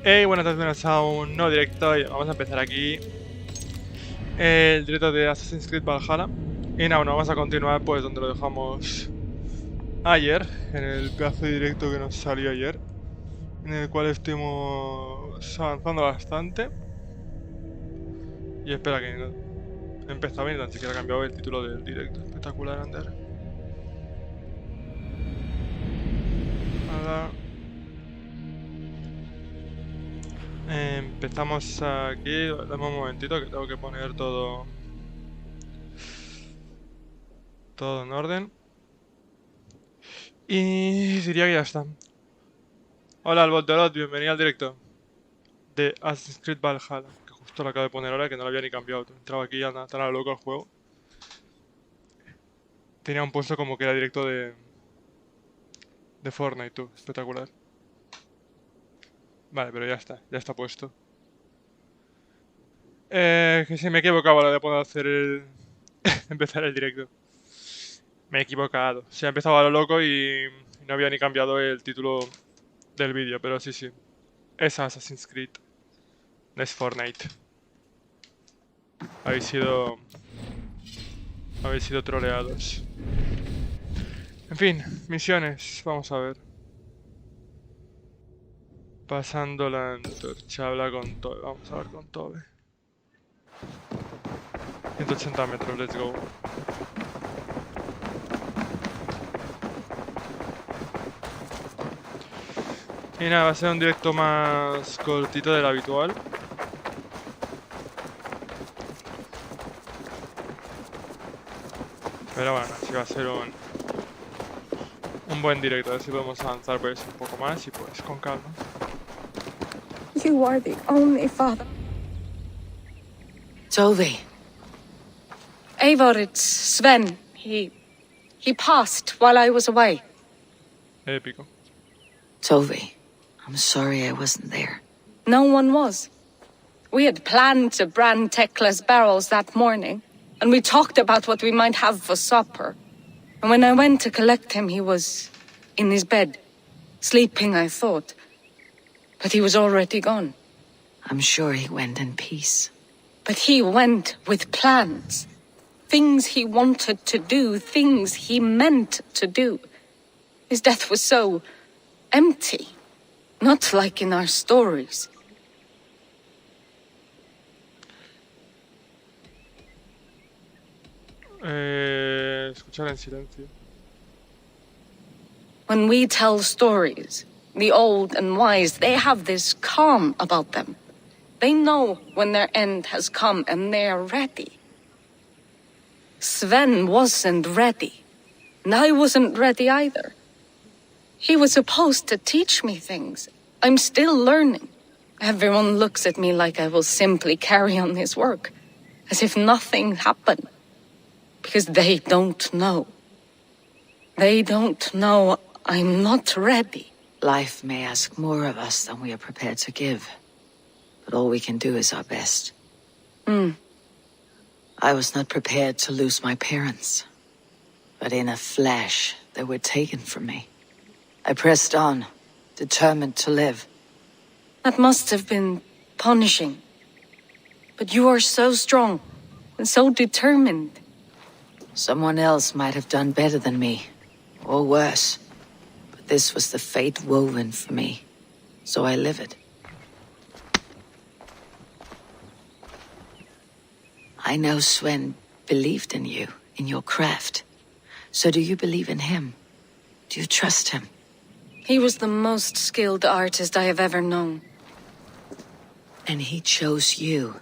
Hey, buenas tardes, bienvenidos a un nuevo directo y vamos a empezar aquí el directo de Assassin's Creed Valhalla. Y nada, bueno, vamos a continuar pues donde lo dejamos ayer, en el pedazo de directo que nos salió ayer, en el cual estuvimos avanzando bastante. Y espera que no he empezado bien, ni siquiera he cambiado el título del directo. Espectacular, Ander. Nada. Empezamos aquí, dame un momentito que tengo que poner todo en orden. Y diría que ya está. Hola Albolterot, bienvenido al directo de Assassin's Creed Valhalla, que justo lo acabo de poner ahora, que no lo había ni cambiado. Entraba aquí y tan a lo loco el juego. Tenía un puesto como que era directo de Fortnite, tú, espectacular. Vale, pero ya está puesto. Que si me he equivocado a la hora de poder hacer empezar el directo. Me he equivocado. Se ha empezado a lo loco y no había ni cambiado el título del vídeo, pero sí. Es Assassin's Creed. No es Fortnite. Habéis sido troleados. En fin, misiones. Vamos a ver. Pasando la antorcha, habla con Tobe. Vamos a ver con Tobe. 180 metros, let's go. Y nada, va a ser un directo más cortito del habitual. Pero bueno, así va a ser un buen directo. A ver si podemos avanzar pues un poco más y pues con calma. You are the only father. Toby. Eivor, it's Sven. He passed while I was away. Épico. Toby, I'm sorry I wasn't there. No one was. We had planned to brand Tekla's barrels that morning, and we talked about what we might have for supper. And when I went to collect him, he was in his bed, sleeping, I thought. But he was already gone. I'm sure he went in peace. But he went with plans. Things he wanted to do, things he meant to do. His death was so empty. Not like in our stories. Escuchar en silencio. When we tell stories, the old and wise, they have this calm about them. They know when their end has come and they're ready. Sven wasn't ready. And I wasn't ready either. He was supposed to teach me things. I'm still learning. Everyone looks at me like I will simply carry on his work, as if nothing happened. Because they don't know. They don't know I'm not ready. Life may ask more of us than we are prepared to give. But all we can do is our best. I was not prepared to lose my parents. But in a flash, they were taken from me. I pressed on, determined to live. That must have been punishing. But you are so strong and so determined. Someone else might have done better than me, or worse. But this was the fate woven for me, so I live it. I know Sven believed in you, in your craft. So do you believe in him? Do you trust him? He was the most skilled artist I have ever known. And he chose you.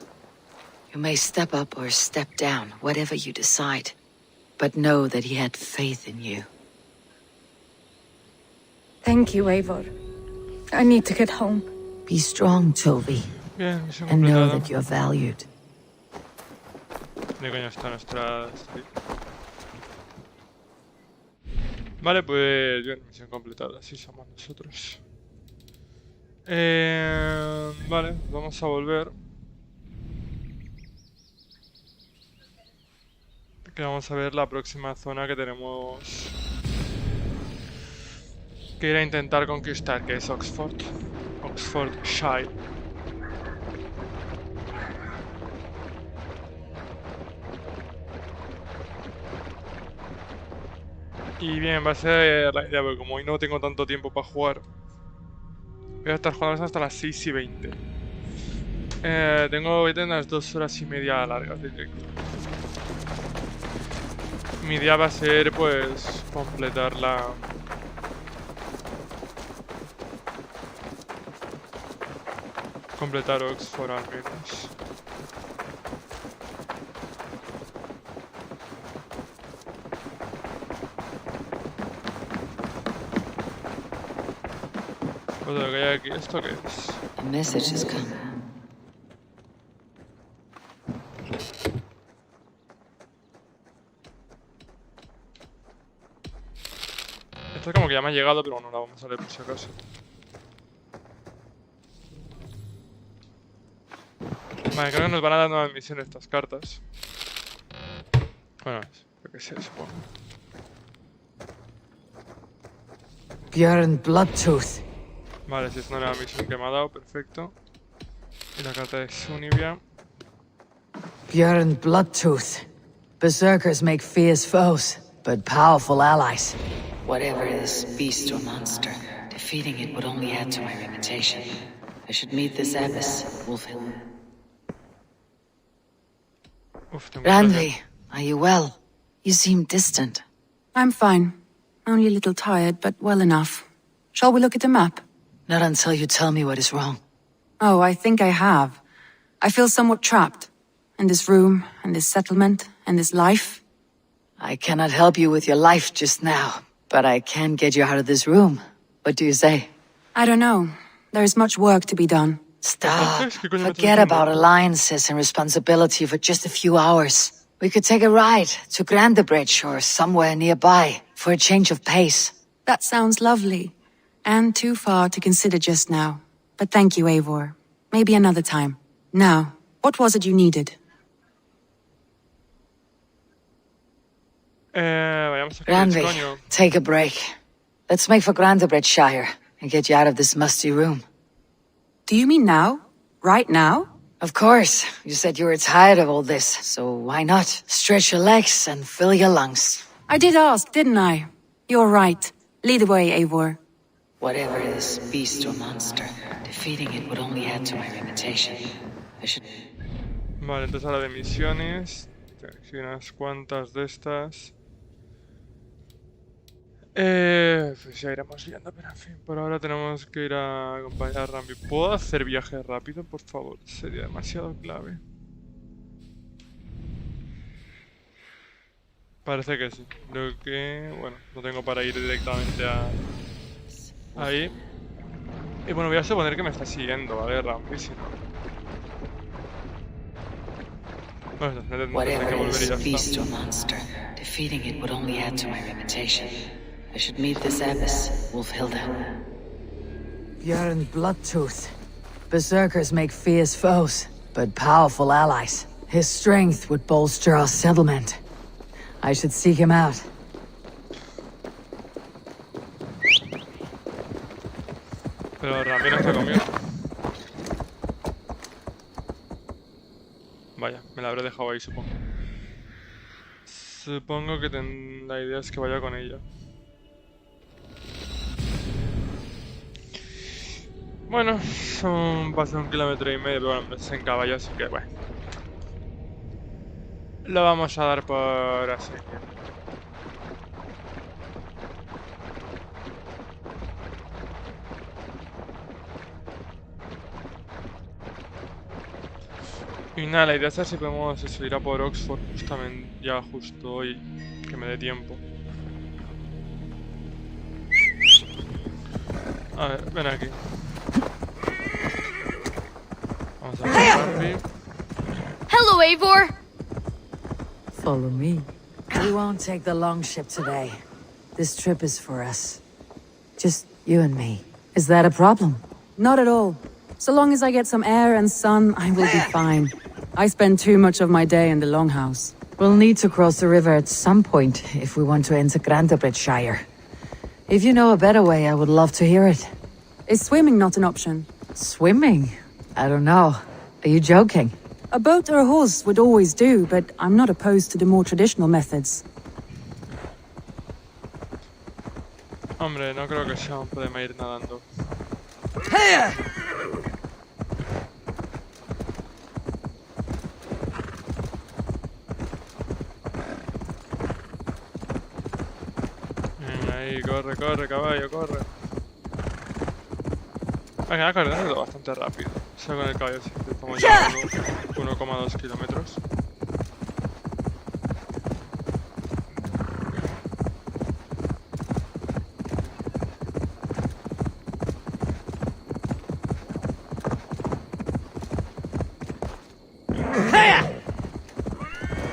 You may step up or step down, whatever you decide. But know that he had faith in you. Thank you, Eivor. I need to get home. Be strong, Toby. Bien, misión And know completada. that you're valued. ¿Dónde coño está nuestra...? Vale, pues bien, misión completada, así somos nosotros. Vale, vamos a volver. Que vamos a ver la próxima zona que tenemos que ir a intentar conquistar, que es Oxford. Oxfordshire. Y bien, va a ser la idea, porque como hoy no tengo tanto tiempo para jugar, voy a estar jugando hasta las 6:20. Voy a tener unas 2 horas y media largas de directo. Mi idea va a ser, pues, completar Oxford al menos. Pues lo que hay aquí, ¿esto qué es? A message has come. Esto es como que ya me ha llegado, pero bueno, la vamos a leer por si acaso. Vale, creo que nos van a dar nuevas misiones estas cartas. Bueno, yo qué sé, supongo. Bjorn Bloodtooth. Vale, si es una nueva misión que me ha dado, perfecto. Y la carta de Sunivia. Bjorn Bloodtooth. Berserkers make fierce foes, but powerful allies. Whatever this beast or monster, defeating it would only add to my reputation. I should meet this abbess, Wolfhill. Randvi, are you well? You seem distant. I'm fine. Only a little tired, but well enough. Shall we look at the map? Not until you tell me what is wrong. Oh, I think I have. I feel somewhat trapped. In this room, and this settlement, and this life. I cannot help you with your life just now, but I can get you out of this room. What do you say? I don't know. There is much work to be done. Stop. Forget about alliances and responsibility for just a few hours. We could take a ride to Grandebridge or somewhere nearby for a change of pace. That sounds lovely. And too far to consider just now. But thank you, Eivor. Maybe another time. Now, what was it you needed? Vayamos a Randvi, coño. take a break. Let's make for Grandebridgeshire and get you out of this musty room. Do you mean now? Right now? Of course. You said you were tired of all this, so why not? Stretch your legs and fill your lungs. I did ask, didn't I? You're right. Lead the way, Eivor. Whatever this beast or monster, defeating it would only add to my reputation. I should... Vale, entonces ahora de misiones. Tengo aquí unas cuantas de estas. Pues ya iremos viendo, pero en fin, por ahora tenemos que ir a acompañar a Randvi. ¿Puedo hacer viaje rápido, por favor? Sería demasiado clave. Parece que sí. Creo que... bueno, no tengo para ir directamente ahí. Y bueno, voy a suponer que me está siguiendo, ¿vale? Randvi, si no... bueno, me tendré que volver y ya beast está. or monster, defeating it would only add to my reputation. I should meet this abbess, Wolfhilda. Bjorn Bloodtooth. Berserkers make fierce foes, but powerful allies. His strength would bolster our settlement. I should seek him out. Pero Randvi no está conmigo. Vaya, me la habré dejado ahí, supongo. Supongo que la idea es que vaya con ella. Bueno, son paso 1,5 kilómetros, pero bueno, es en caballo, así que bueno. Lo vamos a dar por así. Y nada, la idea es si podemos ir a por Oxford justamente, ya justo hoy, que me dé tiempo. A ver, ven aquí. Vamos a ver Randvi. Hello, Eivor. Follow me. We won't take the long ship today. This trip is for us. Just you and me. Is that a problem? Not at all. So long as I get some air and sun, I will be fine. I spend too much of my day in the longhouse. We'll need to cross the river at some point if we want to enter Grandebridgeshire. If you know a better way, I would love to hear it. Is swimming not an option? Swimming? I don't know. Are you joking? A boat or a horse would always do, but I'm not opposed to the more traditional methods. Hombre, no creo que sea un problema ir nadando. Venga, ahí, corre, corre, caballo, corre. Venga, cargando bastante rápido. Solo con el caballo sí, estamos llevando 1,2 kilómetros.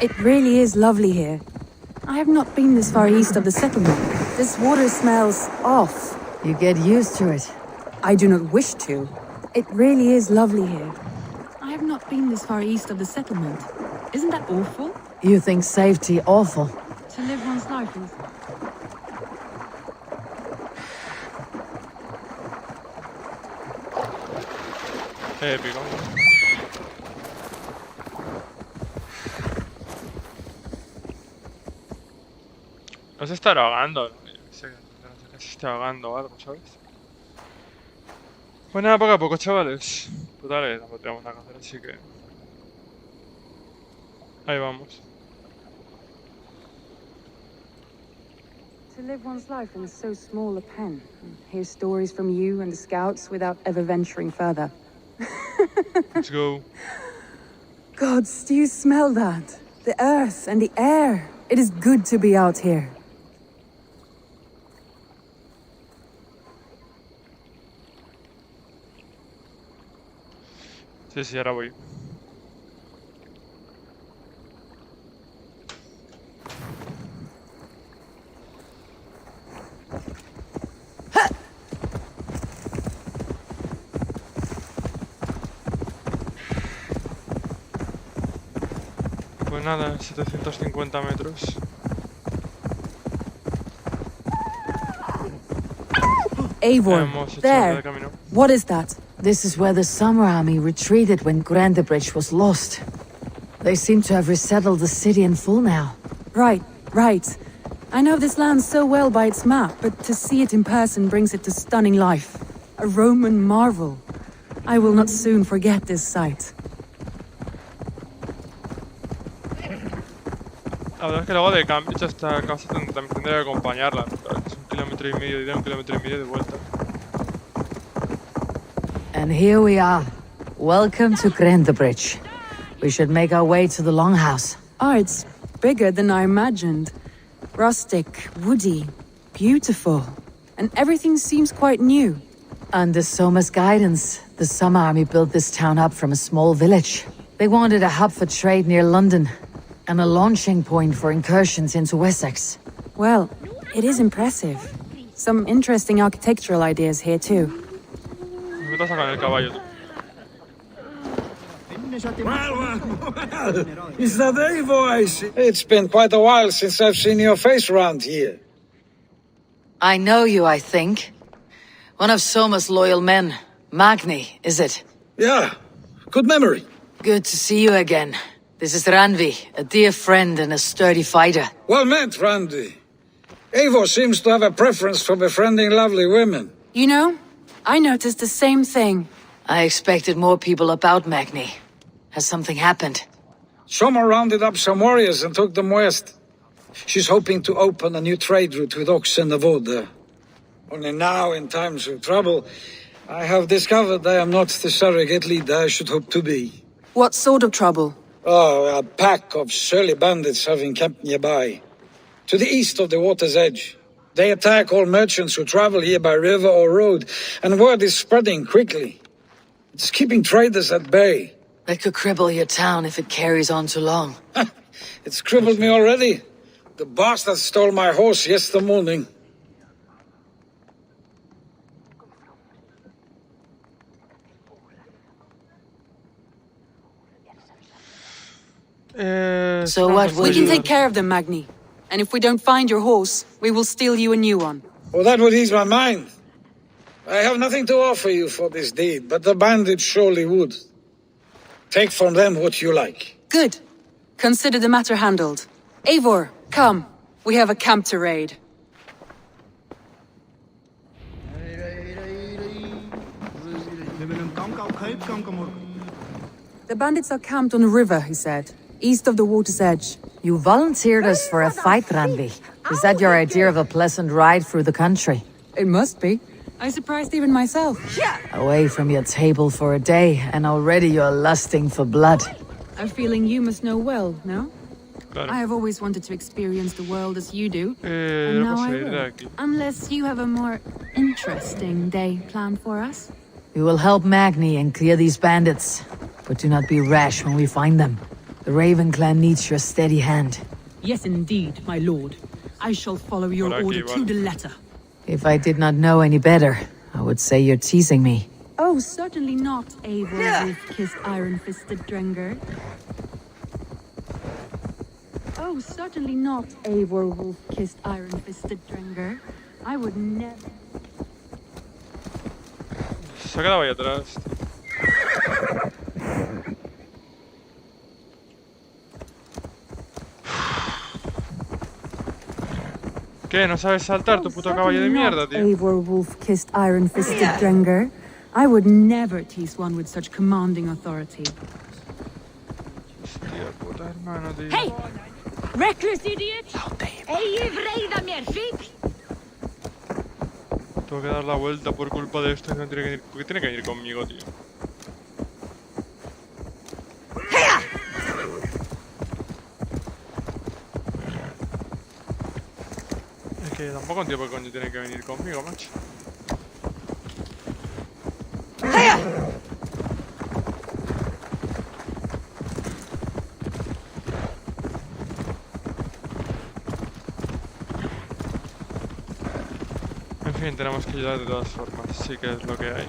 It really is lovely here. I have not been this far east of the settlement. This water smells off. You get used to it. I do not wish to. It really is lovely here. I have not been this far east of the settlement. Isn't that awful? You think safety awful? To live one's life is... Épico. No se está ahogando, ¿no? Yo qué sé, no sé que se esté ahogando o algo, ¿sabes? Pues nada, poco a poco, chavales. Total, tampoco tenemos nada que hacer, así que... Ahí vamos. To live one's life in so small a pen. Hear stories from you and the scouts without ever venturing further. Let's go. Gods, do you smell that? The earth and the air. It is good to be out here. Sí, ahora voy. Pues nada, 750 metros. Eivor, Hemos hecho there. el camino. What is that? This is where the Summer Army retreated when Grandebridge was lost. They seem to have resettled the city in full now. Right. I know this land so well by its map, but to see it in person brings it to stunning life. A Roman marvel. I will not soon forget this sight. La verdad es que luego de Cambridge hasta casa también tendría que acompañarla, ¿no? Es 1,5 kilómetros de ida, 1,5 kilómetros de vuelta. And here we are. Welcome to Grandebridge. We should make our way to the Longhouse. Ah, it's bigger than I imagined. Rustic, woody, beautiful. And everything seems quite new. Under Soma's guidance, the Summer Army built this town up from a small village. They wanted a hub for trade near London, and a launching point for incursions into Wessex. Well, it is impressive. Some interesting architectural ideas here too. Me meto a sacar el caballo, tú. Well, is that Eivor I see? It's been quite a while since I've seen your face around here. I know you, I think. One of Soma's loyal men. Magni, is it? Yeah, good memory. Good to see you again. This is Ranvi, a dear friend and a sturdy fighter. Well met, Randy. Eivor seems to have a preference for befriending lovely women. You know, I noticed the same thing. I expected more people about Magni. Has something happened? Soma rounded up some warriors and took them west. She's hoping to open a new trade route with Ox and the Voda. Only now, in times of trouble, I have discovered I am not the surrogate leader I should hope to be. What sort of trouble? Oh, a pack of surly bandits have encamped nearby. To the east of the water's edge. They attack all merchants who travel here by river or road, and word is spreading quickly. It's keeping traders at bay. That could cripple your town if it carries on too long. It's crippled me already. The bastard stole my horse yesterday morning. So what We would can you... take care of them, Magni. And if we don't find your horse, we will steal you a new one. Oh, that would ease my mind. I have nothing to offer you for this deed, but the bandits surely would. Take from them what you like. Good. Consider the matter handled. Eivor, come. We have a camp to raid. The bandits are camped on a river, he said, east of the water's edge. You volunteered us for a fight, Randvi. Is that your idea of a pleasant ride through the country? It must be. I surprised even myself. Away from your table for a day, and already you're lusting for blood. A feeling you must know well, no? Claro. I have always wanted to experience the world as you do. And No now puedo I salir de will. aquí. Unless you have a more interesting day planned for us. We will help Magni and clear these bandits. But do not be rash when we find them. The Raven clan needs your steady hand. Yes, indeed, my lord. I shall follow your Por aquí, order vale. to the letter. If I did not know any better, I would say you're teasing me. Oh, certainly not, Eivor wolf-kissed iron-fisted Drenger. Oh, certainly not, Eivor wolf-kissed iron-fisted Drenger. I would never... Se ha quedado ahí atrás. ¿Qué? ¿No sabes saltar, tu puto caballo de mierda, tío? Eivor wolf-kissed iron-fisted Drenger. I would never tease one with such commanding authority. Hostia puta, hermano, tío. Hey! Reckless idiot! Är vrida mer skit! Tengo que dar la vuelta por culpa de esto y no tiene que ir. ¿Por qué tiene que ir conmigo, tío? Es que tampoco entiendo por qué coño tiene que venir conmigo, macho. En fin, tenemos que ayudar de todas formas, sí que es lo que hay.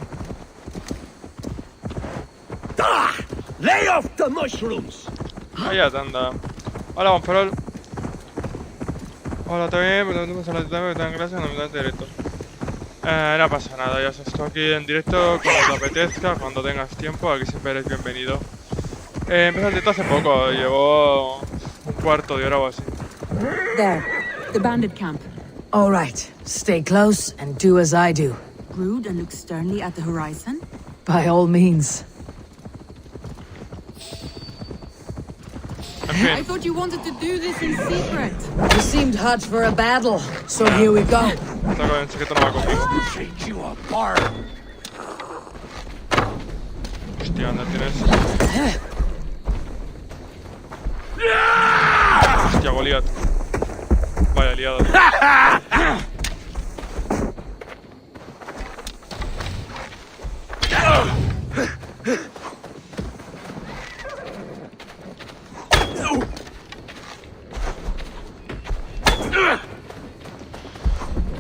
Lay off the mushrooms! Vaya tanda. Hola, Bonferol. Hola, ¿todo bien? Pero no pasa la teta, pero tan grasa, no me das directo. No pasa nada, ya sabes, estoy aquí en directo cuando te apetezca, cuando tengas tiempo, aquí siempre eres bienvenido. Empecé el directo hace poco, llevo un cuarto de hora o así. There, the bandit camp. All right, stay close and do as I do. Brood and look sternly at the horizon. By all means. En I fin, thought you wanted to do this in secret. You seemed hot for a battle, so here we go. está con el secreto no va conmigo. Take you apart! Hostia, ¿dónde tienes? Hostia, Goliat. Vaya liado, tío.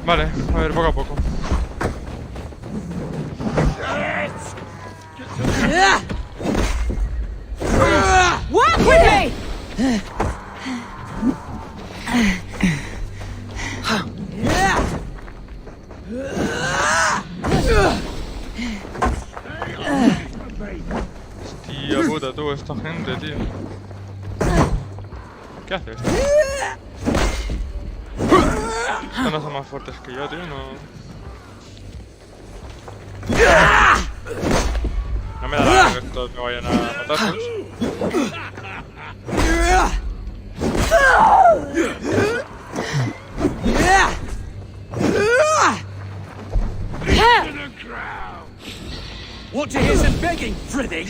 Vale, a ver, poco a poco. Walk with me! Hostia puta, tú, esta gente, tío. ¿Qué haces? Estos no son más fuertes que yo, tío, no... No me da nada que estos me vayan a matar, ¿sabes? Want to hear some begging, Freddy?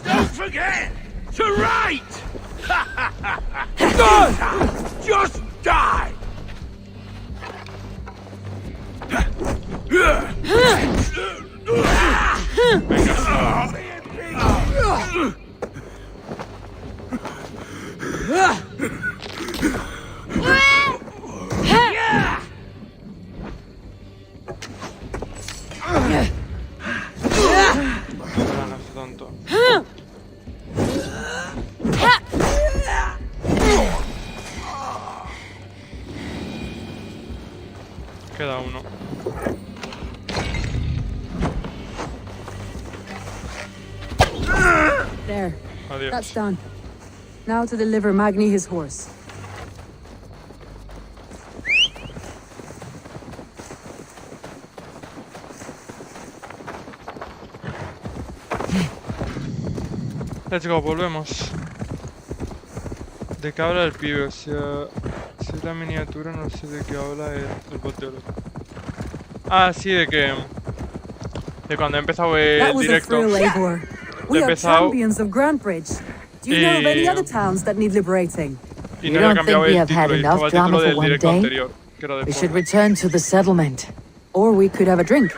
Don't forget to write! Just die! No, no es tonto. Queda uno. There. Adiós. That's done. Now to deliver Magni his horse. Let's go, volvemos. ¿De qué habla el pibe? O sea, si es la miniatura, no sé de qué habla el bot de oro. Ah, sí, de que... De cuando he empezado el That was a directo. thrill, Eivor. We are empezado champions of Grantbridge. Do you know of any other towns that need liberating? Y You no había don't think cambiado we el have had título, y enough estaba el drama título for del one directo day? anterior, que era de We porno. should return to the settlement. Or we could have a drink.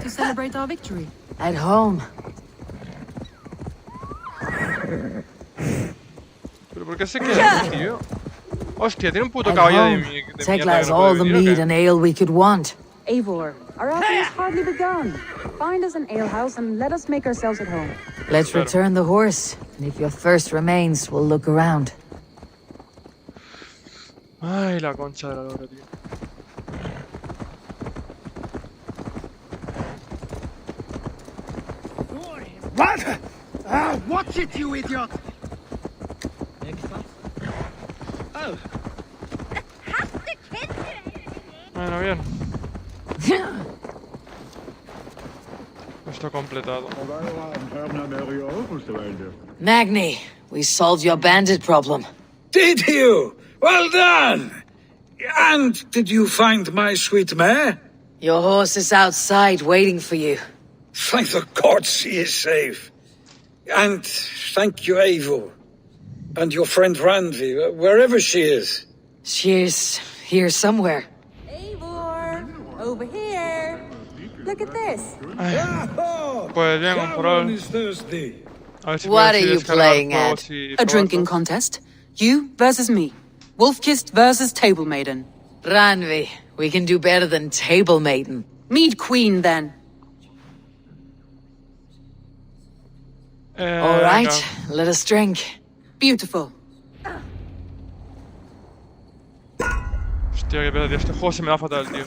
To celebrate our victory. At home. ¿Pero por qué se queda aquí, tío? Hostia, tiene un puto At caballo de home. mierda Take que us no all puede the venir, ¿o mead qué? and ale we could want. Eivor, our outing has hardly begun. Find us an alehouse and let us make ourselves at home. Let's Claro. return the horse, and if your thirst remains, we'll look around. Ay, la concha de la lora, tío. What? Watch it, you idiot! Oh, Bueno, bien. Esto completado. Magni, we solved your bandit problem. Did you? Well done! And did you find my sweet mare? Your horse is outside waiting for you. Thank the gods she is safe. And thank you, Eivor. And your friend Randy, wherever she is. She's here somewhere. Eivor, over here. Look at this. Pues bien, un por all. is thirsty. A ver si What puedo are you descargar playing juegos at? y A drinking probarlos. contest. You versus me. Wolf-kissed versus table maiden. Ranvi, we can do better than table maiden. Mead queen, then. All right, Venga. let us drink. Beautiful. Hostia, qué pedo, tío. Este juego se me da fatal, tío.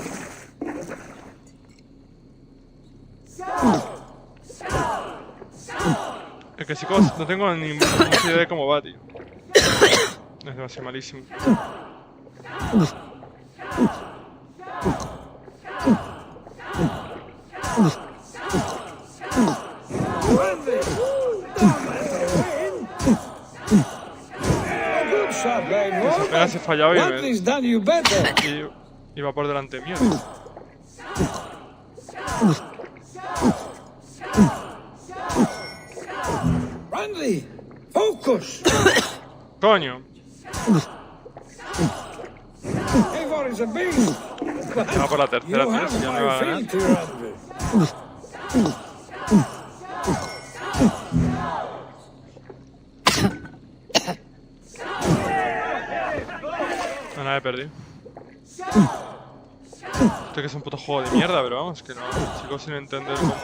Es que chicos, no tengo ni mucha idea de cómo va, tío. Es demasiado malísimo. Good shot, Eivor. Apenas he fallado Randy's done you better. y va por delante mío. Randy, focus! Coño. Eivor is a beast. Va por la tercera, You tío. have Si ya me va a my ganar. fealty, Randy. No, nada, he perdido. Esto que es un puto juego de mierda, pero vamos, que no. Sigo sin entender cómo.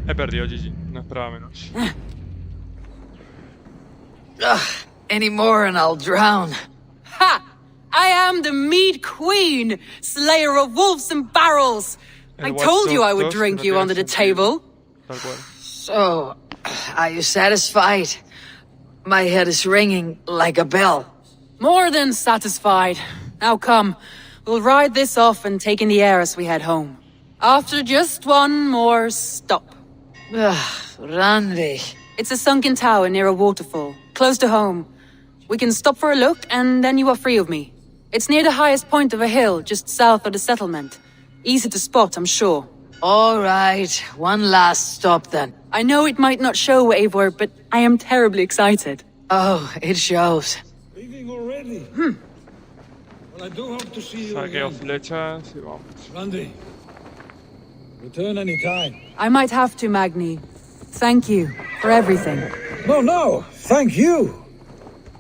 He perdido, GG. No esperaba menos. Any more and I'll drown. Ha! I am the Mead Queen, slayer of wolves and barrels. I Watch told you I Dogs would 2 drink no you tiene under the sentido. table. Tal cual. So, are you satisfied? My head is ringing like a bell. More than satisfied. Now come, we'll ride this off and take in the air as we head home. After just one more stop. Ranvi. It's a sunken tower near a waterfall, close to home. We can stop for a look, and then you are free of me. It's near the highest point of a hill, just south of the settlement. Easy to spot, I'm sure. All right, one last stop then. I know it might not show, Eivor, but I am terribly excited. Oh, it shows. Leaving already? Well, I do hope to see you Saqueo again. flechas y vamos. Randy, return anytime. I might have to, Magni. Thank you for everything. No, thank you.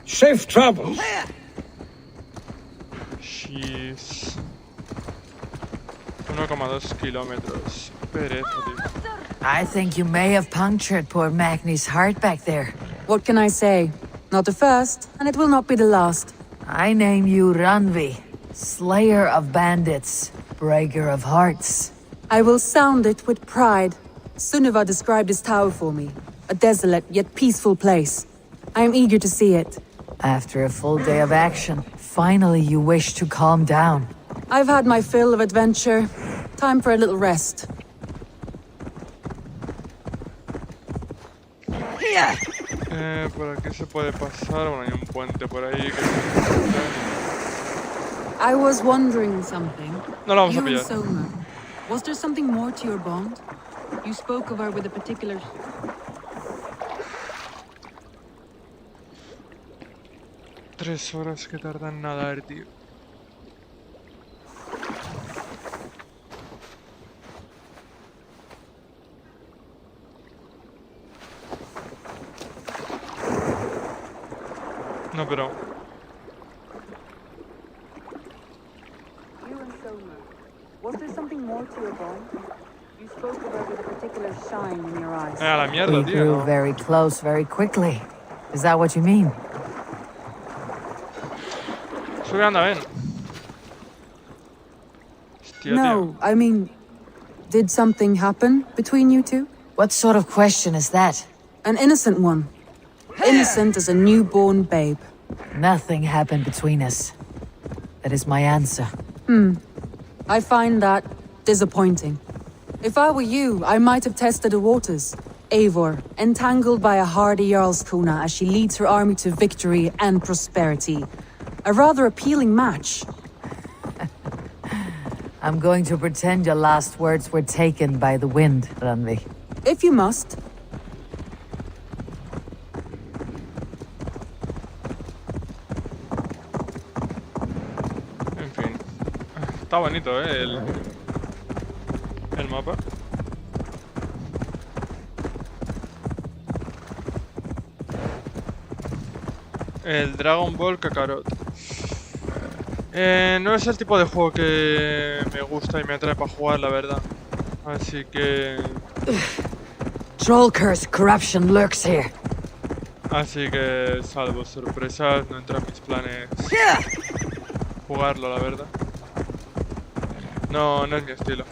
Safe travels. Jeez. 1,2 kilómetros. Pereza, tío. I think you may have punctured poor Magni's heart back there. What can I say? Not the first, and it will not be the last. I name you Randvi, Slayer of Bandits, Breaker of Hearts. I will sound it with pride. Sunniva described this tower for me. A desolate yet peaceful place. I am eager to see it. After a full day of action, finally you wish to calm down. I've had my fill of adventure. Time for a little rest. Por aquí se puede pasar. Bueno, hay un puente por ahí que... I was wondering something. No lo vamos a You and pillar. Soma, was there something more to your bond? You spoke of her with a particular... 3 horas que tardan en nadar, tío. No, pero... You and Soma, was there something more to your bond? You spoke of her with a particular shine in your eyes. A la mierda, We tío. grew No. very close very quickly. Is that what you mean? Sube, anda, ven. Hostia, No, I mean, did something happen between you two? What sort of question is that? An innocent one. Innocent as a newborn babe. Nothing happened between us. That is my answer. I find that disappointing. If I were you, I might have tested the waters. Eivor, entangled by a hardy Jarlskona as she leads her army to victory and prosperity. A rather appealing match. I'm going to pretend your last words were taken by the wind, Randvi. If you must. En fin. Está bonito, el mapa. El Dragon Ball Kakarot. No es el tipo de juego que me gusta y me atrae para jugar, la verdad. Así que... Troll curse corruption lurks here. Así que, salvo sorpresas, no entra en mis planes jugarlo, la verdad. No, no es mi estilo.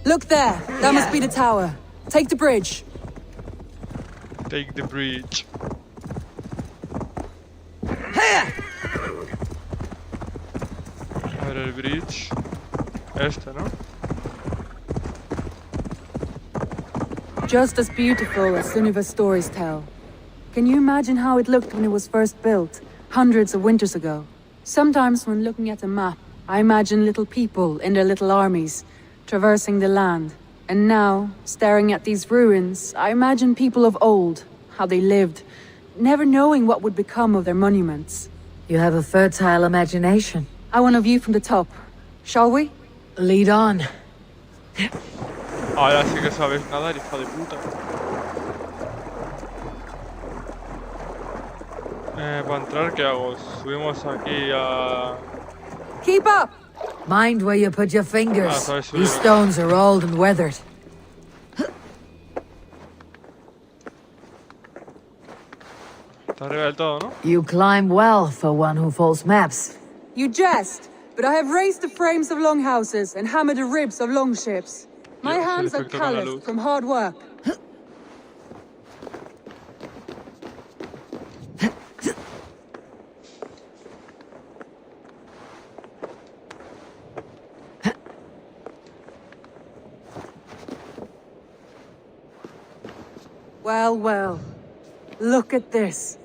Look there! That must be the tower. Take the bridge. Take the bridge. A ver el bridge. Este, ¿no? Just as beautiful as Sunniva's stories tell. Can you imagine how it looked when it was first built, hundreds of winters ago? Sometimes when looking at a map, I imagine little people in their little armies, traversing the land. And now, staring at these ruins, I imagine people of old, how they lived, never knowing what would become of their monuments. You have a fertile imagination. I want a view from the top. Shall we? Lead on. Ahora sí que sabes nadar, hija de puta. Para entrar, ¿qué hago? Subimos aquí a... Keep up! Mind where you put your fingers. sorry, sorry. These stones are old and weathered. Está arriba del todo, ¿no? You climb well for one who folds maps. You jest, but I have raised the frames of longhouses and hammered the ribs of longships. My Yeah, hands are perfecto con la calloused luz. from hard work. Well, well. Look at this.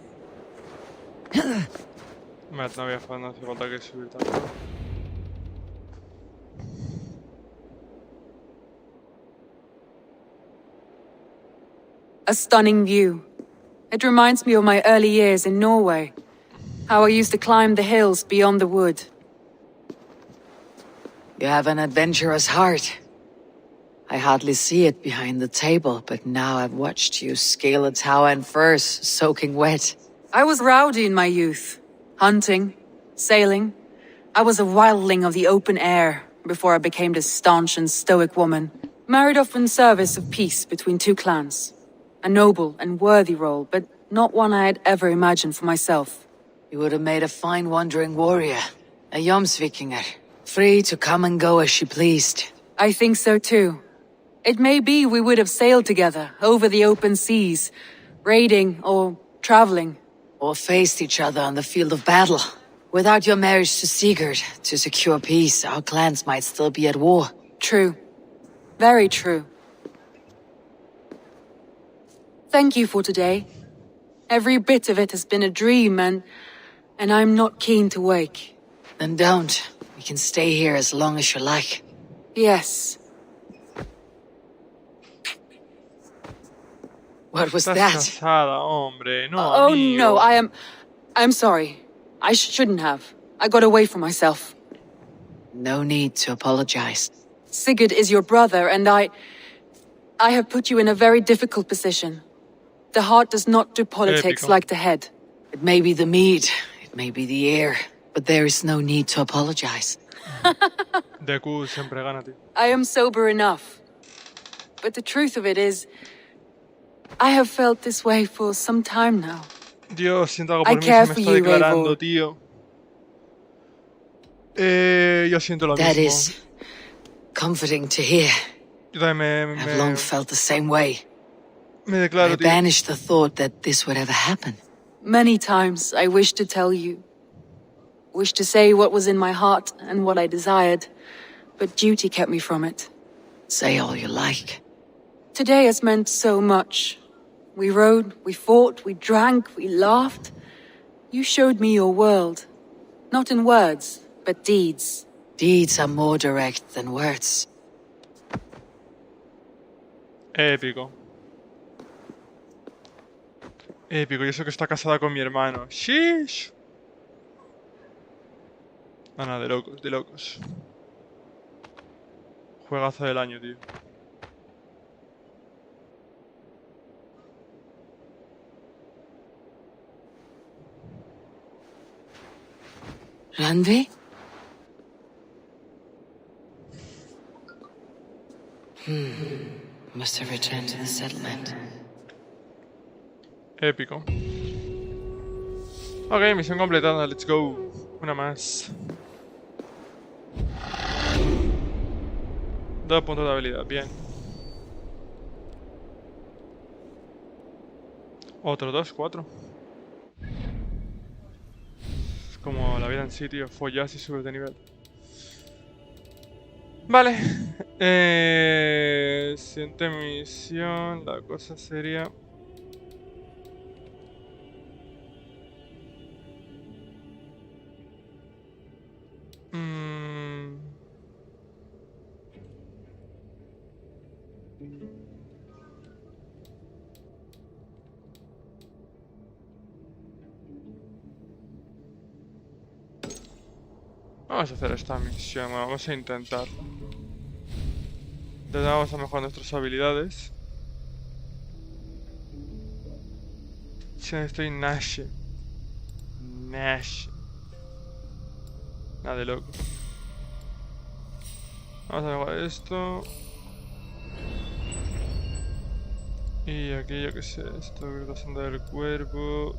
No hace falta que subir tanto. A stunning view. It reminds me of my early years in Norway. How I used to climb the hills beyond the wood. You have an adventurous heart. I hardly see it behind the table, but now I've watched you scale a tower in furs, soaking wet. I was rowdy in my youth. Hunting, sailing. I was a wildling of the open air before I became this staunch and stoic woman. Married off in service of peace between two clans. A noble and worthy role, but not one I had ever imagined for myself. You would have made a fine wandering warrior. A Jomsvikinger. Free to come and go as she pleased. I think so too. It may be we would have sailed together over the open seas, raiding or traveling. Or faced each other on the field of battle. Without your marriage to Sigurd, to secure peace, our clans might still be at war. True. Very true. Thank you for today. Every bit of it has been a dream, and I'm not keen to wake. Then don't. We can stay here as long as you like. Yes. What was Estás that? casada, hombre. No, Oh amigo. no, I'm sorry. I shouldn't have. I got away from myself. No need to apologize. Sigurd is your brother, and I have put you in a very difficult position. The heart does not do politics Épico. like the head. It may be the mead, it may be the air, but there is no need to apologize. DQ siempre gana, tío. I am sober enough. But the truth of it is, I have felt this way for some time now. Dios, siento algo I por mí, care se me for está you, declarando, Eivor. tío. Yo siento lo That mismo. is comforting to hear. Yo también I've long felt the same way. me I declaro, tío. banished the thought that this would ever happen. Many times I wished to tell you. Wished to say what was in my heart and what I desired. But duty kept me from it. Say all you like. Today has meant so much. We rode, we fought, we drank, we laughed. You showed me your world. Not in words, but deeds. Deeds are more direct than words. Épico. Épico, y eso que está casada con mi hermano. ¡Shish! Ana, de locos, de locos. Juegazo del año, tío. Randvi? Must have returned to the settlement. Épico. Ok, misión completada, let's go. Una más. 2 puntos de habilidad, bien. Otro 2, 4. Es como la vida en sí, tío. Follas y subes de nivel. Vale. Siguiente misión. La cosa sería... Vamos a hacer esta misión, bueno, vamos a intentarlo. Entonces vamos a mejorar nuestras habilidades. Sí, estoy Nash. Nada de loco. Vamos a mejorar esto. Y aquí, yo que sé, esto, rotación del cuerpo.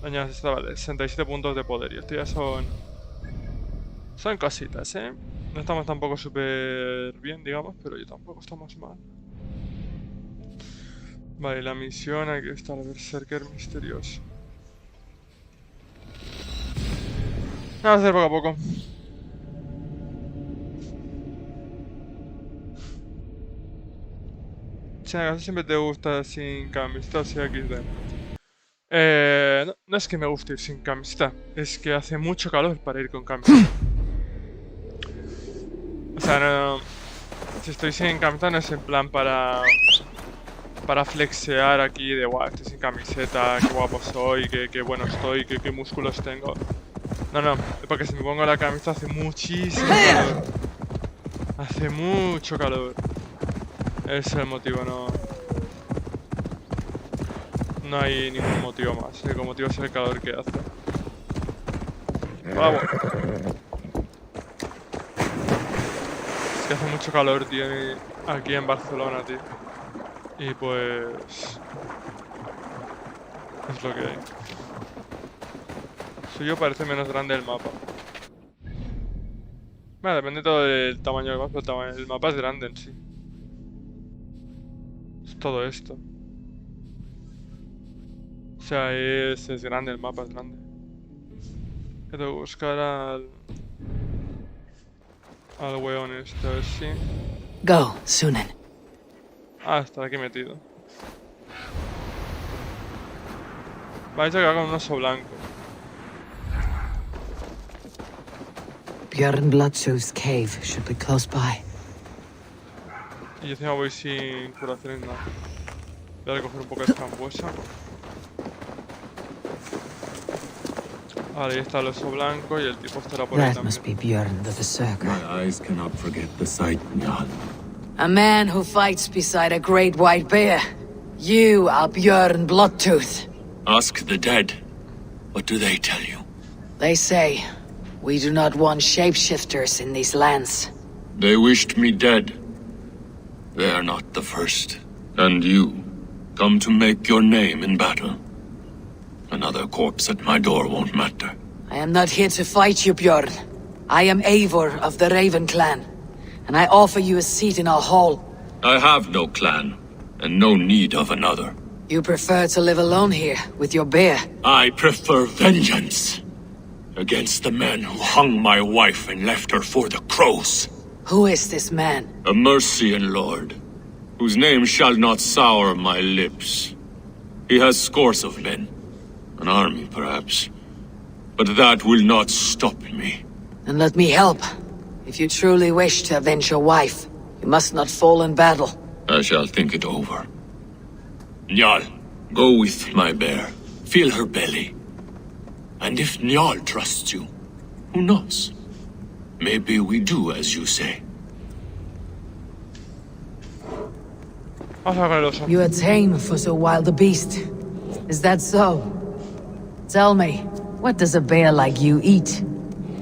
Dañadas, esta vale, 67 puntos de poder. Y esto ya son cositas, ¿eh? No estamos tampoco súper bien, digamos, pero yo tampoco estamos mal. Vale, la misión, aquí está el berserker misterioso. Vamos a hacer poco a poco. Si acaso siempre te gusta sin camiseta, o sea, XD. No es que me guste ir sin camiseta, es que hace mucho calor para ir con camiseta. O sea, no, si estoy sin camiseta no es en plan para flexear aquí de guau, estoy sin camiseta, qué guapo soy, qué bueno estoy, qué músculos tengo. No, porque si me pongo la camiseta hace muchísimo calor. Hace mucho calor. Ese es el motivo, no hay ningún motivo más. El único motivo es el calor que hace. Vamos. Es que hace mucho calor, tío, aquí en Barcelona, tío. Y pues... es lo que hay. El suyo parece menos grande el mapa. Bueno, depende todo del tamaño del mapa, pero el mapa es grande en sí. Es todo esto. O sea, es grande, el mapa es grande. Tengo que buscar al weón este, a ver si... Go, Sunan. Ah, está aquí metido. Vais a quedar con un oso blanco. Bjorn Bloodshow's cave should be close by. Y yo encima voy sin curaciones nada. Voy a recoger un poco de frambuesa. Vale, ahí está el oso blanco y el tipo estará por ahí That must be también. Bjorn the Berserker. My eyes cannot forget the sight, Njal. A man who fights beside a great white bear. You are Bjorn Bloodtooth. Ask the dead. What do they tell you? They say, we do not want shapeshifters in these lands. They wished me dead. They are not the first. And you, come to make your name in battle. Another corpse at my door won't matter. I am not here to fight you, Bjorn. I am Eivor of the Raven clan, and I offer you a seat in our hall. I have no clan, and no need of another. You prefer to live alone here, with your bear. I prefer vengeance against the man who hung my wife and left her for the crows. Who is this man? A Mercian lord, whose name shall not sour my lips. He has scores of men, an army perhaps, but that will not stop me. Then let me help. If you truly wish to avenge your wife, you must not fall in battle. I shall think it over. Njal, go with my bear. Feel her belly. And if Njal trusts you, who knows? Maybe we do as you say. Vamos a ver con el oso. You are tame for so wild a beast. Is that so? Tell me, what does a bear like you eat?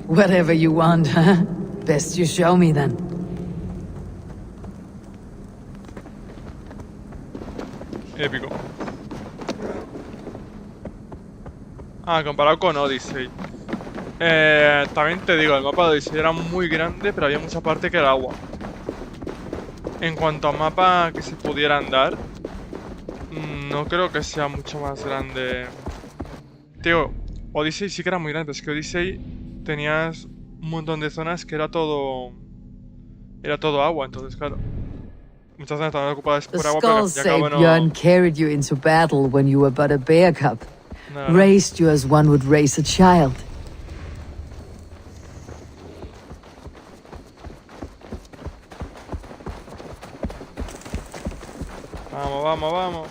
Whatever you want, huh? Best you show me then. Épico. Ah, comparado con Odyssey. También te digo, el mapa de Odyssey era muy grande, pero había mucha parte que era agua. En cuanto a mapa que se pudiera andar, no creo que sea mucho más grande. Tío, Odyssey sí que era muy grande, es que Odyssey tenías un montón de zonas que era todo agua, entonces claro. Muchas zonas estaban ocupadas The por agua, pero skulls ya say acabo no... Bjorn carried you into battle when you were but a bear cub. no. Raised you as one would raise a child. Vamos, vamos, vamos.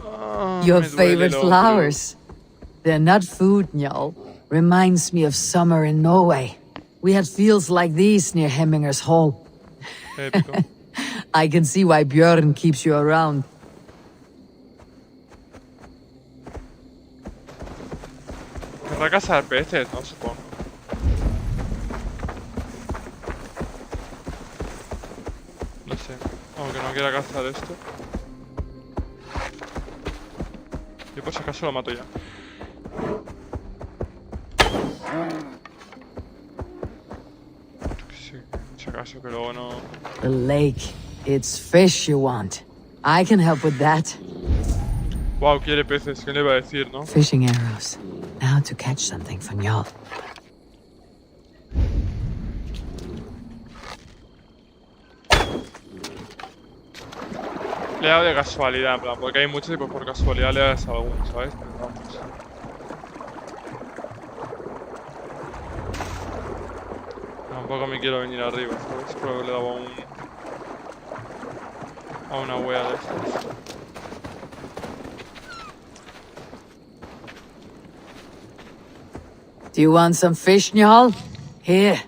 Ah, Your me duele favorite el hombro. flowers. They're not food, Njal. Reminds me of summer in Norway. We had fields like these near Hemminger's Hall. Épico. I can see why Bjorn keeps you around. Querrá cazar peces, ¿no? Supongo. No sé. Aunque no quiera cazar esto. Yo por si acaso lo mato ya. Sí, por si acaso que luego no... The lake. It's fish you want. I can help with that. Wow, quiere peces, ¿qué le iba a decir, no? Fishing arrows. Now to catch something for Njal. Le he dado de casualidad, en plan, porque hay muchos y pues por casualidad le das a alguno, ¿sabes? Pero vamos. Tampoco me quiero venir arriba, ¿sabes? Pero le daba a una wea de estas. Do you want some fish, Njal? Here.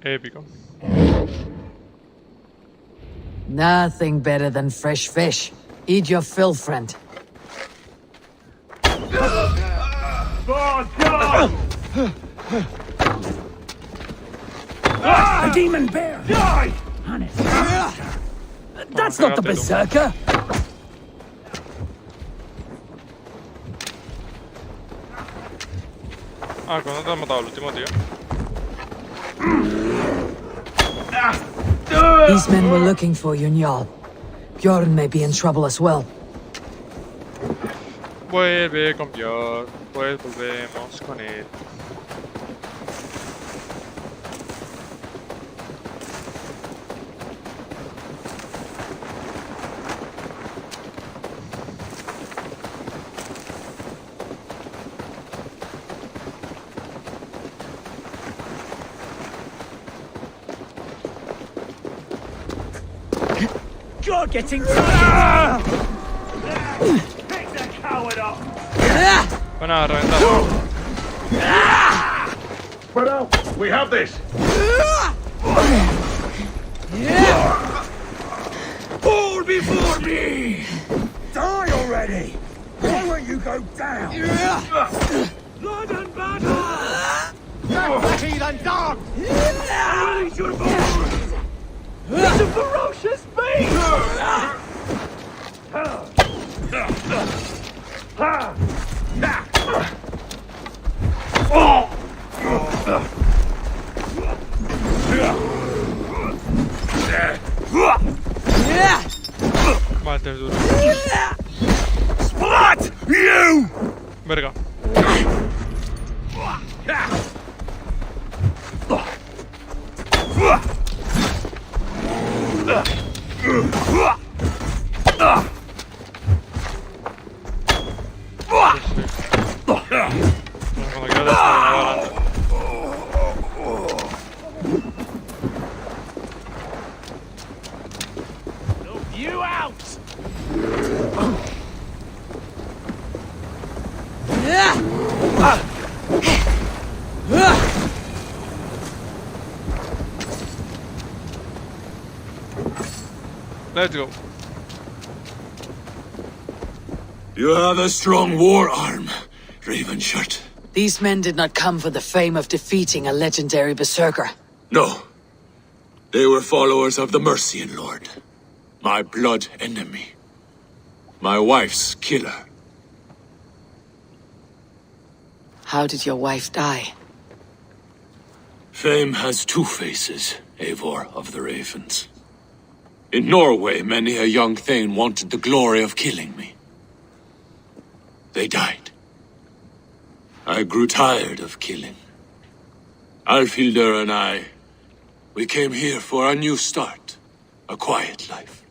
Épico. Nothing better than fresh fish. Eat your fill, friend. Oh, God! The demon bear! Die! That's not the berserker! Ah, ¿cuándo te has matado el último, tío? These men were looking for you, Njal. Bjorn may be in trouble as well. Vuelve con Björn, pues volvemos con él. You're getting tired! Pick the coward up! Bueno, reventado. Spread out! We have this! Fall before me! Die already! Why won't you go down? Blood and battle! That's heathen dog! Release your bones! It's a ferocious beast! Vale, este es duro. Splat! You! Verga. Cuando quiero desarrollar adelante. You out! Let's go. You have a strong war arm, Ravenshirt. These men did not come for the fame of defeating a legendary berserker. No. They were followers of the Mercian Lord. My blood enemy. My wife's killer. How did your wife die? Fame has two faces, Eivor of the Ravens. In Norway, many a young thane wanted the glory of killing me. They died. I grew tired of killing. Alfhildr and I, we came here for a new start. A quiet life.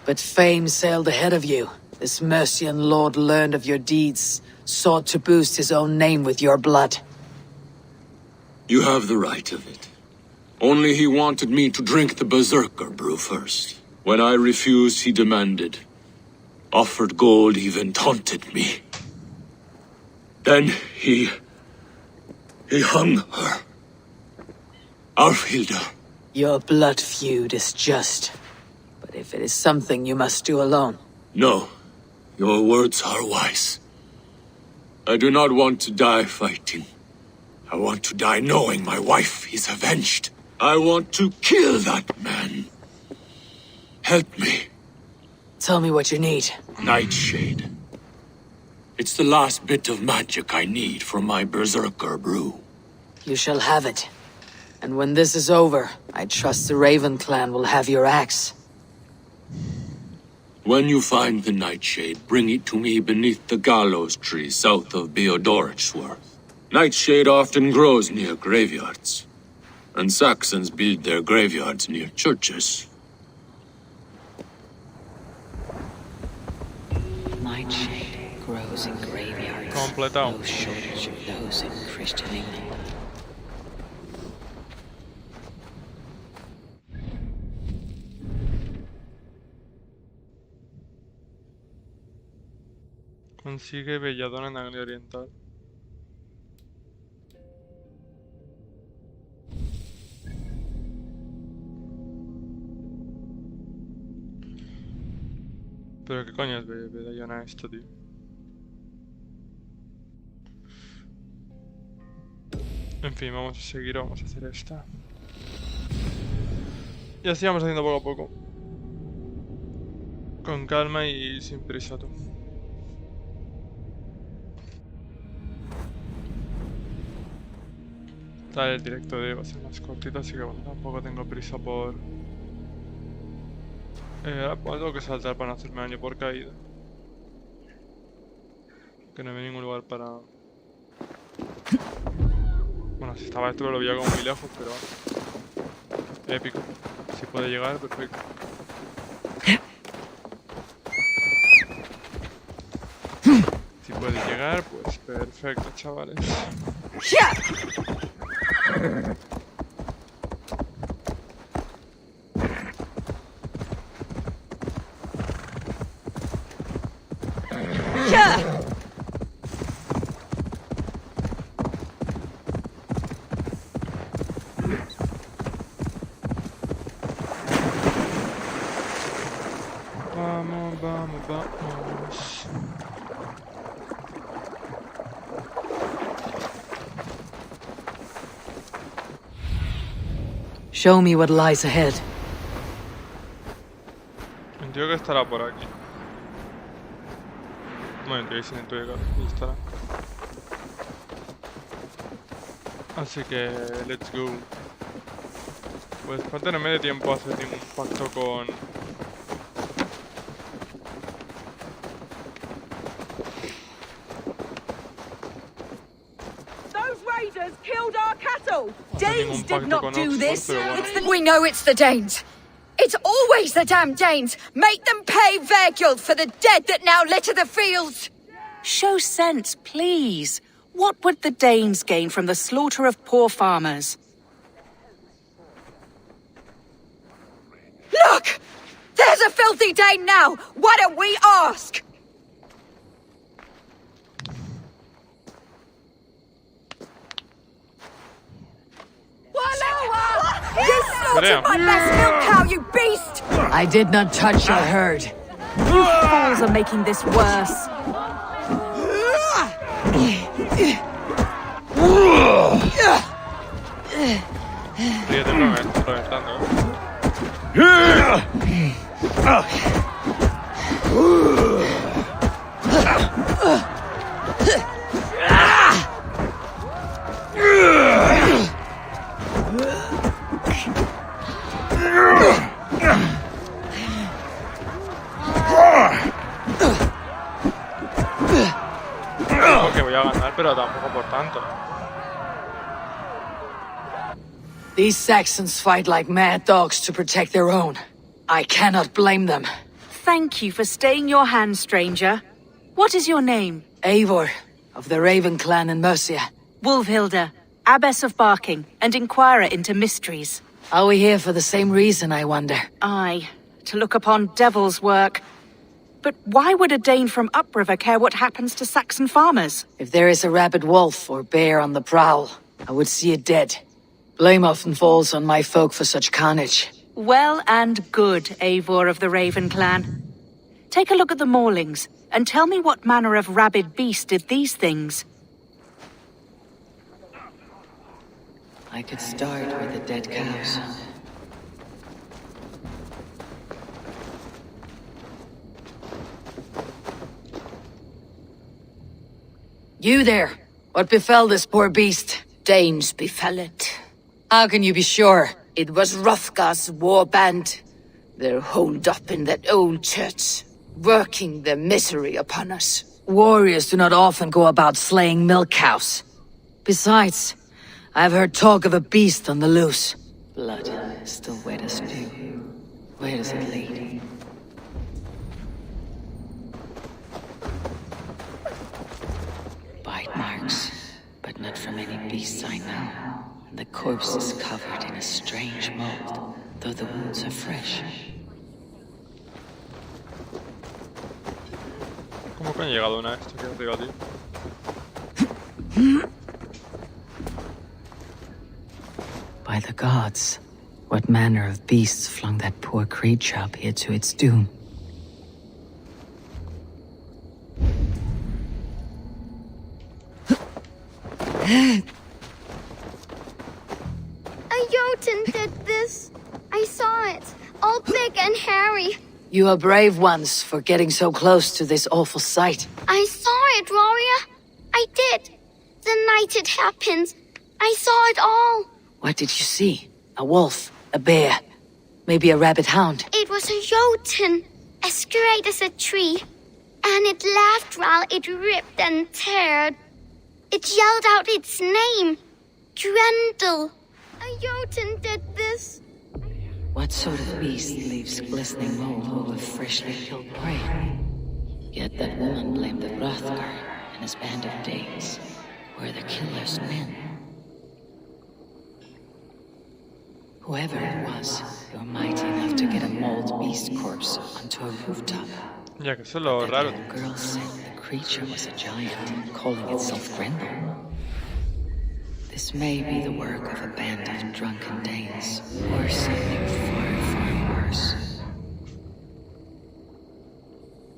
But fame sailed ahead of you. This Mercian lord learned of your deeds, sought to boost his own name with your blood. You have the right of it. Only he wanted me to drink the Berserker brew first. When I refused, he demanded. Offered gold, even taunted me. Then he hung her. Alfhildr. Your blood feud is just. But if it is something you must do alone... No. Your words are wise. I do not want to die fighting. I want to die knowing my wife is avenged. I want to kill that man. Help me. Tell me what you need. Nightshade. It's the last bit of magic I need for my Berserker brew. You shall have it. And when this is over, I trust the Raven clan will have your axe. When you find the Nightshade, bring it to me beneath the gallows tree south of Beodorichtsworth. Nightshade often grows near graveyards, and Saxons build their graveyards near churches. Nightshade grows in graveyards. Completado. No shortage of those in Christian England. Consigue Belladonna en Anglia Oriental. Pero qué coño es Bedallona esto, tío. En fin, vamos a seguir, vamos a hacer esta. Y así vamos haciendo poco a poco. Con calma y sin prisa, tú. Tal, el directo de va a ser más cortito, así que bueno, tampoco tengo prisa por... pues tengo que saltar para no hacerme daño por caída. Que no hay ningún lugar para... Bueno, si estaba esto lo veía como muy lejos, pero... Épico. Si puede llegar, perfecto. Si puede llegar, pues perfecto, chavales. Vamos, vamos, vamos. Show me what lies ahead. Entiendo que estará por aquí. Bueno, entiendo que sí, entiendo que estará. Así que, let's go. Pues falta no me dé tiempo a hacer ningún pacto con... Those raiders killed our cattle! Danes did not do this! We know it's the Danes. It's always the damn Danes. Make them pay their guilt for the dead that now litter the fields. Show sense, please. What would the Danes gain from the slaughter of poor farmers? Look! There's a filthy Dane now! Why don't we ask? You slaughtered my best milk cow, you beast! I did not touch your herd. You fools are making this worse. Fíjate, no me estoy reventando, que voy a ganar, pero tampoco por tanto. These Saxons fight like mad dogs to protect their own. I cannot blame them. Thank you for staying your hand, stranger. What is your name? Eivor, of the Raven clan in Mercia. Wolfhilda, Abbess of Barking, and Inquirer into mysteries. Are we here for the same reason, I wonder? Aye, to look upon devil's work. But why would a Dane from upriver care what happens to Saxon farmers? If there is a rabid wolf or bear on the prowl, I would see it dead. Blame often falls on my folk for such carnage. Well and good, Eivor of the Raven clan. Take a look at the maulings, and tell me what manner of rabid beast did these things. I could start with the dead cows. You there! What befell this poor beast? Danes befell it. How can you be sure? It was Hrothgar's war band. They're holed up in that old church, working their misery upon us. Warriors do not often go about slaying milk cows. Besides, I've heard talk of a beast on the loose. Blood still wet as dew. Where does it lead? Bite marks, but not from any beasts I know. The corpse is covered in a strange mold, though the wounds are fresh. ¿Cómo que han llegado una vez esto que arriba, tío? By the gods, what manner of beasts flung that poor creature up here to its doom? A Jotun did this. I saw it. All big and hairy. You are brave ones for getting so close to this awful sight. I saw it, warrior. I did. The night it happened. I saw it all. What did you see? A wolf? A bear? Maybe a rabbit hound? It was a Jotun, as straight as a tree. And it laughed while it ripped and teared. It yelled out its name. Grendel. A Jotun did this. What sort of beast leaves glistening mold over freshly killed prey? Yet that woman blamed the Hrothgar and his band of Danes were the killer's men. Whoever it was, you're mighty enough to get a mauled beast corpse onto a rooftop. Ya que eso es lo raro. The girl said the creature was a giant, calling itself Grendel. This may be the work of a band of drunken Danes, or something far, far worse.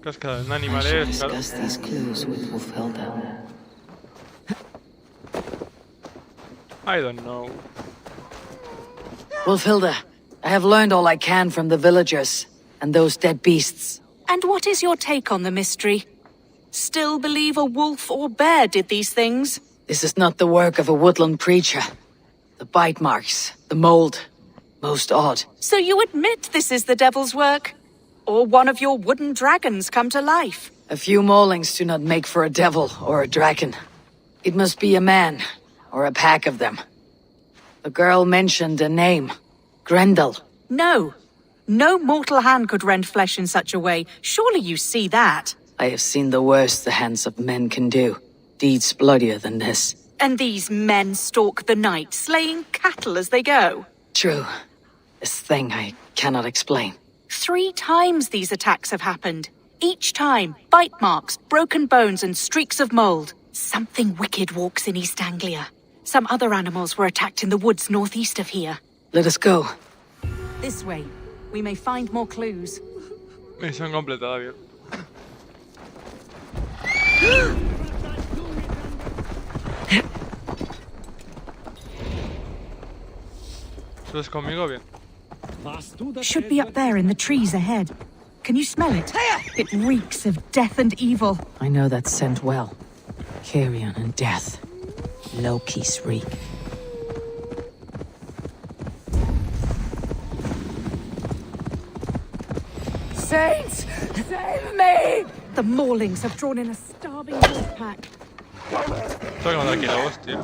Cascada de I animales, shall claro. discuss these clues with Wolfhilda. I don't know. Wolfhilda, I have learned all I can from the villagers and those dead beasts. And what is your take on the mystery? Still believe a wolf or bear did these things? This is not the work of a woodland creature. The bite marks, the mold, most odd. So you admit this is the devil's work? Or one of your wooden dragons come to life? A few maulings do not make for a devil or a dragon. It must be a man, or a pack of them. The girl mentioned a name. Grendel. No. No mortal hand could rend flesh in such a way. Surely you see that. I have seen the worst the hands of men can do. Deeds bloodier than this. And these men stalk the night, slaying cattle as they go. True. This thing I cannot explain. 3 times these attacks have happened. Each time, bite marks, broken bones, and streaks of mold. Something wicked walks in East Anglia. Some other animals were attacked in the woods northeast of here. Let us go. This way. We may find more clues. Misión completada, bien. ¿Estás conmigo? Bien. Should be up there in the trees ahead. Can you smell it? It reeks of death and evil. I know that scent well. Carrion and death. Loki's reek. Saints, save me! The maulings have drawn in a starving wolf pack. Tengo que mandar aquí la hostia.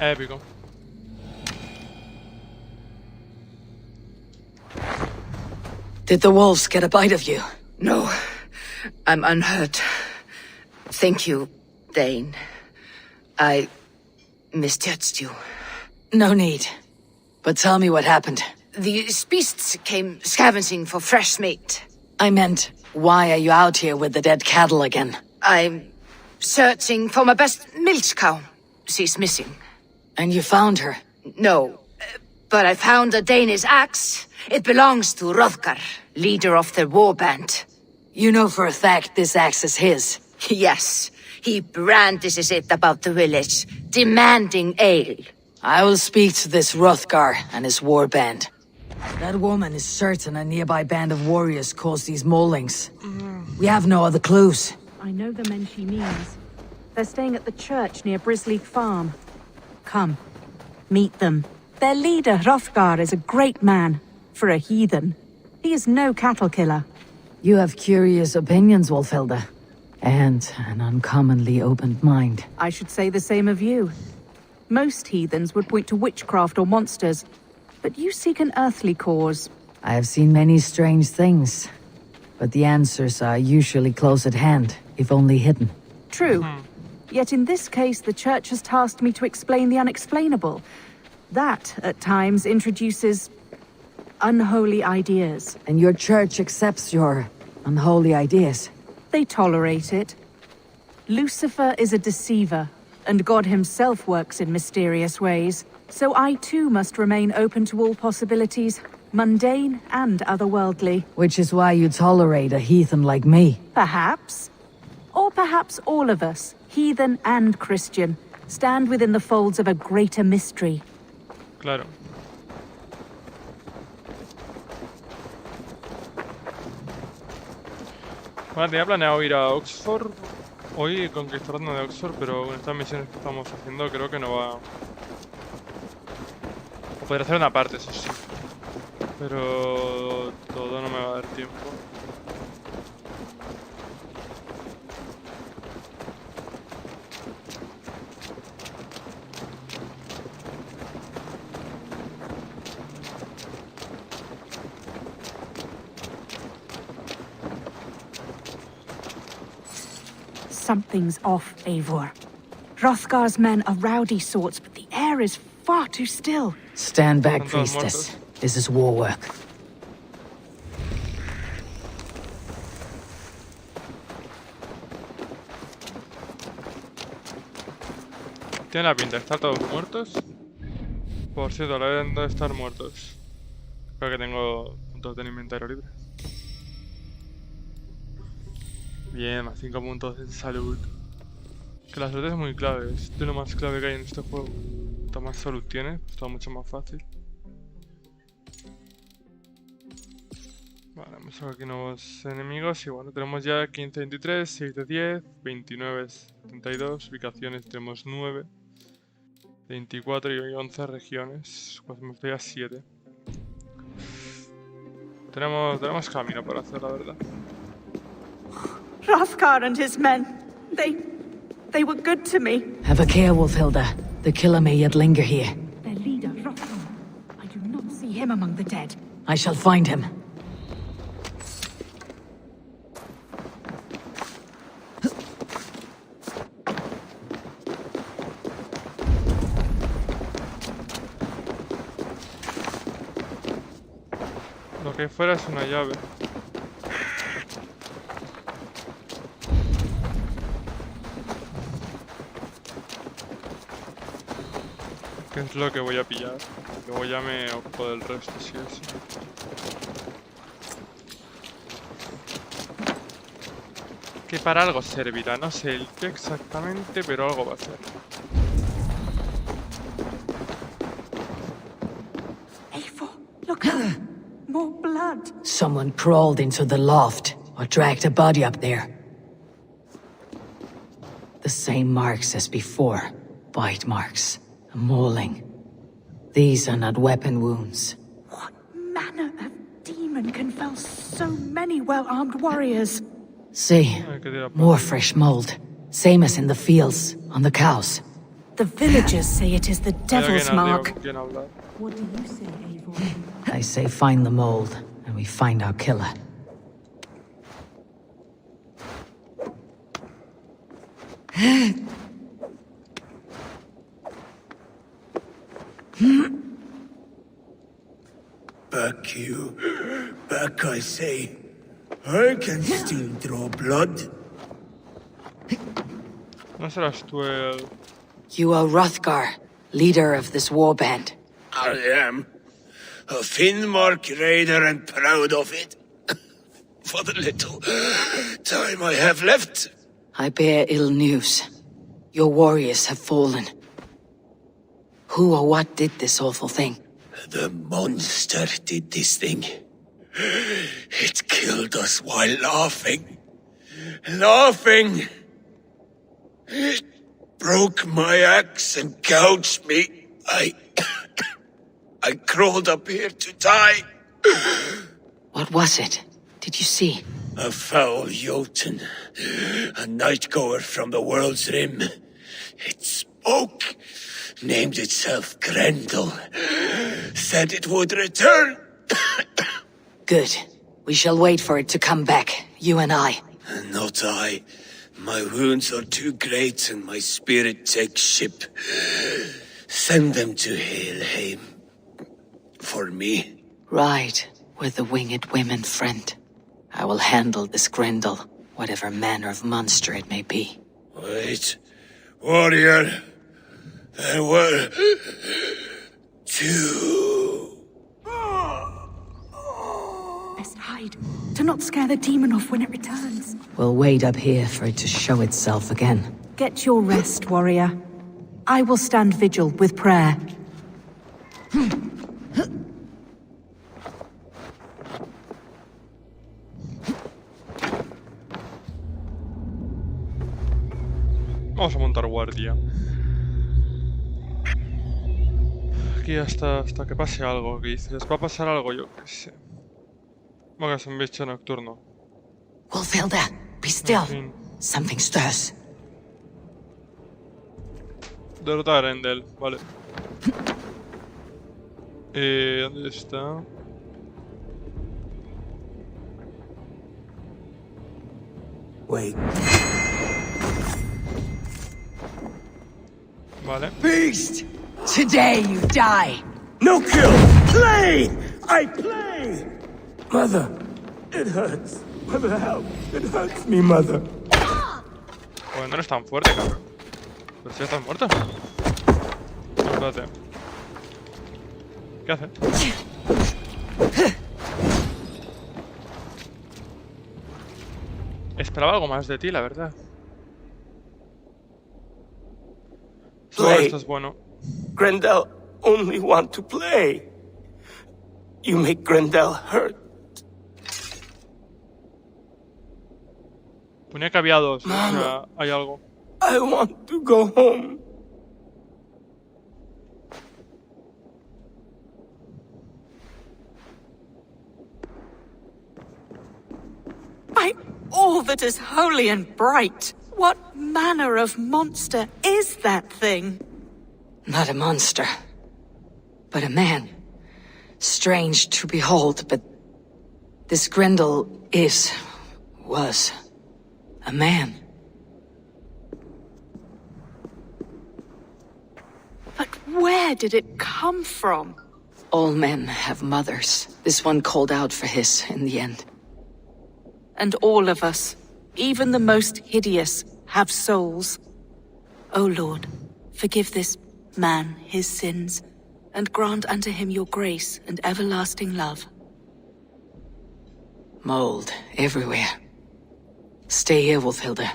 Épico. Did the wolves get a bite of you? No, I'm unhurt. Thank you, Dane. I misjudged you. No need. But tell me what happened. These beasts came scavenging for fresh meat. I meant, why are you out here with the dead cattle again? I'm searching for my best milch cow. She's missing. And you found her? No, but I found a Danish axe. It belongs to Hrothgar, leader of the war band. You know for a fact this axe is his? Yes. He brandishes it about the village, demanding ale. I will speak to this Hrothgar and his war band. That woman is certain a nearby band of warriors caused these maulings. We have no other clues. I know the men she means. They're staying at the church near Brisleek Farm. Come, meet them. Their leader, Hrothgar, is a great man. For a heathen. He is no cattle killer. You have curious opinions, Wolfhilda. And an uncommonly opened mind. I should say the same of you. Most heathens would point to witchcraft or monsters. But you seek an earthly cause. I have seen many strange things. But the answers are usually close at hand, if only hidden. True. Yet in this case, the church has tasked me to explain the unexplainable. That, at times, introduces unholy ideas. And your church accepts your unholy ideas? They tolerate it. Lucifer is a deceiver, and God himself works in mysterious ways. So I too must remain open to all possibilities, mundane and otherworldly. Which is why you tolerate a heathen like me. Perhaps. Or perhaps all of us, heathen and Christian, stand within the folds of a greater mystery. Claro. Bueno, tenía planeado ir a Oxford hoy y conquistar la zona de Oxford, pero con estas misiones que estamos haciendo creo que no va... O podría hacer una parte, eso sí. Pero todo no me va a dar tiempo. Something's off, Eivor. Hrothgar's men are rowdy sorts, but the air is far too still. Stand back, priestess. This is war work. Tiene la pinta, ¿están todos muertos? Por cierto, la deben de estar muertos. Creo que tengo puntos de inventario libre. Bien, más 5 puntos en salud. Que la salud es muy clave, es de lo más clave que hay en este juego. Cuanto más salud tienes, pues todo mucho más fácil. Vale, vamos a ver aquí nuevos enemigos. Y bueno, tenemos ya 15 de 23, 6 de 10, 29 de 72, ubicaciones tenemos 9, 24 y 11 regiones, pues me estoy a 7. Tenemos camino para hacer, la verdad. Hrothgar and his men, they were good to me. Have a care, Wolfhilda. The killer may yet linger here. Their leader, Hrothgar. I do not see him among the dead. I shall find him. Lo que hay fuera es una llave. ¿Qué es lo que voy a pillar? Luego ya me ocupo del resto, sí o sí. Que para algo servirá, no sé el qué exactamente, pero algo va a ser. Eivor, look, more blood. Someone crawled into the loft, or dragged a body up there. The same marks as before. Bite marks. A mauling. These are not weapon wounds. What manner of demon can fell so many well-armed warriors? See, more fresh mold. Same as in the fields, on the cows. The villagers say it is the devil's mark. What do you say, Eivor? I say find the mold, and we find our killer. Back you. Back, I say. I can still draw blood. No serás tú el... You are Hrothgar, leader of this warband. I am. A Finnmark raider and proud of it. For the little time I have left. I bear ill news. Your warriors have fallen. Who or what did this awful thing? The monster did this thing. It killed us while laughing. Laughing! It broke my axe and gouged me. I crawled up here to die. What was it? Did you see? A foul Jotun. A night-goer from the world's rim. It spoke. Named itself Grendel. Said it would return. Good. We shall wait for it to come back, you and I. Not I. My wounds are too great and my spirit takes ship. Send them to Helheim. For me. Right, with the winged women, friend. I will handle this Grendel, whatever manner of monster it may be. Wait, warrior. There were 2. Best hide, to not scare the demon off when it returns. We'll wait up here for it to show itself again. Get your rest, warrior. I will stand vigil with prayer. Vamos a montar guardia. Aquí hasta que pase algo. ¿Qué dices? ¿Va a pasar algo? Yo qué sé. Bueno, es un bicho nocturno. Wolfhilda, be still. fin. Something stirs. Derrota a Grendel, vale. ¿Dónde está? Wait. Vale. Beast! Today you die! No kill! Play! I play! Mother, it hurts. Mother, help. It hurts me, mother. Pues no eres tan fuerte, cabrón. Pero si ya estás muerto. No, espérate. ¿Qué hace? Esperaba algo más de ti, la verdad. Solo esto es bueno. Grendel only want to play. You make Grendel hurt. Ponía que había 2, o sea, hay algo. I want to go home. By all that is holy and bright, what manner of monster is that thing? Not a monster, but a man. Strange to behold, but this Grendel was a man. But where did it come from? All men have mothers. This one called out for his in the end. And all of us, even the most hideous, have souls. O Lord, forgive this man his sins, and grant unto him your grace and everlasting love. Mold everywhere. Stay here, Wolfhilda.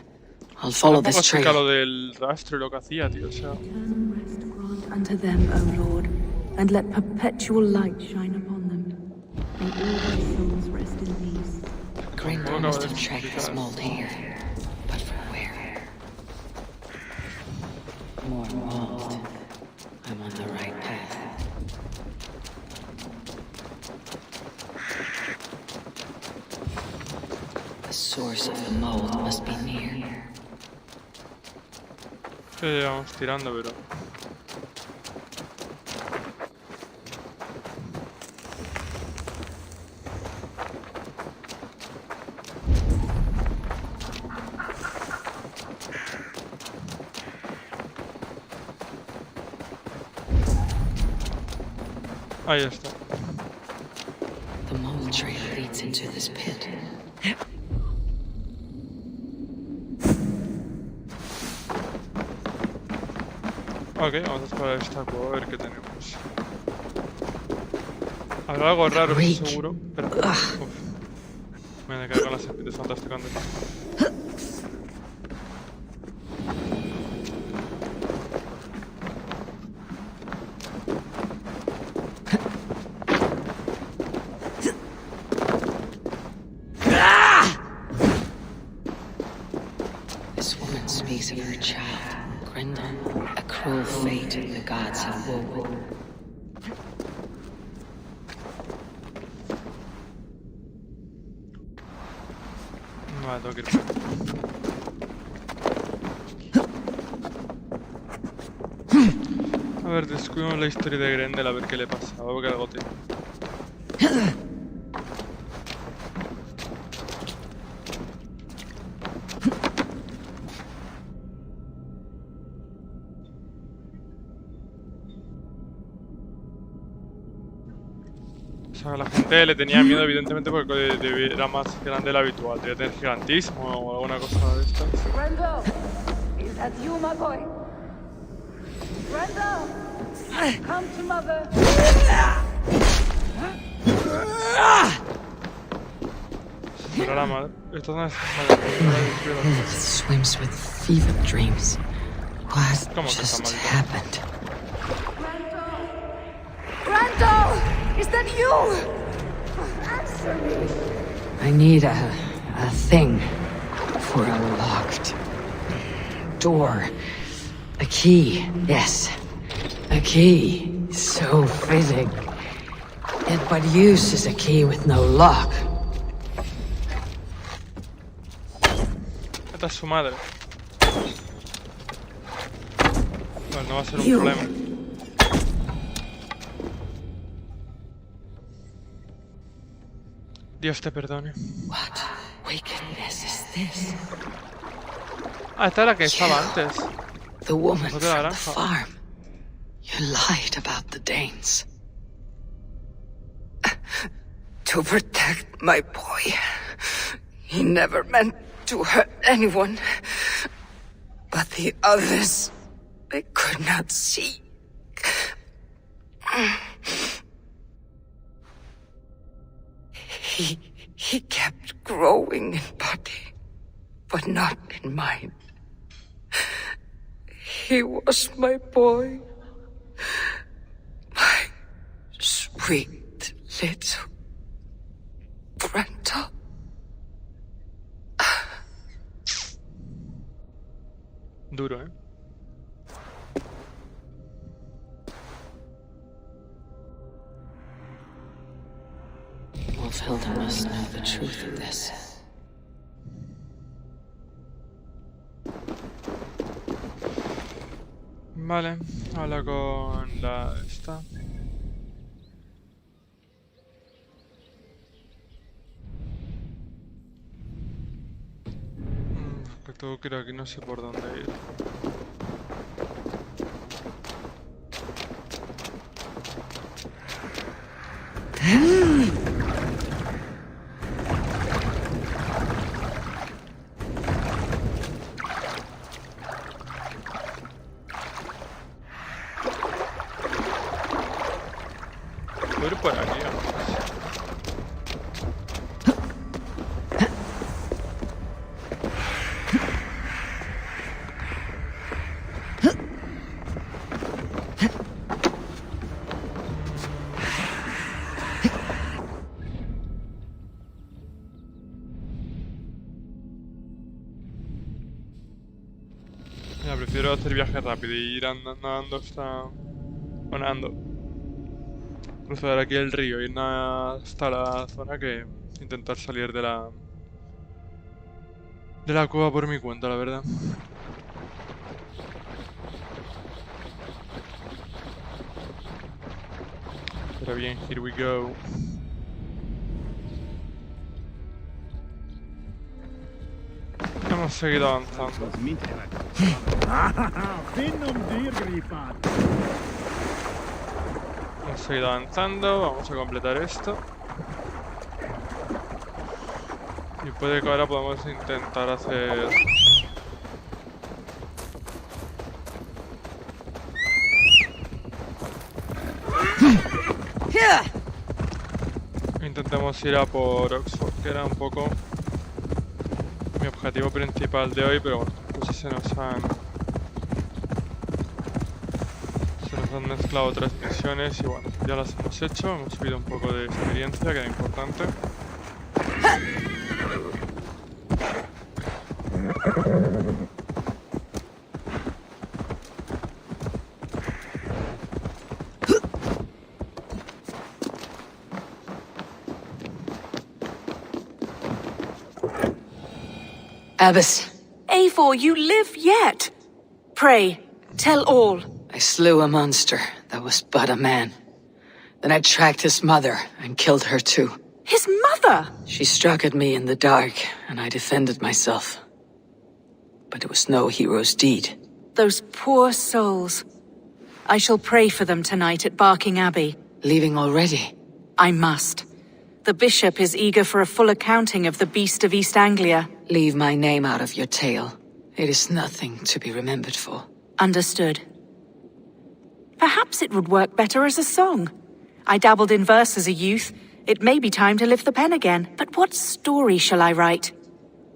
I'll follow this trail. Lo del rastro y lo que hacía, tío, o sea. Eternal rest grant unto them, O Lord, and let perpetual light shine upon them. May all their souls rest in peace. Grendel must have tracked this mold here. But from where? More mold. I'm on the right path. The source of the mold must be near. Vamos tirando, pero... Ahí está. The mold trail leads into this pit. Ok, vamos a explorar esta cueva a ver qué tenemos. Habrá algo raro, seguro. Espera. Uf. Me voy a quedar con las serpientes fantásticas. This woman speaks of her child, Grendel. A cruel fate the gods have woven. Vale, tengo que ir. A ver, descubrimos la historia de Grendel, a ver qué le pasa. A ver qué algo tiene. O sea, la gente le tenía miedo, evidentemente, porque era más grande de lo habitual. Debía tener gigantismo o alguna cosa de estas. Grendel! Is that you, my boy? Grendel! Come to mother! Pero la madre. Esto no es Swims with fever dreams. What just happened? Grendel! Is that you? Answer me! I need a thing for a locked door. A key, yes. A key. So fitting. Yet what use is a key with no lock? Esta es su madre. Pues no va a ser un problema. Dios te perdone. What wickedness is this? Ah, esta era la que estaba antes. The woman No from de la the granja. farm. You lied about the Danes. To protect my boy. He never meant to hurt anyone. But the others, they could not see. He kept growing in body, but not in mind. He was my boy. My sweet little Grendel. Duro, ¿eh? Wolfhilda must know the truth of this. Vale, habla con la esta. Que tengo que ir aquí, no sé por dónde ir. Voy a ir por aquí, vamos. Ya, prefiero hacer viaje rápido y ir nadando hasta... Bueno, ando. Cruzar aquí el río, ir hasta la zona que intentar salir de la cueva por mi cuenta, la verdad. Pero bien, here we go. Hemos seguido avanzando. Hemos seguido avanzando, vamos a completar esto. Y puede que ahora podamos intentar hacer... Intentemos ir a por Oxford, que era un poco mi objetivo principal de hoy, pero bueno, pues se nos han mezclado otras misiones y bueno, ya las hemos hecho, hemos subido un poco de experiencia, que era importante. Abbess, Eivor, you live yet. Pray, tell all. I slew a monster that was but a man. Then I tracked his mother and killed her too. His mother? She struck at me in the dark, and I defended myself. But it was no hero's deed. Those poor souls. I shall pray for them tonight at Barking Abbey. Leaving already? I must. The bishop is eager for a full accounting of the Beast of East Anglia. Leave my name out of your tale. It is nothing to be remembered for. Understood. Perhaps it would work better as a song. I dabbled in verse as a youth. It may be time to lift the pen again. But what story shall I write?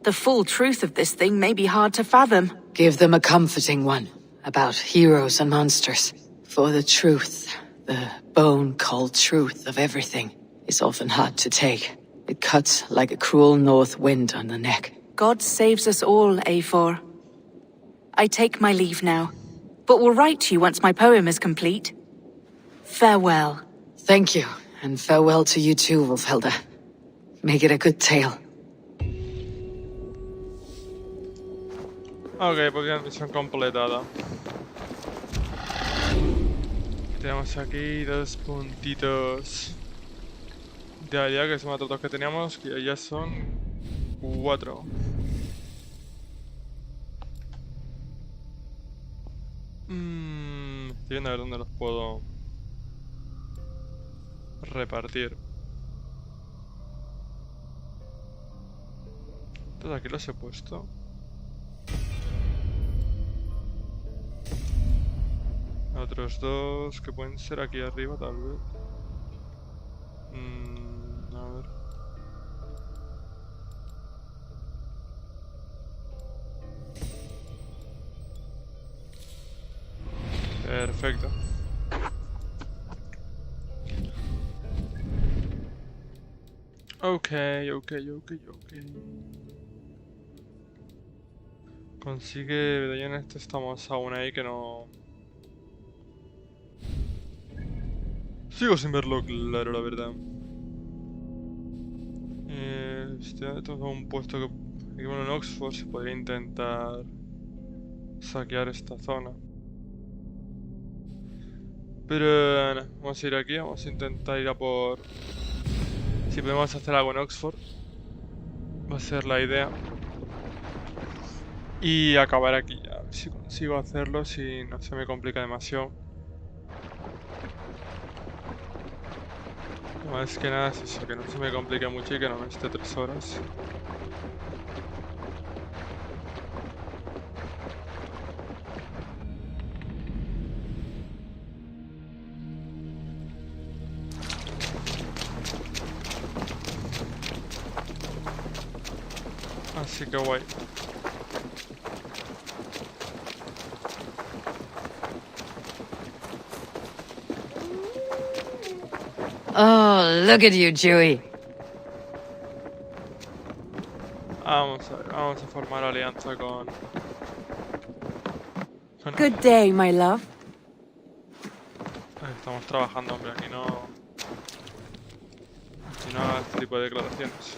The full truth of this thing may be hard to fathom. Give them a comforting one, about heroes and monsters. For the truth, the bone-cold truth of everything, is often hard to take. It cuts like a cruel north wind on the neck. God saves us all, Afor. I take my leave now, but will write to you once my poem is complete. Farewell. Thank you, and farewell to you too, Wolfhelda. Make it a good tale. Ok, pues bien, misión completada. Tenemos aquí 2 puntitos de allá, que son otros 2 que teníamos, que ya son 4. Estoy viendo a ver dónde los puedo repartir. Entonces aquí los he puesto. Otros 2 que pueden ser aquí arriba, tal vez. A ver. Perfecto. Ok. Consigue medallón, estamos aún ahí que no... Sigo sin verlo claro, la verdad. Tengo un puesto que bueno, en Oxford se podría intentar saquear esta zona. Pero no, vamos a ir aquí, vamos a intentar ir a por... Si podemos hacer algo en Oxford, va a ser la idea. Y acabar aquí ya, a ver si consigo hacerlo, si no se me complica demasiado. Más que nada es eso, que no se me complique mucho y que no me esté 3 horas. Así que guay. Oh, look at you, Chewie. Vamos a ver, vamos a formar alianza con... Good day, my love. Estamos trabajando, hombre, aquí no... Aquí no hagas este tipo de declaraciones.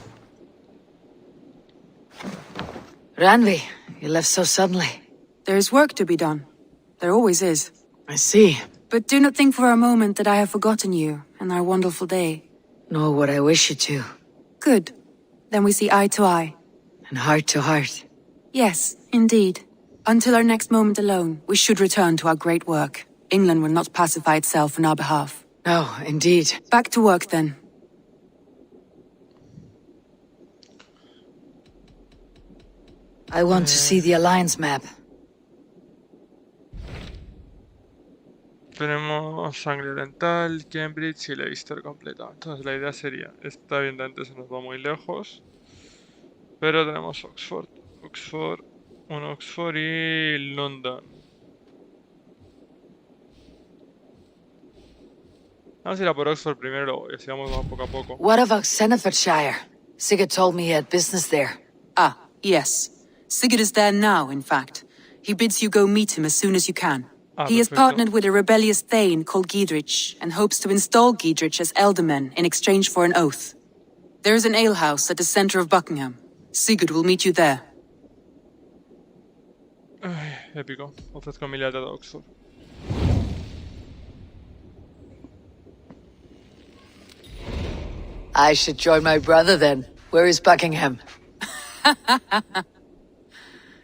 Randvi, you left so suddenly. There's work to be done. There always is. I see. But do not think for a moment that I have forgotten you and our wonderful day. Nor would I wish you to. Good. Then we see eye to eye. And heart to heart. Yes, indeed. Until our next moment alone, we should return to our great work. England will not pacify itself on our behalf. No, indeed. Back to work, then. I want to see the Alliance map. Tenemos Sangre Oriental, Cambridge y Leicester completa. Entonces la idea sería, esta evidentemente se nos va muy lejos, pero tenemos Oxford, Oxford y London. Vamos a ir a por Oxford primero y así vamos poco a poco. What about Senefordshire? Sigurd told me he had business there. Ah, yes. Sigurd is there now, in fact. He bids you go meet him as soon as you can. He has partnered with a rebellious Thane called Giedrich, and hopes to install Giedrich as Elderman in exchange for an oath. There is an alehouse at the center of Buckingham. Sigurd will meet you there. Ay, épico. Ofrezco mi lealtad a Oxford. I should join my brother then. Where is Buckingham?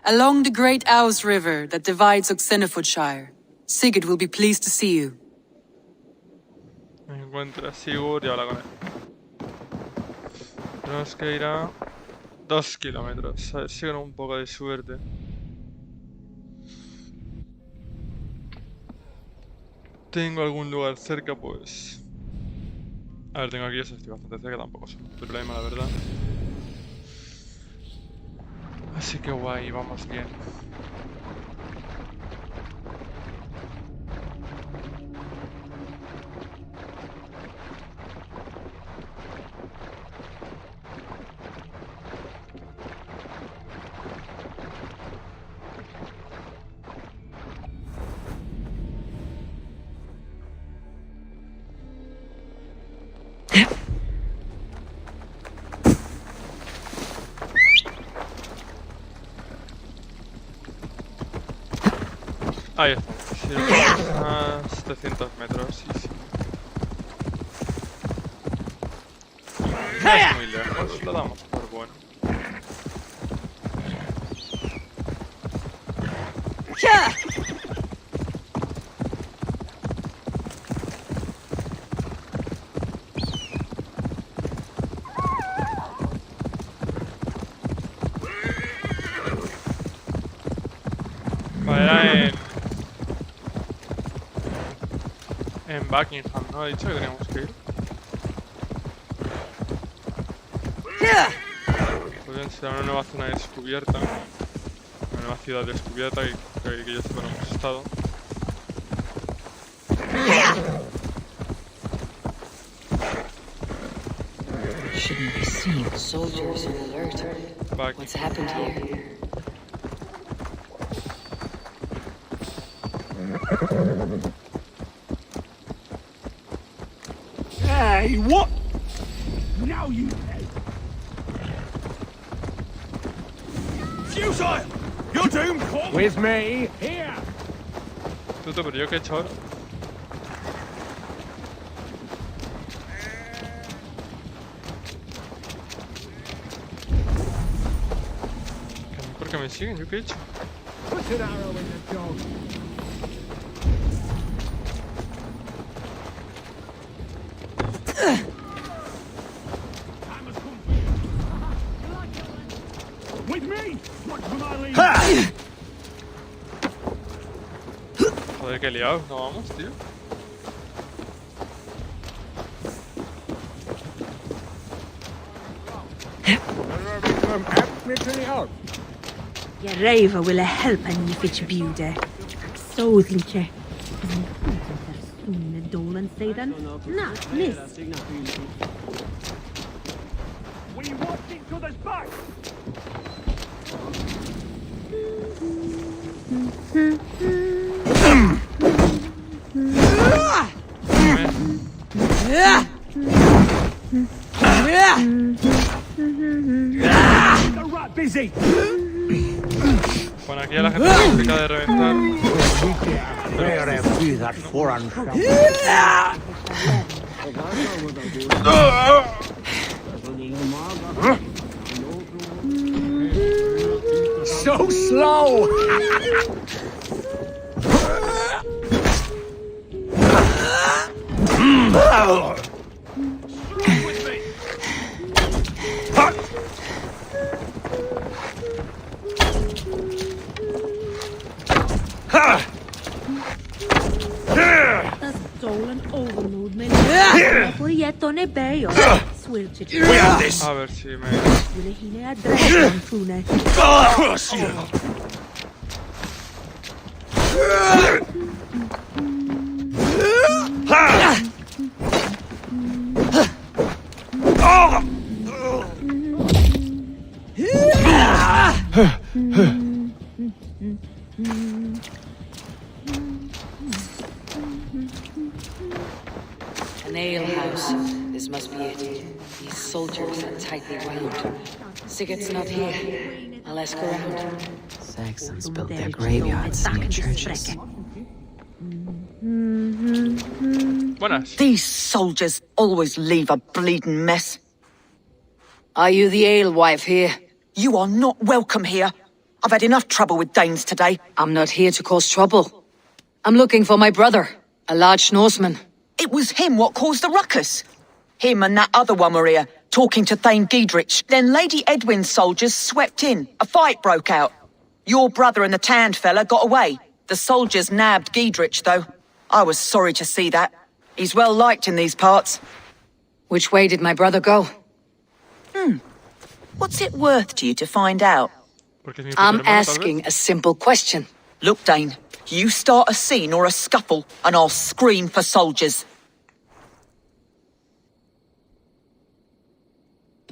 Along the great Ouse River that divides Oxenfordshire. Sigurd will be pleased to see you. encuentre a Sigurd y habla con él. Tenemos que ir a 2 kilómetros. A ver si con un poco de suerte. ¿Tengo algún lugar cerca? Pues... A ver, tengo aquí eso, estoy bastante cerca, tampoco es un problema, la verdad. Así que guay, vamos bien. Ahí estamos. Sí, a 700 metros. Sí. No es muy lejos, lo damos por bueno. Vale, en Buckingham, ¿no? Ha dicho que teníamos que ir. Pues bien, será una nueva zona descubierta. Una nueva ciudad descubierta que ya sepa no hemos estado. Shouldn't be seen. Soldiers on alert. What's happened here? Hey, what? Now you... Futile! Your doom call... With me, here! Tuto, pero yo qué he hecho ahora. ¿Por qué me siguen? ¿Yo qué he hecho? Put an arrow in the dog. With me! Watch for my lead! Joder, qué liado. No vamos, tío. Jag räva ville hjälpa ni för att bjuda. Så lite. Sunne dolen sedan. Na, miss. We watch each other's back! The rat busy! Bueno, aquí ya la gente se explica de reventar. So slow! Stolen overload men. Får gett on a bay or swilch. We have this! A ver si me... Ville hinna adressa en fune. An alehouse. This must be it. These soldiers are tightly wound. Sigurd's not here. I'll ask around. Saxons built their graveyards near churches. Buenas. These soldiers always leave a bleeding mess. Are you the alewife here? You are not welcome here. I've had enough trouble with Danes today. I'm not here to cause trouble. I'm looking for my brother, a large Norseman. It It was him what caused the ruckus. Him and that other one were here, talking to Thane Giedrich. Then Lady Edwin's soldiers swept in. A fight broke out. Your brother and the tanned fella got away. The soldiers nabbed Giedrich, though. I was sorry to see that. He's well liked in these parts. Which way did my brother go? What's it worth to you to find out? I'm asking a simple question. Look, Dane, you start a scene or a scuffle, and I'll scream for soldiers.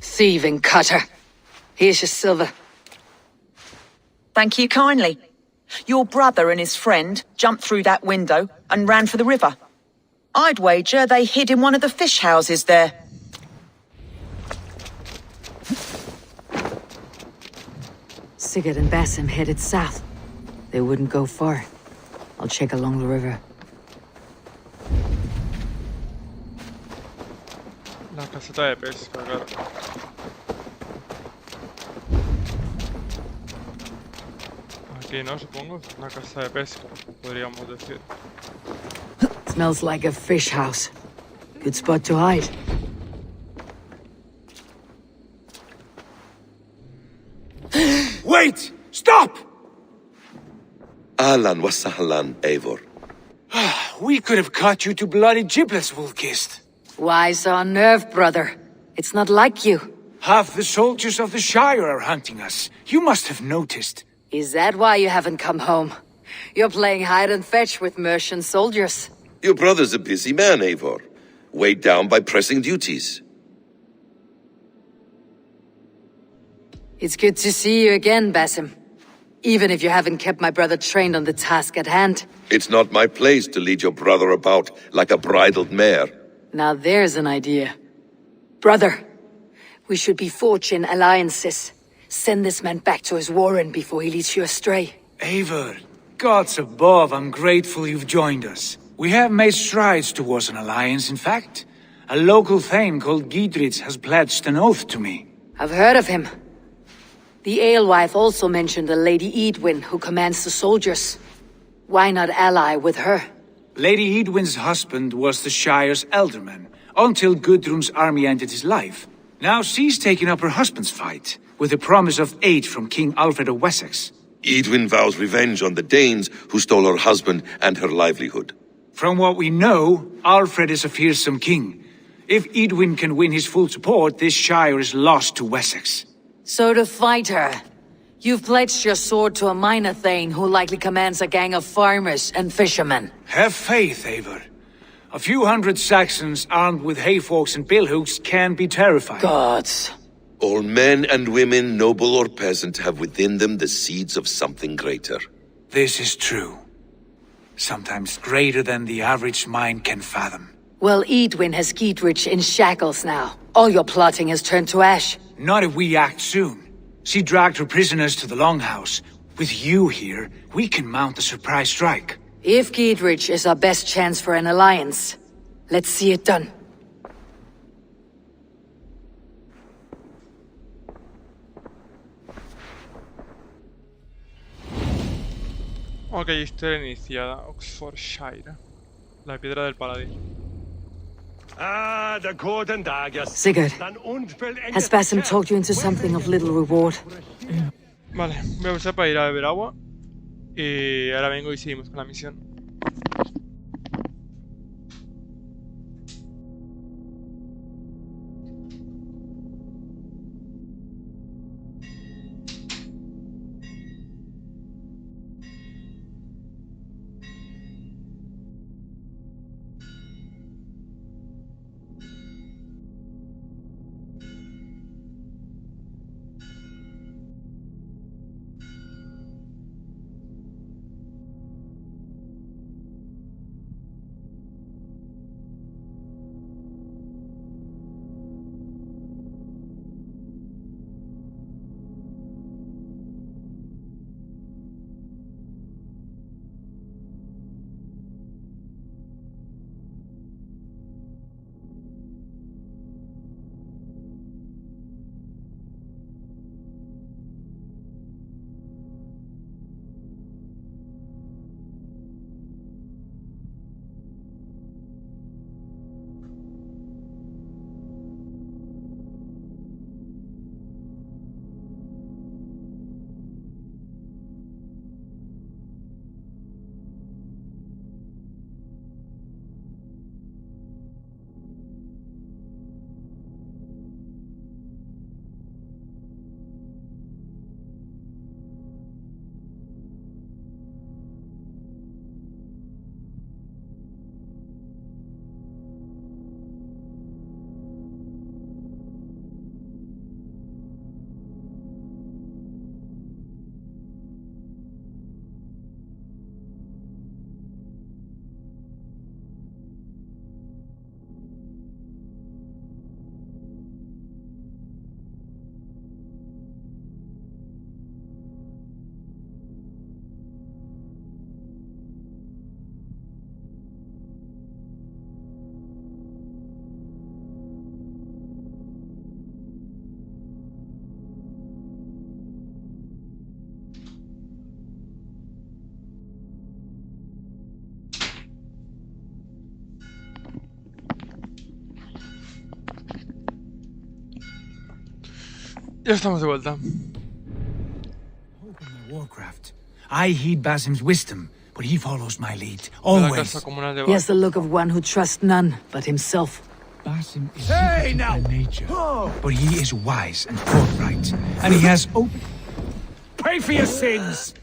Thieving cutter. Here's your silver. Thank you kindly. Your brother and his friend jumped through that window and ran for the river. I'd wager they hid in one of the fish houses there. Sigurd and Basim headed south. They wouldn't go far. I'll check along the river. La caseta de pesca, claro. Aquí no, supongo. Una casa de pesca, podríamos decir. Smells like a fish house. Good spot to hide. Wait! Stop! Ahlan wa sahlan, Eivor. We could have cut you to bloody giblets, Wolfkist. Why so unnerved, brother? It's not like you. Half the soldiers of the Shire are hunting us. You must have noticed. Is that why you haven't come home? You're playing hide and fetch with Mercian soldiers. Your brother's a busy man, Eivor. Weighed down by pressing duties. It's good to see you again, Basim. Even if you haven't kept my brother trained on the task at hand. It's not my place to lead your brother about like a bridled mare. Now there's an idea. Brother, we should be forging alliances. Send this man back to his warren before he leads you astray. Eivor, gods above, I'm grateful you've joined us. We have made strides towards an alliance, in fact. A local thane called Giedrich has pledged an oath to me. I've heard of him. The alewife also mentioned a Lady Edwin who commands the soldiers. Why not ally with her? Lady Edwin's husband was the Shire's elderman, until Gudrun's army ended his life. Now she's taken up her husband's fight, with the promise of aid from King Alfred of Wessex. Edwin vows revenge on the Danes who stole her husband and her livelihood. From what we know, Alfred is a fearsome king. If Edwin can win his full support, this Shire is lost to Wessex. So to fight her, you've pledged your sword to a minor thane who likely commands a gang of farmers and fishermen. Have faith, Eivor. A few hundred Saxons armed with hayforks and billhooks can be terrifying. Gods. All men and women, noble or peasant, have within them the seeds of something greater. This is true. Sometimes greater than the average mind can fathom. Well, Edwin has Giedrich in shackles now. All your plotting has turned to ash. Not if we act soon. She dragged her prisoners to the Longhouse. With you here, we can mount a surprise strike. If Giedrich is our best chance for an alliance, let's see it done. Ok, historia iniciada. Oxfordshire. La piedra del paladín. Sigurd, has Basim talked you into something of little reward? Vale, voy a usar para ir a beber agua. Y ahora vengo y seguimos con la misión. Ya estamos de vuelta. Warcraft. I heed Basim's wisdom, but he follows my lead. La Always. casa comunal de He has the look of one who trusts none but himself. Basim is secretive by nature, but he is wise and forthright, and he has open. Pay for your sins.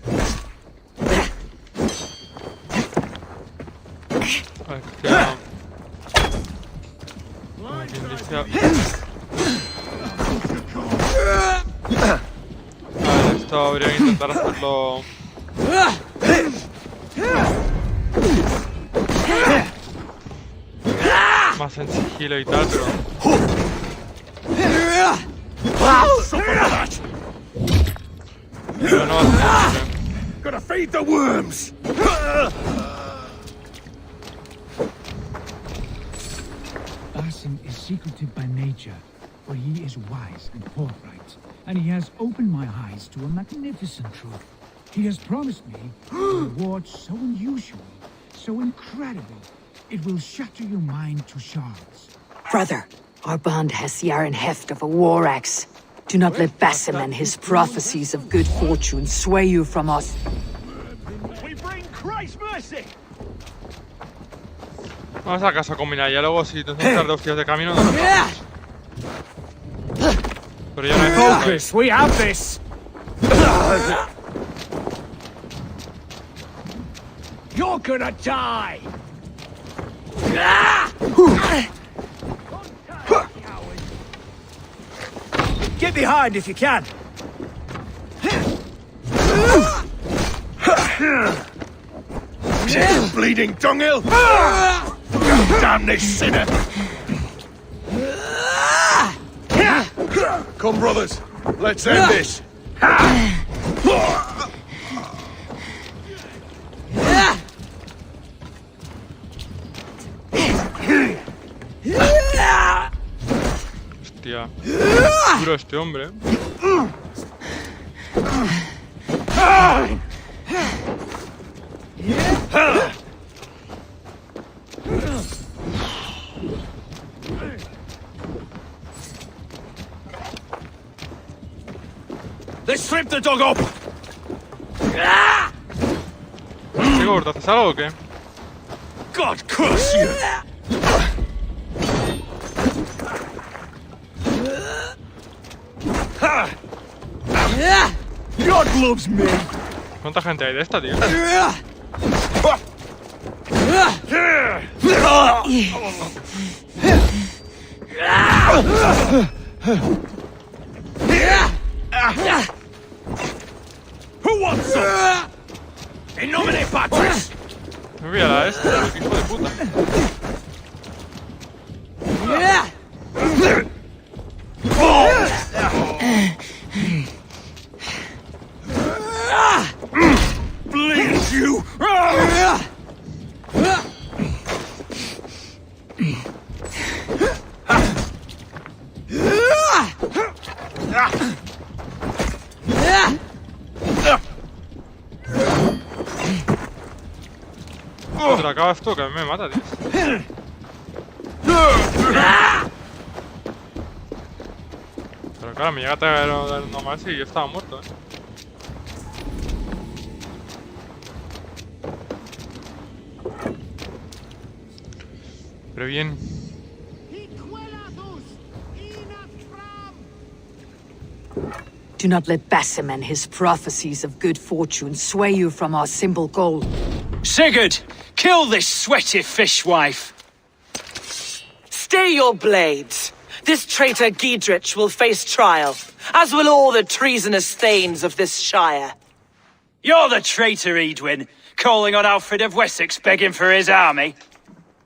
Esto habría que intentar hacerlo más en sigilo y tal, pero no va a ser posible. Gotta feed the worms! Basim is secretive by nature, but he is wise and forthright, and he has opened my eyes to a magnificent truth. He has promised me a reward so unusual, so incredible, it will shatter your mind to shards. Brother, our bond has the iron heft of a war axe. Do not let Basim and his prophecies of good fortune sway you from us. We bring Christ's mercy! Vamos a casa combinada, ya luego si tenemos que estar de hostias de camino no nos vamos. Pero ya no hay Focus, we have this! You're gonna die! Get behind if you can! Bleeding dunghill! Damn this sinner! Come, brothers, let's end this! Hostia, duro este hombre, Let's strip the dog up! Sigurd, ¿haces algo o qué? God curse you! God loves me! ¿Cuánta gente hay de esta, tío? Who wants some? In nomine Patris! Me voy a la esta, hijo de puta. Bleed you! Te lo acabas tú, que a mí me mata, tío. Pero claro, me llega a traer uno más y yo estaba muerto, Pero bien. Do not let Basim and his prophecies of good fortune sway you from our simple goal. Sigurd, kill this sweaty fishwife. Stay your blades. This traitor Giedrich will face trial, as will all the treasonous thanes of this shire. You're the traitor, Edwin, calling on Alfred of Wessex begging for his army.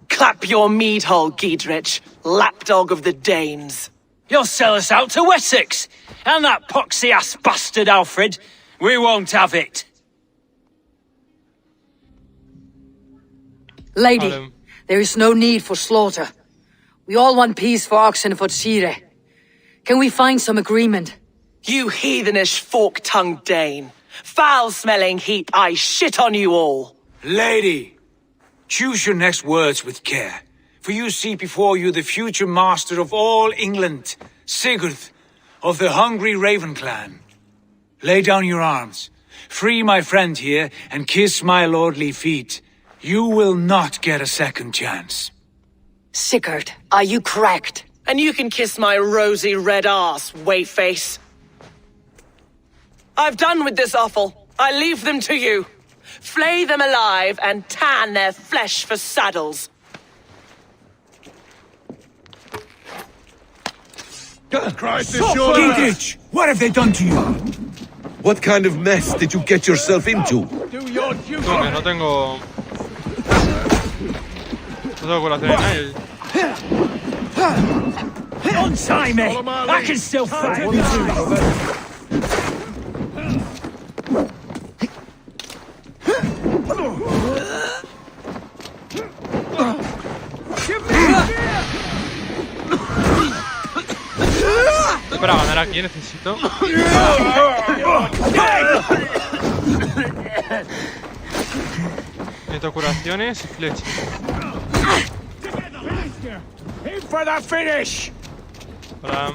Clap your mead hole, Giedrich, lapdog of the Danes. You'll sell us out to Wessex, and that poxy-ass bastard Alfred. We won't have it. Lady, there is no need for slaughter. We all want peace for Oxenford. Can we find some agreement? You heathenish fork-tongued Dane. Foul-smelling heap, I shit on you all. Lady, choose your next words with care, for you see before you the future master of all England, Sigurd of the hungry Raven clan. Lay down your arms. Free my friend here and kiss my lordly feet. You will not get a second chance. Sigurd, are you cracked? And you can kiss my rosy red ass, wayface. I've done with this offal. I leave them to you. Flay them alive and tan their flesh for saddles. Dietrich, what have they done to you? What kind of mess did you get yourself into? No tengo curación en nadie. Don't tie me! I can still fight! Para ganar aquí necesito... Necesito curaciones y flechas. Aim for the finish! Para...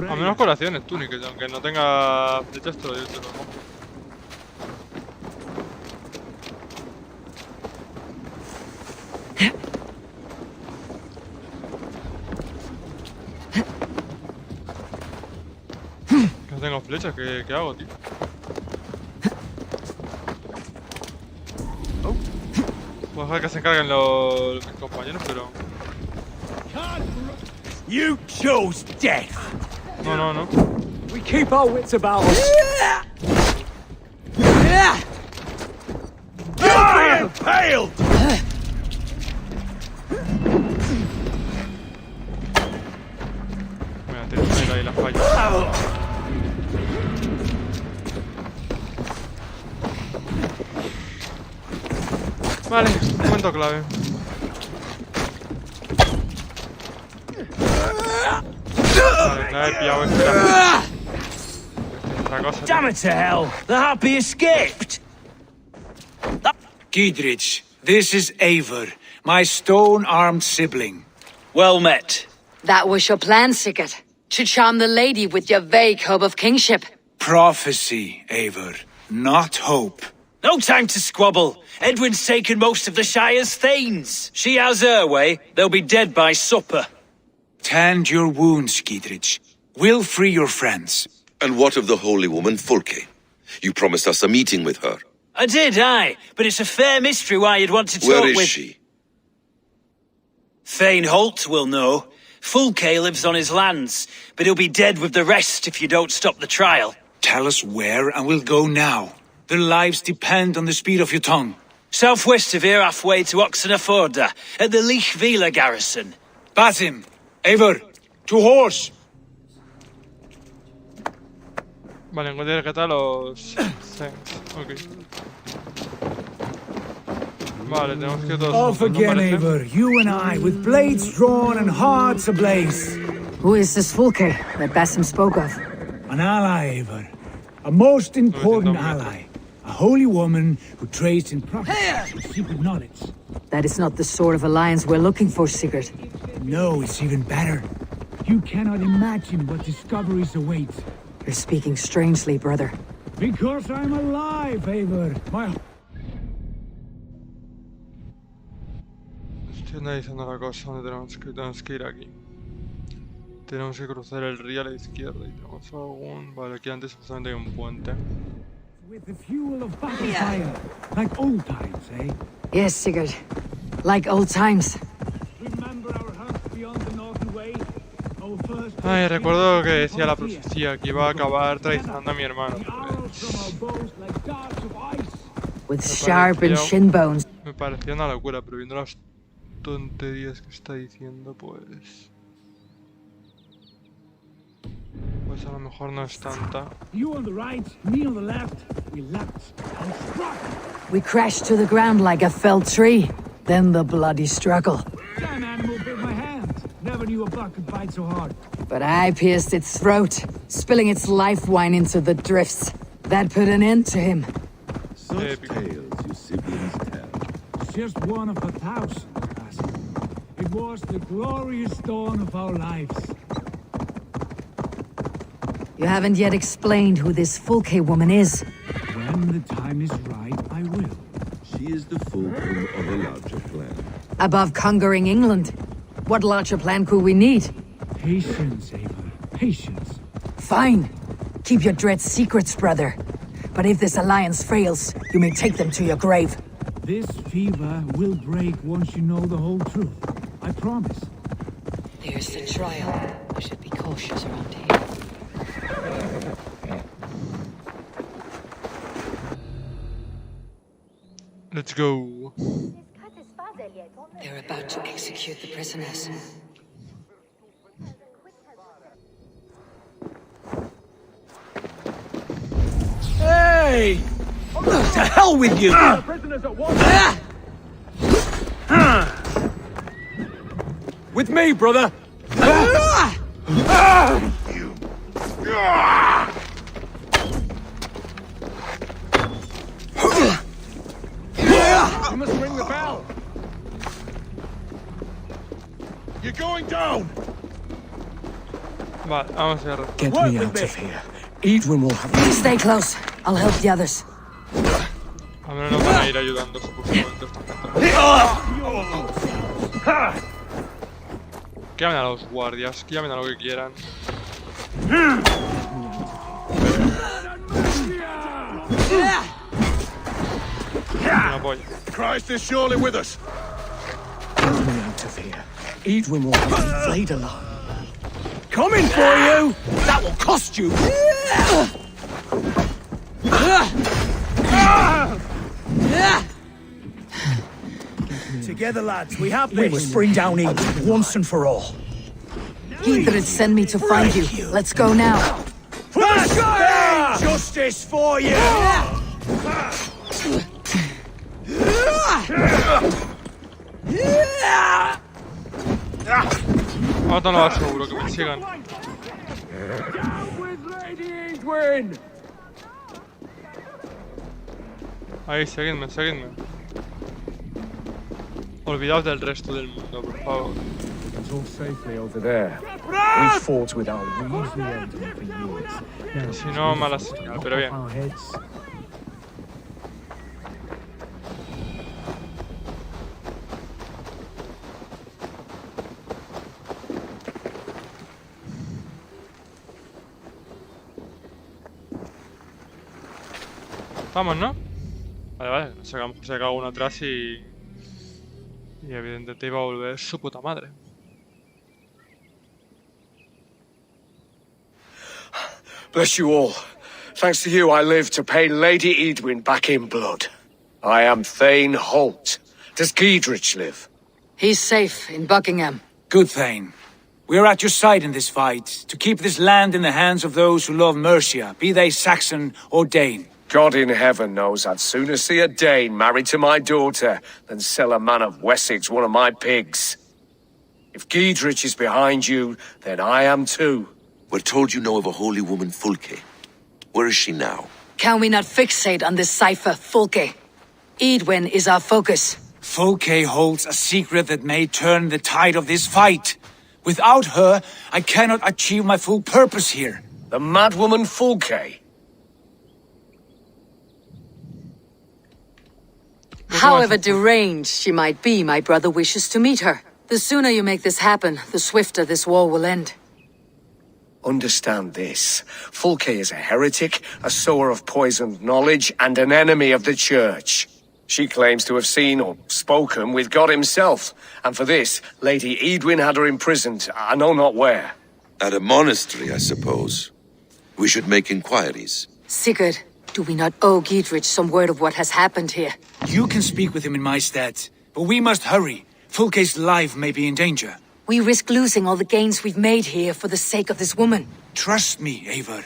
A menos curaciones, túnicas, aunque no tenga flechas te lo digo. No tengo flechas, ¿qué hago, tío? Voy a dejar que se encarguen mis compañeros, pero... You chose death! No. We keep our wits about us. You impaled! Mira, tienes ahí la falla. Vale, momento clave. Vale, la he pillado esta cosa. Damn it to hell! The happy escaped! Giedrich, this is Eivor, my stone-armed sibling. Well met. That was your plan, Sigurd. To charm the lady with your vague hope of kingship. Prophecy, Eivor, not hope. No time to squabble. Edwin's taken most of the Shire's thanes. She has her way. They'll be dead by supper. Tend your wounds, Giedrich. We'll free your friends. And what of the holy woman, Fulke? You promised us a meeting with her. I did, aye. But it's a fair mystery why you'd want to talk with... Where is she? Thane Holt will know. Fulke lives on his lands, but he'll be dead with the rest if you don't stop the trial. Tell us where and we'll go now. Their lives depend on the speed of your tongue. Southwest of here, halfway to Oxenaforda, at the Lichvila garrison. Basim, Eivor, to horse! Vale, encontré que tal los... Ok. Vale, tenemos que todos... Off again, Eivor, you and I, with blades drawn and hearts ablaze. Who is this Fulke that Basim spoke of? An ally, Eivor. A most important ally. A holy woman who trades in prophecy and secret knowledge. That is not the sort of alliance we're looking for, Sigurd. No, it's even better. You cannot imagine what discoveries await. You're speaking strangely, brother. Because I'm alive, Eivor. Estoy analizando la cosa donde tenemos que ir aquí. Tenemos que cruzar el río a la izquierda y tenemos algún... Vale, aquí antes justamente hay un puente. With the fuel of battle fire, like old times, eh? Yes, Sigurd. Like old times. Remember our hunt beyond the Northern Way? Our first... Ay, recuerdo que decía la profecía que iba a acabar traicionando a mi hermano. With sharpened shin bones. Me parecía una locura, pero viendo las tonterías que está diciendo, pues... Pues a lo mejor no es tanta. You on the right, me on the left. We leapt and struck. We crashed to the ground like a felled tree. Then the bloody struggle. Damn animal bit my hand. Never knew a buck could bite so hard. But I pierced its throat, spilling its life wine into the drifts. That put an end to him. Such tales you siblings tell. It's just one of 1,000. It was the glorious dawn of our lives. You haven't yet explained who this Fulke woman is. When the time is right, I will. She is the fulcrum of a larger plan. Above conquering England, what larger plan could we need? Patience, Eivor. Patience. Fine. Keep your dread secrets, brother. But if this alliance fails, you may take them to your grave. This fever will break once you know the whole truth. I promise. There's the trial. I should be cautious around here. Let's go. They're about to execute the prisoners. Hey! To hell with you! With me, brother! You must ring the bell. You're going down. Vale, vamos a ver. Get me out of here. Edwin will have... Stay close. I'll help the others. A menos nos van a ir ayudando, supuestamente. Que llamen a los guardias, que llamen a lo que quieran. Me apoyo. Christ is surely with us. Get me out of here. Edwin will have me flayed alive. Coming for you! That will cost you! Together, lads, we have this. We must bring down Edwin once and for all. Gidrid sent me to find you. Let's go now. For the sky! Justice for you! Ahora no va seguro que me sigan. Ahí, seguidme, seguidme. Olvidaos del resto del mundo, por favor. It's all safely over there. We fought with our Weasley Elder for years. Now, Si no, mala señal, pero bien. our heads. Vamos, ¿no? Vale, vale. No sé, a lo mejor se caga uno atrás y evidentemente iba a volver su puta madre. Bless you all. Thanks to you, I live to pay Lady Edwin back in blood. I am Thane Holt. Does Giedrich live? He's safe in Buckingham. Good, Thane. We are at your side in this fight, to keep this land in the hands of those who love Mercia, be they Saxon or Dane. God in heaven knows I'd sooner see a Dane married to my daughter than sell a man of Wessex one of my pigs. If Giedrich is behind you, then I am too. We're told you know of a holy woman, Fulke. Where is she now? Can we not fixate on this cipher, Fulke? Edwin is our focus. Fulke holds a secret that may turn the tide of this fight. Without her, I cannot achieve my full purpose here. The madwoman Fulke? However deranged she might be, my brother wishes to meet her. The sooner you make this happen, the swifter this war will end. Understand this. Fulke is a heretic, a sower of poisoned knowledge, and an enemy of the Church. She claims to have seen or spoken with God himself, and for this, Lady Edwin had her imprisoned, I know not where. At a monastery, I suppose. We should make inquiries. Sigurd, do we not owe Giedrich some word of what has happened here? You can speak with him in my stead, but we must hurry. Fulke's life may be in danger. We risk losing all the gains we've made here for the sake of this woman. Trust me, Eivor.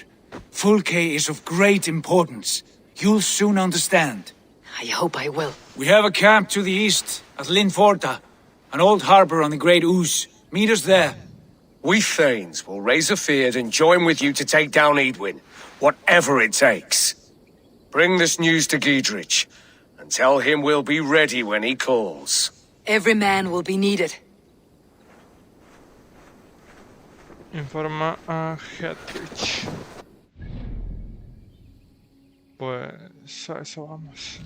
Fulke is of great importance. You'll soon understand. I hope I will. We have a camp to the east, at Linforta, an old harbor on the Great Ouse. Meet us there. We Thanes will raise a feard and join with you to take down Edwin, whatever it takes. Bring this news to Giedrich, and tell him we'll be ready when he calls. Every man will be needed. Informa a Hedrich. Pues a eso vamos.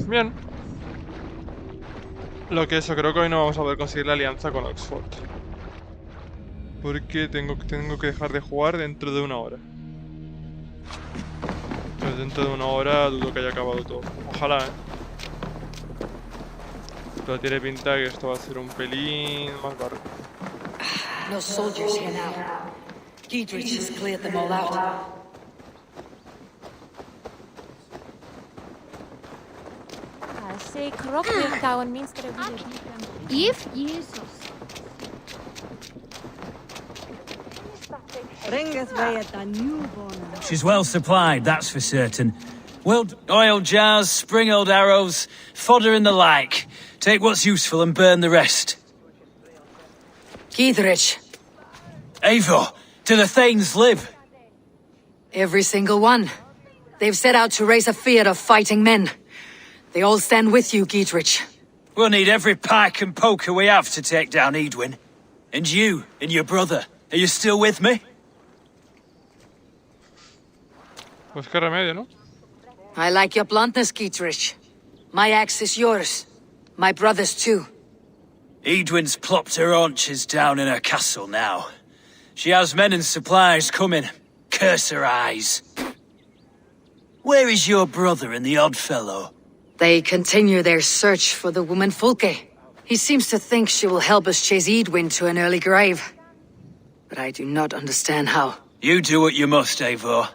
Bien. Lo que eso, creo que hoy no vamos a poder conseguir la alianza con Oxford. Porque tengo que dejar de jugar dentro de 1 hora. Pues dentro de 1 hora dudo que haya acabado todo. Ojalá, Pero tiene pinta que esto va a ser un pelín más barro. No soldiers here now. Giedrich has cleared them all out. Se kroppigt kauan minst det If Jesus. She's well supplied, that's for certain. Willed oil jars, spring-oiled arrows, fodder and the like. Take what's useful and burn the rest. Giedrich. Eivor, do the Thanes live? Every single one. They've set out to raise a fear of fighting men. They all stand with you, Giedrich. We'll need every pike and poker we have to take down Edwin. And you, and your brother, are you still with me? Pues qué remedio, ¿no? I like your bluntness, Giedrich. My axe is yours. My brother's too. Edwin's plopped her haunches down in her castle now. She has men and supplies coming. Curse her eyes. Where is your brother and the odd fellow? They continue their search for the woman Fulke. He seems to think she will help us chase Edwin to an early grave. But I do not understand how. You do what you must, Eivor.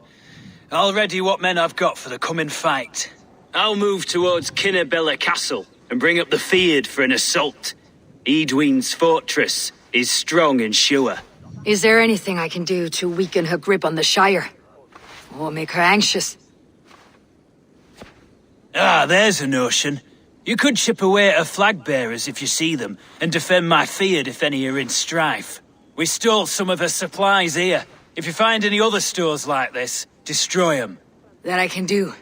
I'll ready what men I've got for the coming fight. I'll move towards Kinnabella Castle and bring up the Feared for an assault. Edwin's fortress is strong and sure. Is there anything I can do to weaken her grip on the Shire? Or make her anxious? Ah, there's a notion. You could chip away at her flag bearers if you see them, and defend my Feared if any are in strife. We stole some of her supplies here. If you find any other stores like this, destroy them. That I can do.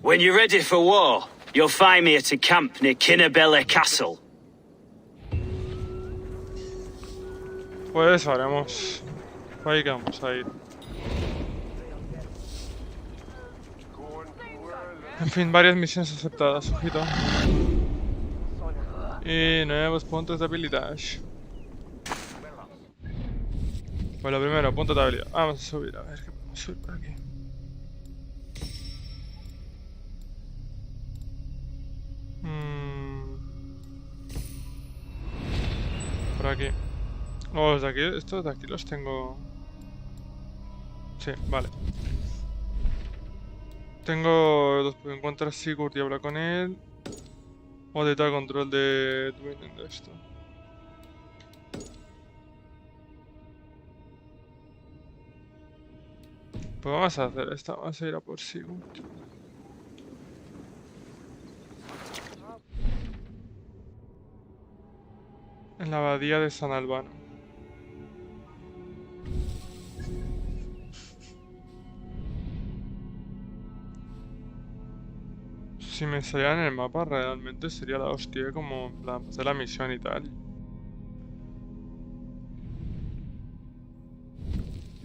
When you're ready for war, you'll find me at a camp near Kinnabella Castle. Pues haremos. Ahí que vamos a ir. En fin, varias misiones aceptadas, ojito. Y nuevos puntos de habilidad. Pues lo primero, punto de habilidad. Vamos a subir, a ver qué podemos subir por aquí. Por aquí. Oh, los de aquí, estos de aquí los tengo. Sí, vale. Tengo dos, encuentra a Sigurd y habla con él. O de tal control de esto. Pues vamos a hacer esta, vamos a ir a por Sigurd. En la abadía de San Albano. Si me saliera en el mapa realmente sería la hostia como hacer la misión y tal.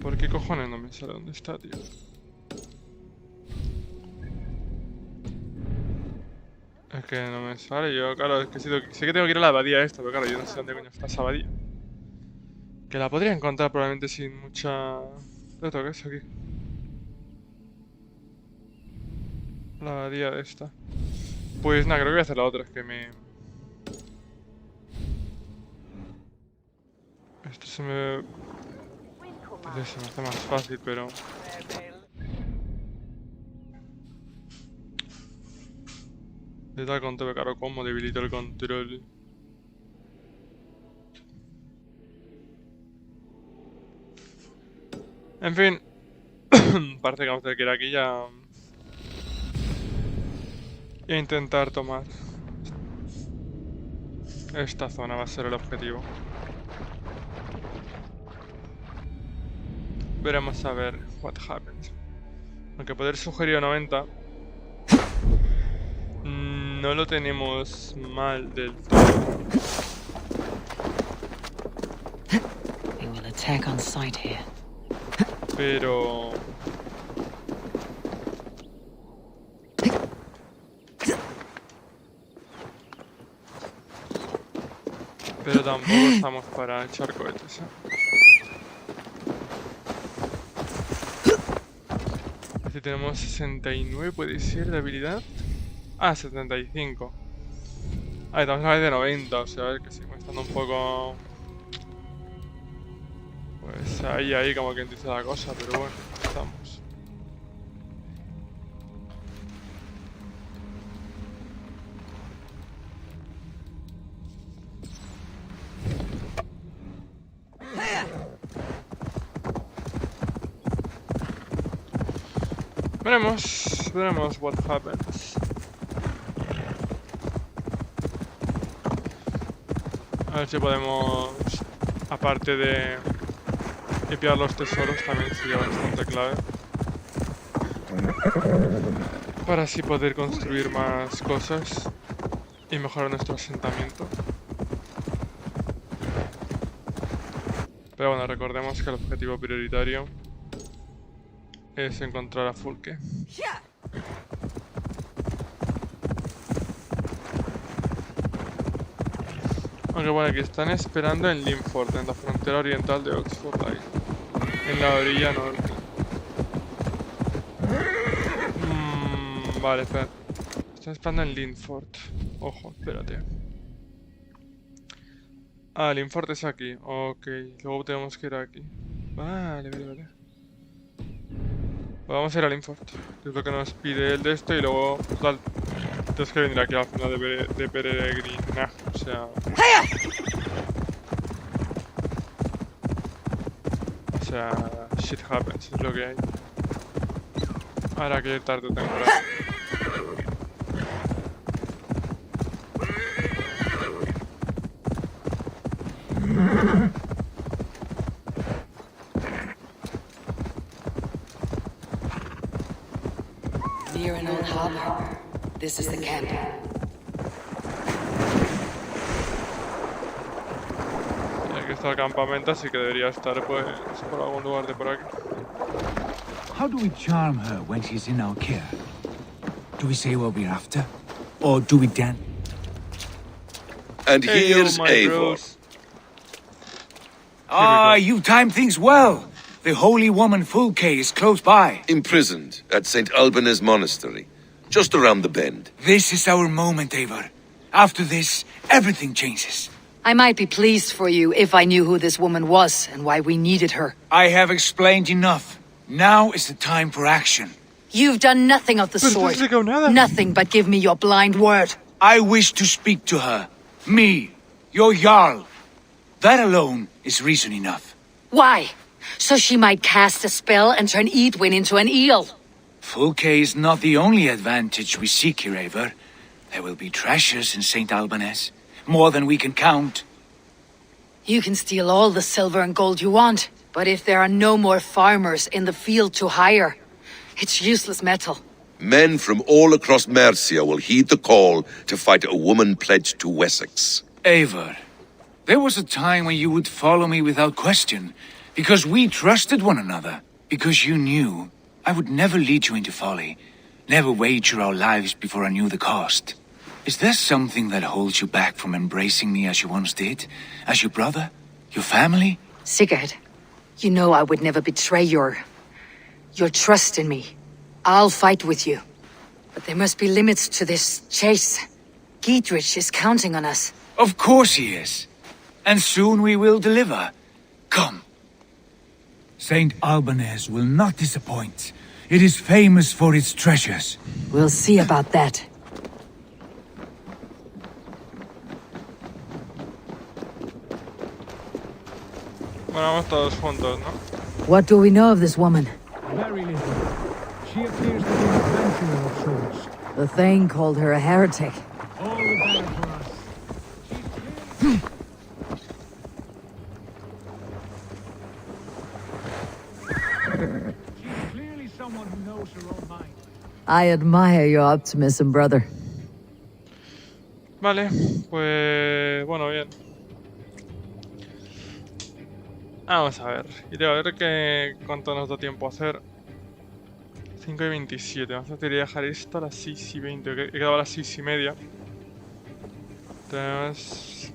¿Por qué cojones no me sale? ¿Dónde está, tío? Es que no me sale, yo claro, es que sé que tengo que ir a la abadía esta, pero claro, yo no sé dónde coño está esa abadía. Que la podría encontrar probablemente sin mucha... ¿Esto qué es aquí? La abadía de esta. Pues nada, creo que voy a hacer la otra, es que me... Esto se me... Se me hace más fácil, pero... De tal control, claro, cómo debilito el control. En fin. Parece que vamos a tener que ir aquí ya... E intentar tomar... Esta zona va a ser el objetivo. Veremos a ver what happens. Aunque poder sugerir 90... No lo tenemos mal del todo. attack on sight here. Pero... Pero tampoco estamos para echar cohetes, ¿eh? Este tenemos 69, puede ser, de habilidad. Ah, 75. Ah, estamos a la vez de 90, o sea, que sigue estando un poco... Pues ahí como quien dice la cosa, pero bueno, estamos. Veremos what happens. A ver si podemos, aparte de limpiar los tesoros, también sería bastante clave. Para así poder construir más cosas y mejorar nuestro asentamiento. Pero bueno, recordemos que el objetivo prioritario es encontrar a Fulke. Aunque bueno, que están esperando en Linford, en la frontera oriental de Oxford, ahí, en la orilla norte. Vale, espera. Están esperando en Linford. Ojo, espérate. Ah, Linford es aquí. Ok, luego tenemos que ir aquí. Vale. Pues vamos a ir a Linford, que es lo que nos pide el de esto, y luego, total, tienes que venir aquí al final de peregrinaje, o sea... O sea, shit happens, es lo que hay. Ahora que tarde o temprano. Near an old harbor. This is the camp. Aquí está el campamento, así que debería estar pues por algún lugar de por aquí. How do we charm her when she's in our care? Do we say what we're after? Or do we dance? And here's Eivor. Ah, you timed things well. The holy woman Fulke is close by. Imprisoned at St. Alban's Monastery, just around the bend. This is our moment, Eivor. After this, everything changes. I might be pleased for you if I knew who this woman was and why we needed her. I have explained enough. Now is the time for action. You've done nothing of the sort. Nothing but give me your blind word. I wish to speak to her. Me, your Jarl. That alone is reason enough. Why? So she might cast a spell and turn Edwin into an eel. Fulke is not the only advantage we seek here, Eivor. There will be treasures in St. Alban's. More than we can count. You can steal all the silver and gold you want, but if there are no more farmers in the field to hire, it's useless metal. Men from all across Mercia will heed the call to fight a woman pledged to Wessex. Eivor, there was a time when you would follow me without question, because we trusted one another, because you knew I would never lead you into folly, never wager our lives before I knew the cost. Is there something that holds you back from embracing me as you once did? As your brother? Your family? Sigurd, you know I would never betray your trust in me. I'll fight with you. But there must be limits to this chase. Giedrich is counting on us. Of course he is. And soon we will deliver. Come. St. Alban's will not disappoint. It is famous for its treasures. We'll see about that. Bueno, vamos todos juntos, ¿no? What do we know of this woman? Very little. She appears to be an adventurer of sorts. The Thane called her a heretic. All the better for us. She's clearly someone who knows her own mind. I admire your optimism, brother. Vale, pues bueno, bien. Vamos a ver. Y a ver cuánto nos da tiempo a hacer. 5:27. Vamos a tener que dejar esto a las 6:20. He quedado a las 6:30. Entonces...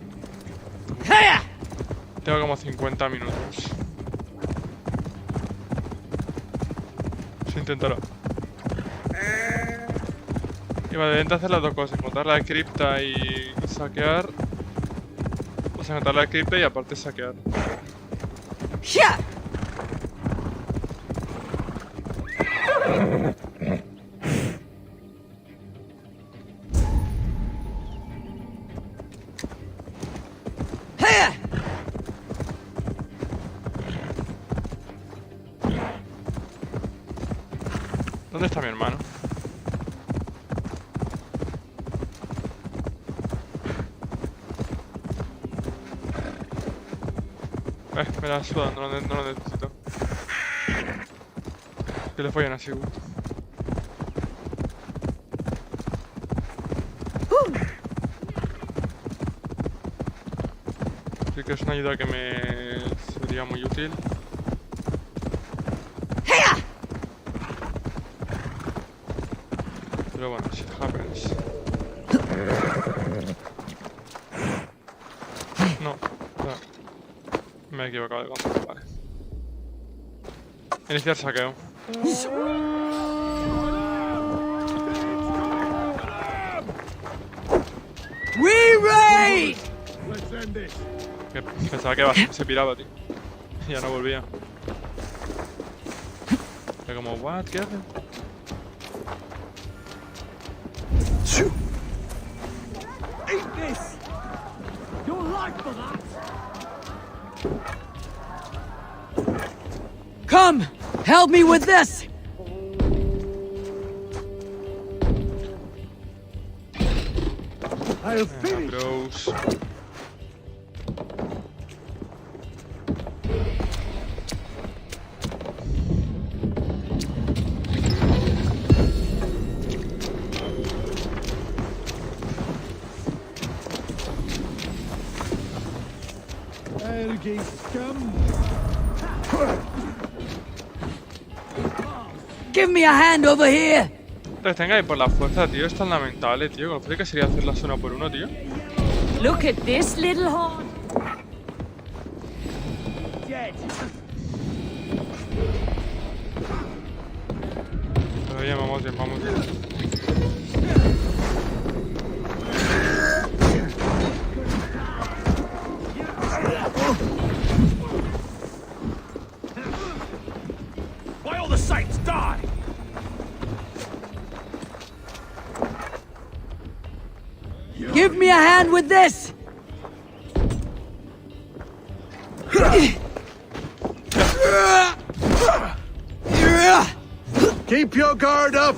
Tengo como 50 minutos. Se intentará. Y vale, intenta hacer las dos cosas. Encontrar la cripta y saquear. O sea, encontrar la cripta y aparte saquear. ¿Dónde está mi hermano? Me la suda, no lo necesito. Que le follen así, gusto. Sí que es una ayuda que me sería muy útil. Pero bueno, shit happens. No, me he equivocado de control, vale. Iniciar saqueo. We raid! Pensaba que se piraba, tío. Y ya no volvía. Era como, what? ¿Qué hace? Eat this! Your life for that! Come! Help me with this! I'll finish! Bros. Give me a hand over here! Entonces tenga ahí por la fuerza, tío. Es tan lamentable, tío. Con lo fácil que sería hacerlas uno por uno, tío. Look at this little horn. Dead. Pero bien, vamos bien, vamos bien. By all the saints, die! Give me a hand with this! Keep your guard up!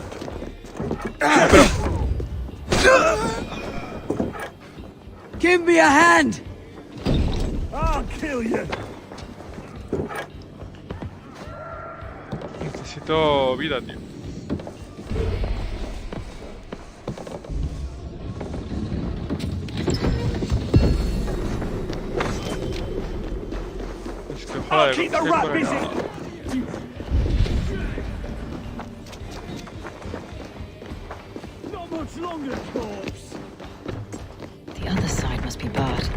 Give me a hand! I'll kill you! Necesito vida, tío. Es que joder, Keep the ¿qué rat por ahí? busy! Not much longer, corpse! The other side must be barred.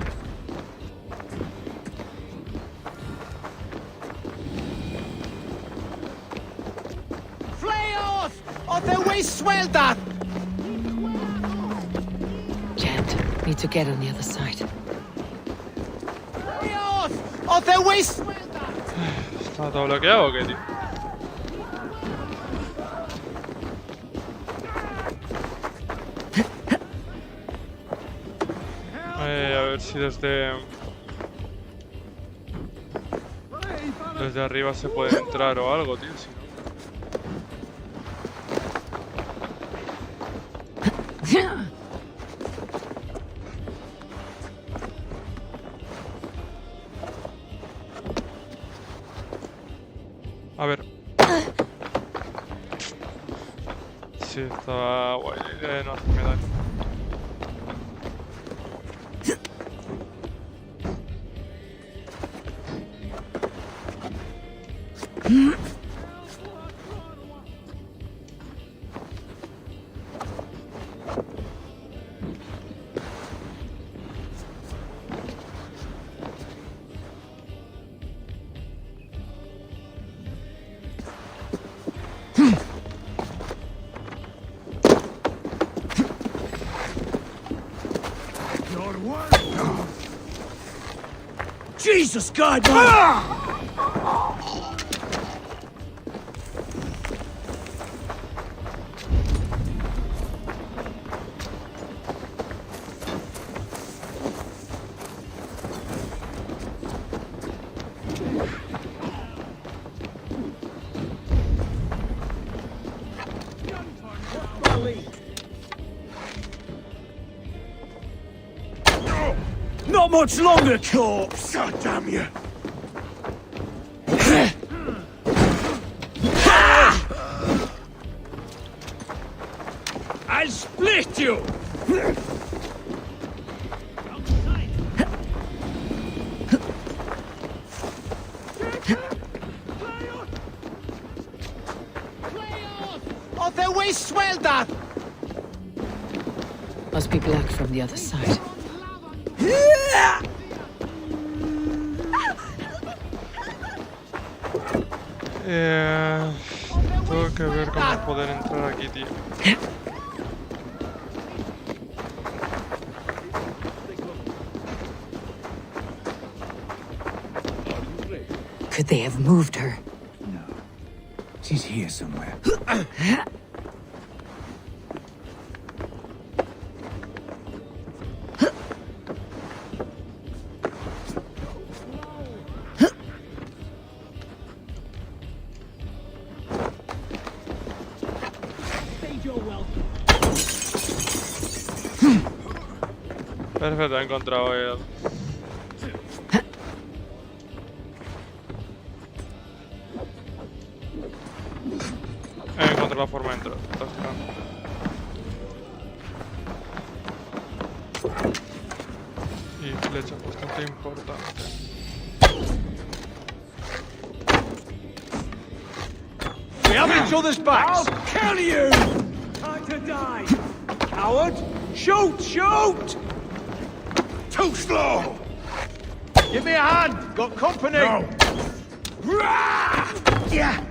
Flaos! O te voy suelta! Can't. Need to get on the other side. Flaos! O te voy suelta! ¿Está todo bloqueado o qué, tío? A ver si desde arriba se puede entrar o algo, tío. Si no. A ver. Sí, estaba guay. No hacerme daño. Jesus, God, man! Not much longer, corpse! God damn you! I'll split you! Off their way, swelda! Must be black from the other side. Tengo que ver cómo poder entrar aquí, tío. Could they have moved her? No. She's here somewhere. Perfecto, he encontrado el... He encontrado la forma de entrar. Y flecha bastante importante. We have each other's backs! I'll kill you! Time to die! Coward! Shoot! Shoot! Too slow! Give me a hand! Got company! No! Yeah!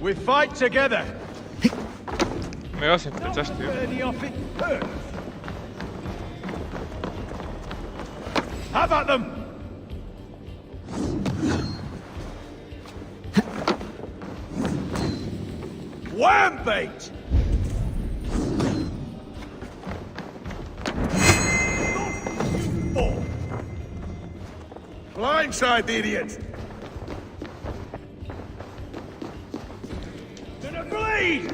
We fight together! Me vas sin flechas, tío. Have at them! Worm bait! Blindside the idiot! Gonna bleed!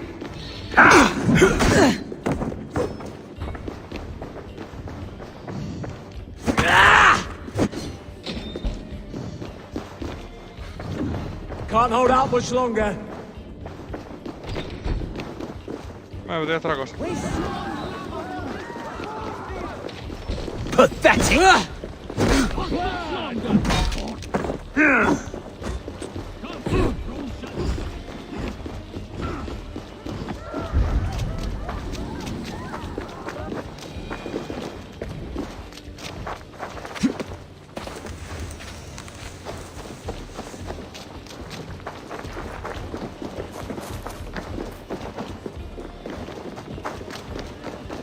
Can't hold out much longer. Me voy a otra cosa. Pathetic!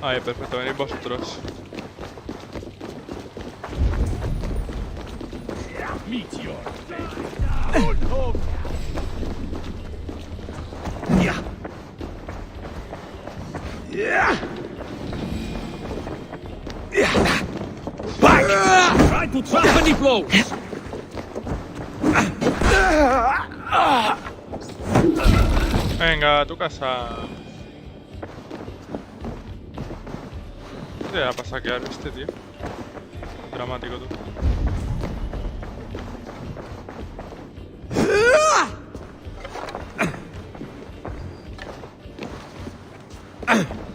Ahí, perfecto, venid vosotros. Meteor. Yeah. Yeah. Back! Try to trap any blows! Venga, a tu casa. ¿Qué te va a saquear este, tío? Dramático, tú.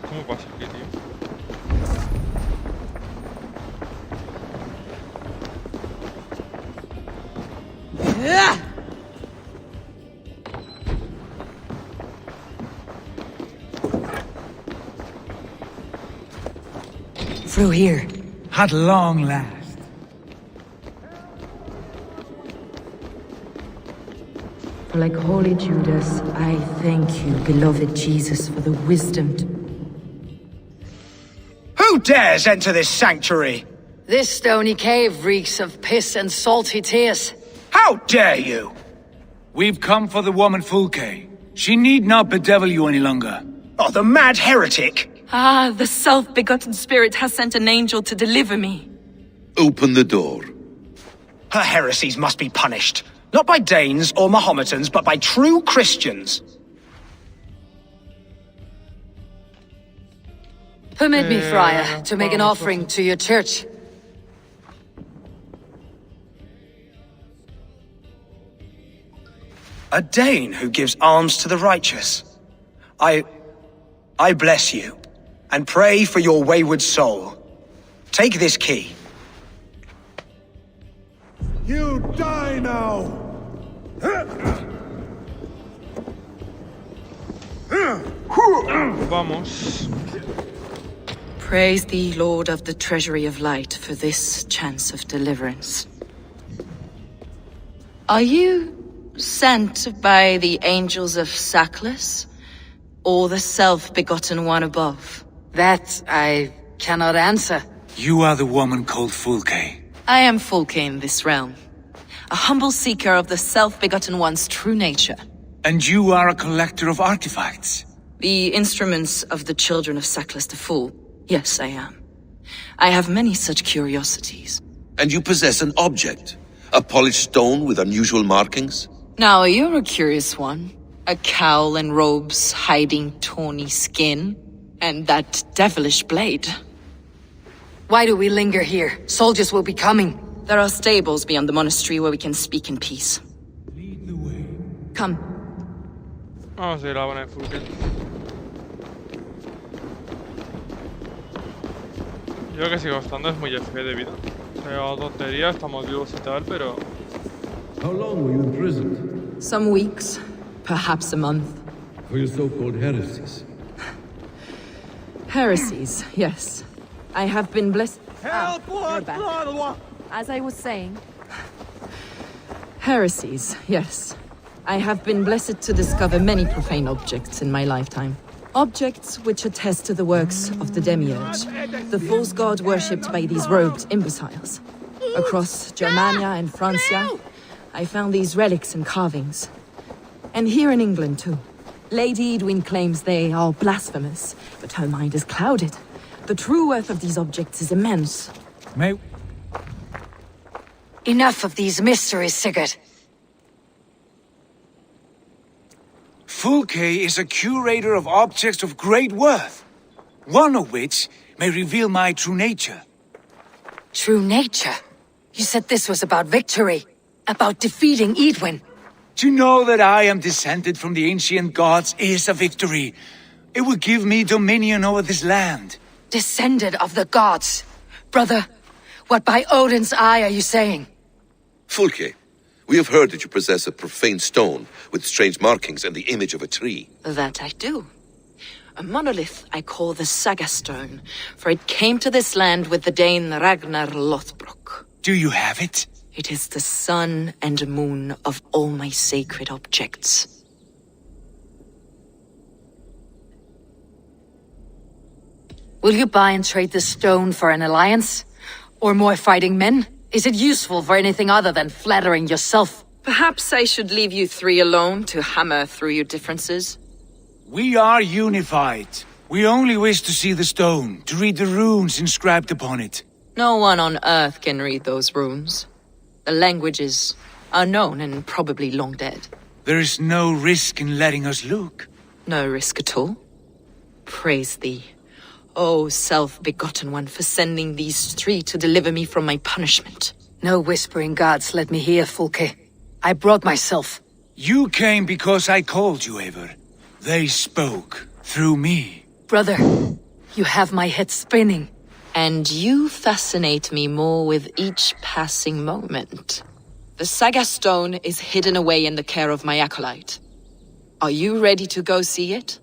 ¿Cómo pasa aquí, tío? Through here. At long last. Like Holy Judas, I thank you, beloved Jesus, for the wisdom to... Who Who dares enter this sanctuary? This stony cave reeks of piss and salty tears. How dare you? We've come for the woman Fulke. She need not bedevil you any longer. Oh, the mad heretic! Ah, the self-begotten spirit has sent an angel to deliver me. Open the door. Her heresies must be punished. Not by Danes or Mahometans, but by true Christians. Permit me, Friar, to make an offering to your church. A Dane who gives alms to the righteous. I bless you, and pray for your wayward soul. Take this key. You die now! Vamos. Praise thee, Lord of the Treasury of Light, for this chance of deliverance. Are you sent by the angels of Sackless, or the self-begotten one above? That I cannot answer. You are the woman called Fulke. I am Fulke in this realm, a humble seeker of the self-begotten one's true nature. And you are a collector of artifacts? The instruments of the children of Sackless the Fool. Yes, I am. I have many such curiosities. And you possess an object? A polished stone with unusual markings? Now, you're a curious one. A cowl and robes hiding tawny skin. And that devilish blade. Why do we linger here? Soldiers will be coming. There are stables beyond the monastery where we can speak in peace. Lead the way. Come. Vamos a ir a la buena de Fulke. Yo creo que sigo estando, es muy FG de vida. O sea, tontería, estamos vivos y tal, pero... How long were you imprisoned? Some weeks, perhaps a month. For your so-called heresies? Heresies, yes. I have been blessed... Help! As I was saying... Heresies, yes. I have been blessed to discover many profane objects in my lifetime. Objects which attest to the works of the Demiurge, the false god worshipped by these robed imbeciles. Across Germania and Francia, I found these relics and carvings. And here in England, too. Lady Edwin claims they are blasphemous, but her mind is clouded. The true worth of these objects is immense. Enough of these mysteries, Sigurd. Fulke is a curator of objects of great worth, one of which may reveal my true nature. True nature? You said this was about victory, about defeating Edwin. To know that I am descended from the ancient gods is a victory. It will give me dominion over this land. Descended of the gods? Brother, what by Odin's eye are you saying? Fulke, we have heard that you possess a profane stone with strange markings and the image of a tree. That I do. A monolith I call the Saga Stone, for it came to this land with the Dane Ragnar Lothbrok. Do you have it? It is the sun and moon of all my sacred objects. Will you buy and trade this stone for an alliance? Or more fighting men? Is it useful for anything other than flattering yourself? Perhaps I should leave you three alone to hammer through your differences. We are unified. We only wish to see the stone, to read the runes inscribed upon it. No one on Earth can read those runes. The languages are known and probably long dead. There is no risk in letting us look. No risk at all. Praise thee, O self-begotten one, for sending these three to deliver me from my punishment. No whispering gods let me hear, Fulke. I brought myself. You came because I called you, Eivor. They spoke through me. Brother, you have my head spinning. And you fascinate me more with each passing moment. The Saga Stone is hidden away in the care of my acolyte. Are you ready to go see it?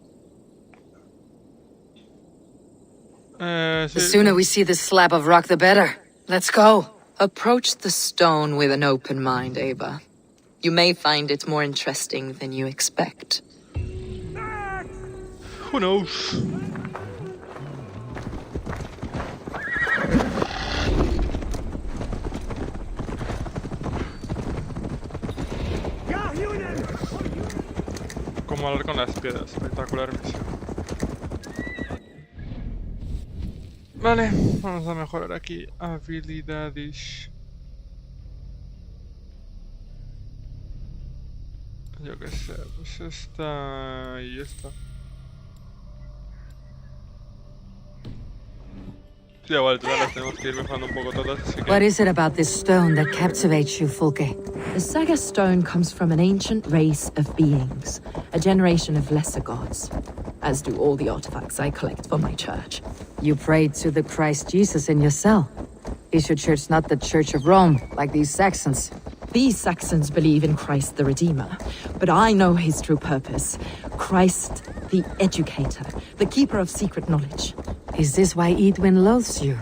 The sooner we see this slab of rock, the better. Let's go. Approach the stone with an open mind, Ava. You may find it more interesting than you expect. Who knows? cómo hablar con las piedras. Espectacular misión. Vale, vamos a mejorar aquí habilidades. Yo qué sé, pues esta y esta. Sí, igual, todas las tenemos que ir mejorando un poco todas, así que... What is it about this stone that captivates you, Fulke? The Saga stone comes from an ancient race of beings, a generation of lesser gods, as do all the artifacts I collect for my church. You prayed to the Christ Jesus in your cell. Is your church not the Church of Rome, like these Saxons? These Saxons believe in Christ the Redeemer, but I know his true purpose. Christ the Educator, the keeper of secret knowledge. Is this why Edwin loathes you?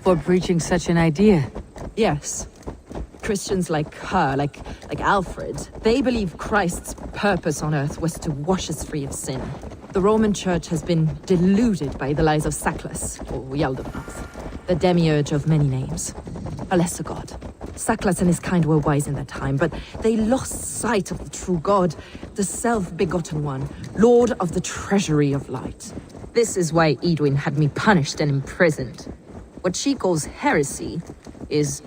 For preaching such an idea? Yes. Christians like her, like Alfred, they believe Christ's purpose on earth was to wash us free of sin. The Roman Church has been deluded by the lies of Saclas, or Yaldabaoth, the demiurge of many names. A lesser god. Saclas and his kind were wise in their time, but they lost sight of the true God, the self-begotten one, Lord of the treasury of light. This is why Edwin had me punished and imprisoned. What she calls heresy is,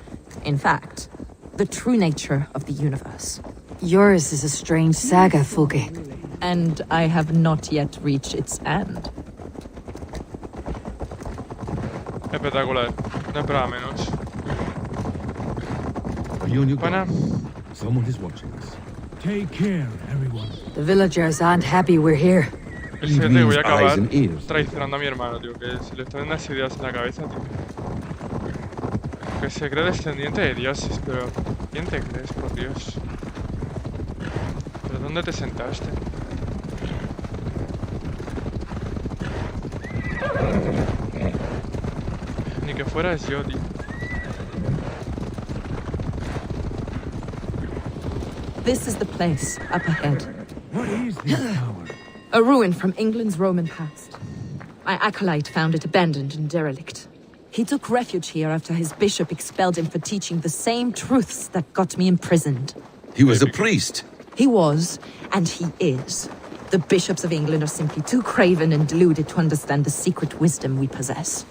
in fact, the true nature of the universe. Yours is a strange saga, Fulke. And I have not yet reached its end. Espectacular. No esperaba menos. Are you on your Pana. guard? Someone is watching us. Take care, everyone. The villagers aren't happy we're here. El siguiente que voy a acabar eyes and ears. traicionando a mi hermano, tío, que se le están dando unas ideas en la cabeza, tío. Que se cree descendiente de dioses, pero ¿quién te crees, por Dios? ¿Pero dónde te sentaste? Ni que fueras yo, tío. This is the place, up ahead. What is this tower? A ruin from England's Roman past. My acolyte found it abandoned and derelict. He took refuge here after his bishop expelled him for teaching the same truths that got me imprisoned. He was a priest. He was, and he is. The bishops of England are simply too craven and deluded to understand the secret wisdom we possess.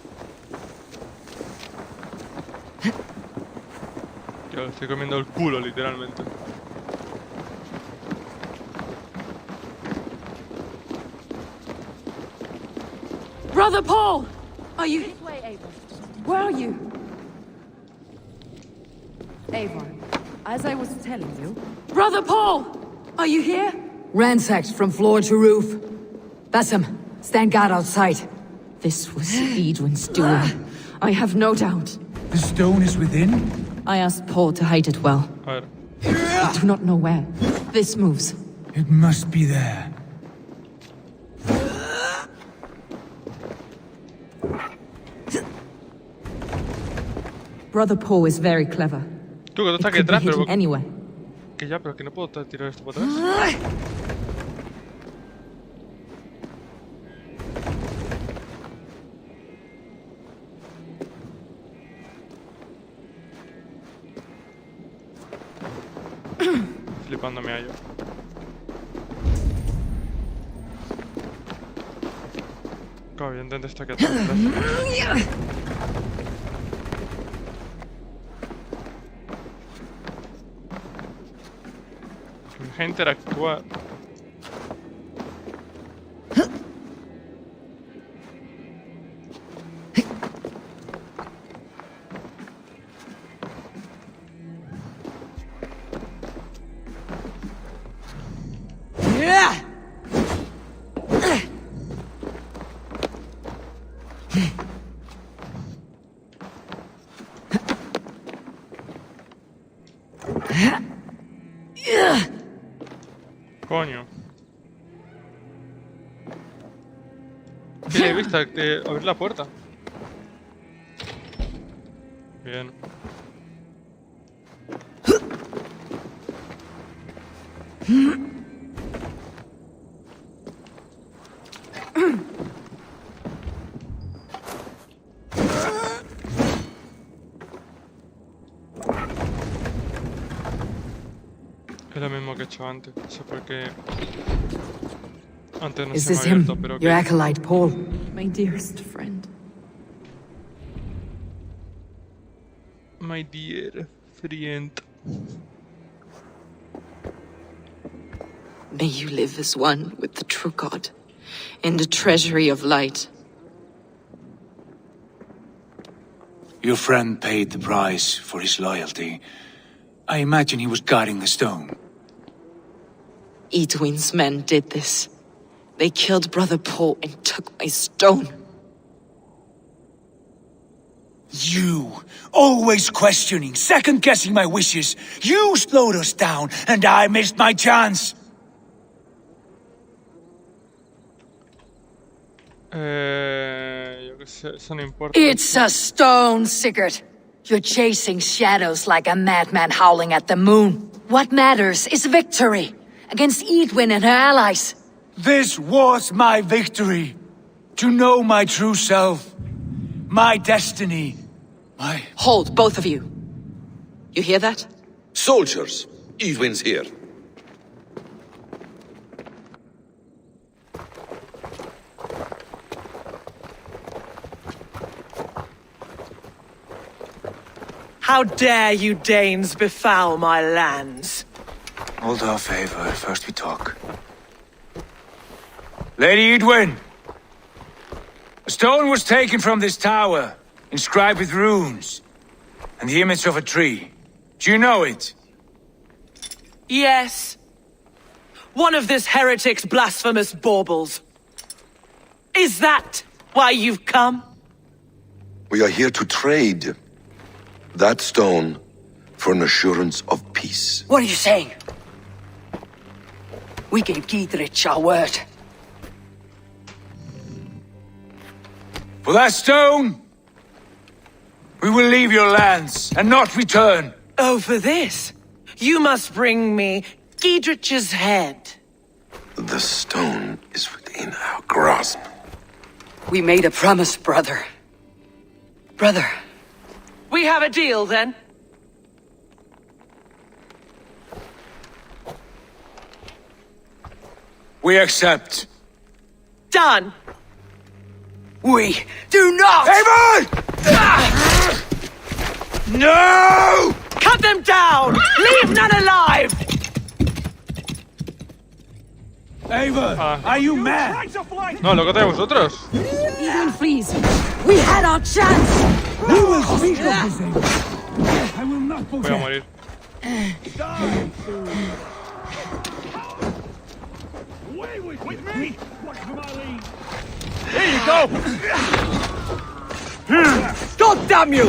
Yo le estoy comiendo el culo, literalmente. Brother Paul! Are you... This way, Avon. Where are you? Avon, as I was telling you... Brother Paul! Are you here? Ransacked from floor to roof. Bassam, stand guard outside. This was Edwin's doing. I have no doubt. The stone is within? I asked Paul to hide it well. A ver. I do not know where. This moves. It must be there. Brother Paul is very clever. Tú, que tú estás aquí It could be detrás, pero... hidden anywhere. Que ya, pero que no puedo tirar esto para atrás. Flipando me hallo. Claro, evidentemente está aquí atrás. Deja interactuar. Coño. Tiene vista de abrir la puerta. Bien. Es lo mismo que he hecho antes. No sé por qué... Antes no Is se me this ha abierto, him, pero... your acolyte, Paul? My dearest friend. My dear friend. May you live as one with the true God, in the treasury of light. Your friend paid the price for his loyalty. I imagine he was guarding the stone. Edwin's men did this. They killed Brother Paul and took my stone. You, always questioning, second-guessing my wishes. You slowed us down, and I missed my chance. Yo qué sé, eso no importa. It's a stone, Sigurd. You're chasing shadows like a madman howling at the moon. What matters is victory against Edwin and her allies. This was my victory. To know my true self. My destiny. Hold, both of you. You hear that? Soldiers, Edwin's here. How dare you Danes befoul my lands? Hold off, Eivor. First we talk. Lady Edwin! A stone was taken from this tower, inscribed with runes, and the image of a tree. Do you know it? Yes. One of this heretic's blasphemous baubles. Is that why you've come? We are here to trade that stone for an assurance of peace. What are you saying? We gave Giedrich our word. For that stone, we will leave your lands and not return. Oh, for this? You must bring me Giedrich's head. The stone is within our grasp. We made a promise, brother. Brother. We have a deal, then? We accept. Done! We do not! Eivor! No! Cut them down! Leave none alive! Eivor, are you mad? No, lo que tenéis vosotros. Edwin, please. We had our chance. We will speak of this, Eivor. I will not Voy a forget. morir. With me! Watch for my lead. Here you go! God damn you!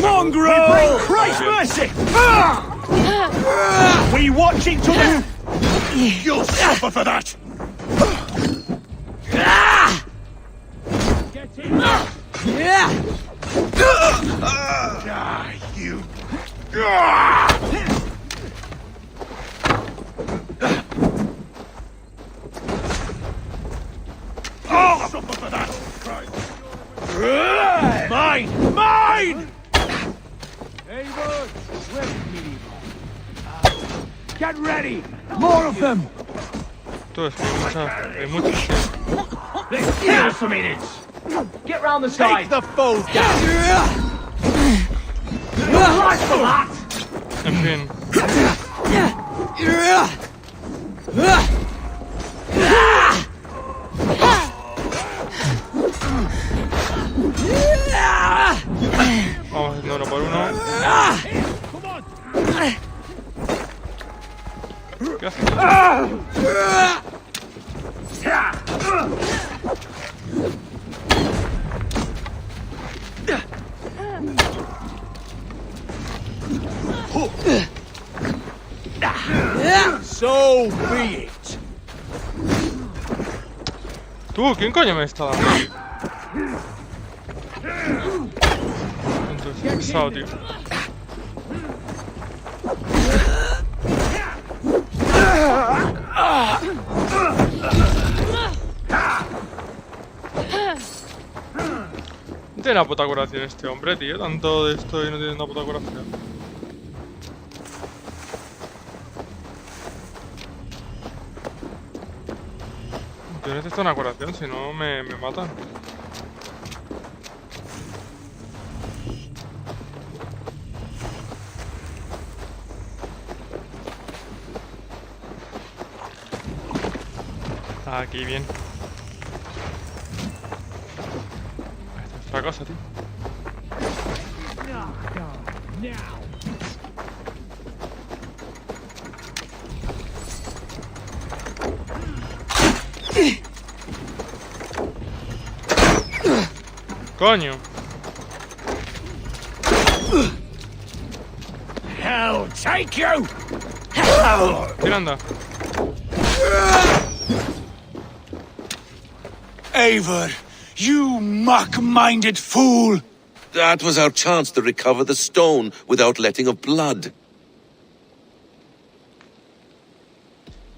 Mongrel! Christ mercy! We watch each other! You'll suffer for that! Get in! Die, you! Oh! Suffer for that! Mine! Mine! Eivor, get ready! More of them! Todo es hay muchos. Let's kill some idiots! Get round the side! Take the foes down! Nice for that! En fin. Vamos haciendo uno por uno. ¿Qué haces? So be it. ¿Tú? ¿Quién coño me está dando? Entonces, pesado, tío. No tiene una puta curación este hombre, tío. Tanto de esto y no tiene una puta curación. Yo necesito una curación, si no me matan. Aquí, bien. Esta es otra cosa, tío. Coño. Hell, take you! ¿Quién anda? Eivor, you mock-minded fool! That was our chance to recover the stone without letting of blood.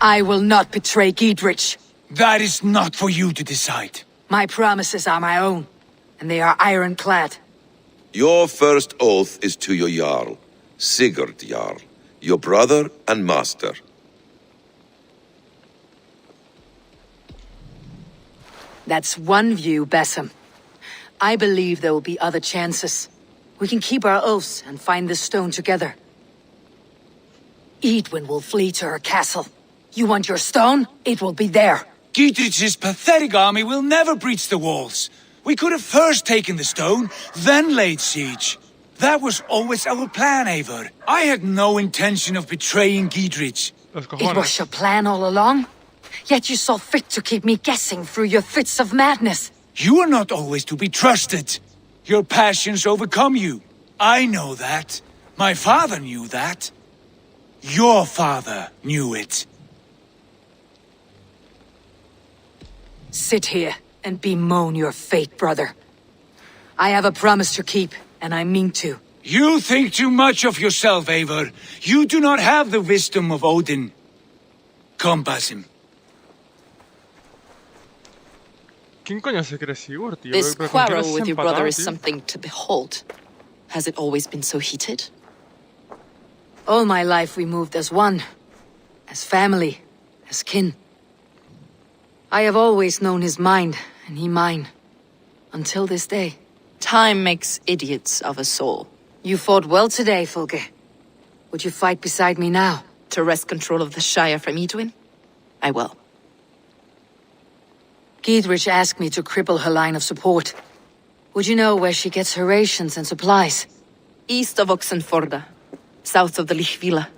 I will not betray Giedrich. That is not for you to decide. My promises are my own, and they are ironclad. Your first oath is to your Jarl, Sigurd Jarl, your brother and master. That's one view, Bessem. I believe there will be other chances. We can keep our oaths and find this stone together. Edwin will flee to her castle. You want your stone? It will be there. Giedrich's pathetic army will never breach the walls. We could have first taken the stone, then laid siege. That was always our plan, Eivor. I had no intention of betraying Giedrich. It was your plan all along? Yet you saw fit to keep me guessing through your fits of madness. You are not always to be trusted. Your passions overcome you. I know that. My father knew that. Your father knew it. Sit here and bemoan your fate, brother. I have a promise to keep, and I mean to. You think too much of yourself, Eivor. You do not have the wisdom of Odin. Come, Basim. ¿Quién coño se cree Sigurd, tío? This ¿Pero con quién quarrel has with your empatado, brother is tío? something to behold. Has it always been so heated? All my life we moved as one. As family. As kin. I have always known his mind, and he mine. Until this day. Time makes idiots of us all. You fought well today, Fulke. Would you fight beside me now? To wrest control of the Shire from Edwin? I will. Giedrich asked me to cripple her line of support. Would you know where she gets her rations and supplies? East of Oxenforda, south of the Lichvila.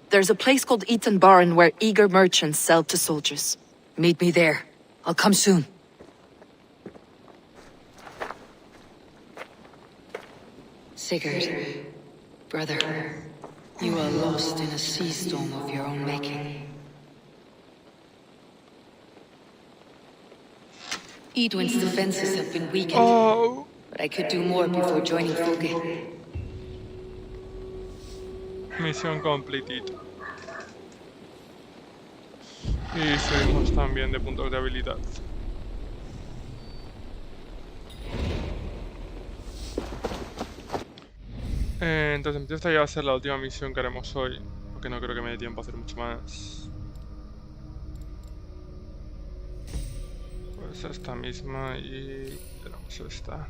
There's a place called Eaton Barn where eager merchants sell to soldiers. Meet me there. I'll come soon. Sigurd, brother, you are lost in a sea storm of your own making. Edwin's defenses have been weakened, but I could do more before joining Fulke. Misión completed. Y subimos también de puntos de habilidad. Entonces esta ya va a ser la última misión que haremos hoy, porque no creo que me dé tiempo a hacer mucho más. Pues esta misma y tenemos esta.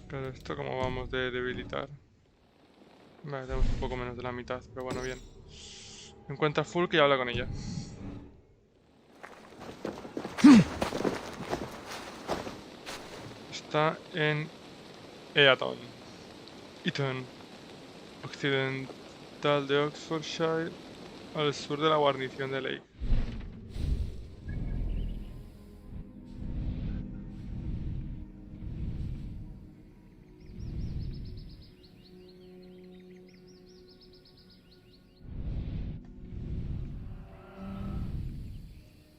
Claro, esto como vamos de debilitar. Vale, tenemos un poco menos de la mitad, pero bueno, bien. Encuentra Fulk y habla con ella. Está en Eaton, occidental de Oxfordshire, al sur de la guarnición de Lake.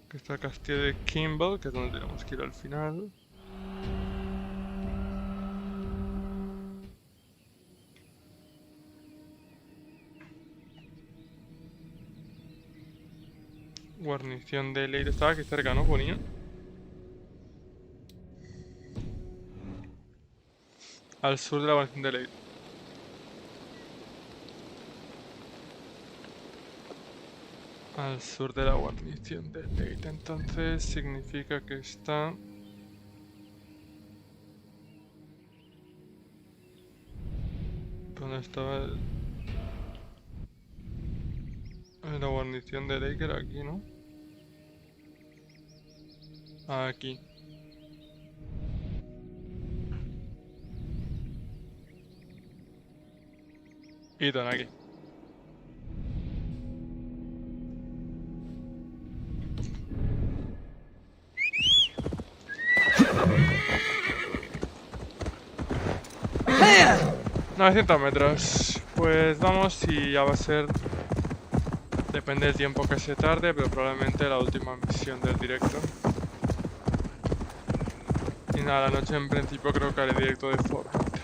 Que está el castillo de Kimball, que es donde tenemos que ir al final. Guarnición de Leyte. Estaba aquí cerca, ¿no? Ponía. Al sur de la guarnición de Leyte. Al sur de la guarnición de Leyte. Entonces significa que está... ¿Dónde estaba el... La guarnición de Leyte era aquí, ¿no? Aquí. Ethan, aquí. ¡900 metros! Pues vamos y ya va a ser... Depende del tiempo que se tarde, pero probablemente la última misión del directo. Y nada, la noche en principio creo que haré directo de Fortnite.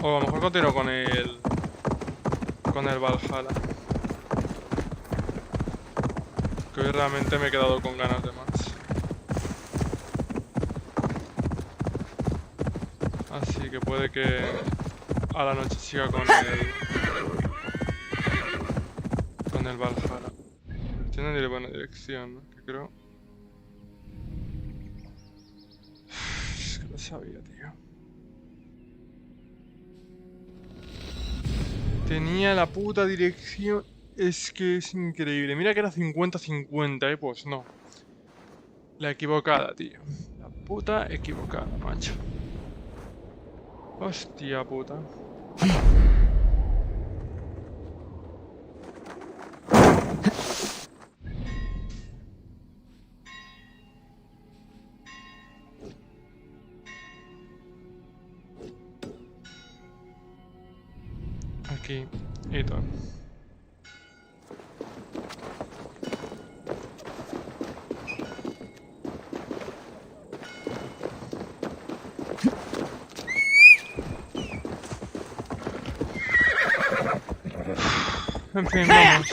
O a lo mejor continúo con el Valhalla. Que hoy realmente me he quedado con ganas de más. Así que puede que a la noche siga con el Valhalla. Tiene una buena dirección, ¿no? Que creo... Es que lo sabía, tío. Tenía la puta dirección... Es que es increíble. Mira que era 50-50, pues no. La equivocada, tío. La puta equivocada, macho. Hostia puta. Aquí, Ethan. En fin, vamos.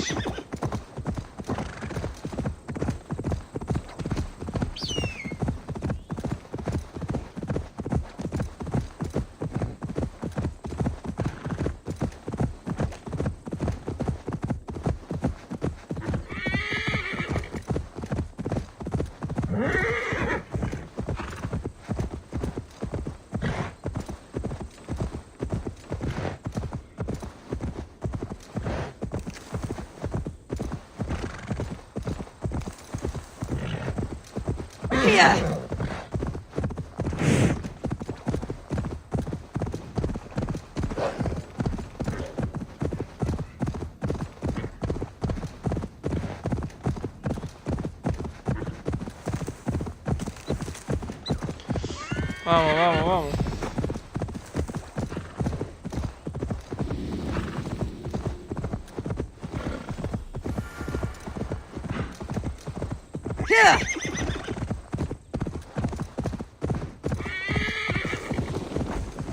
Vamos, vamos, vamos.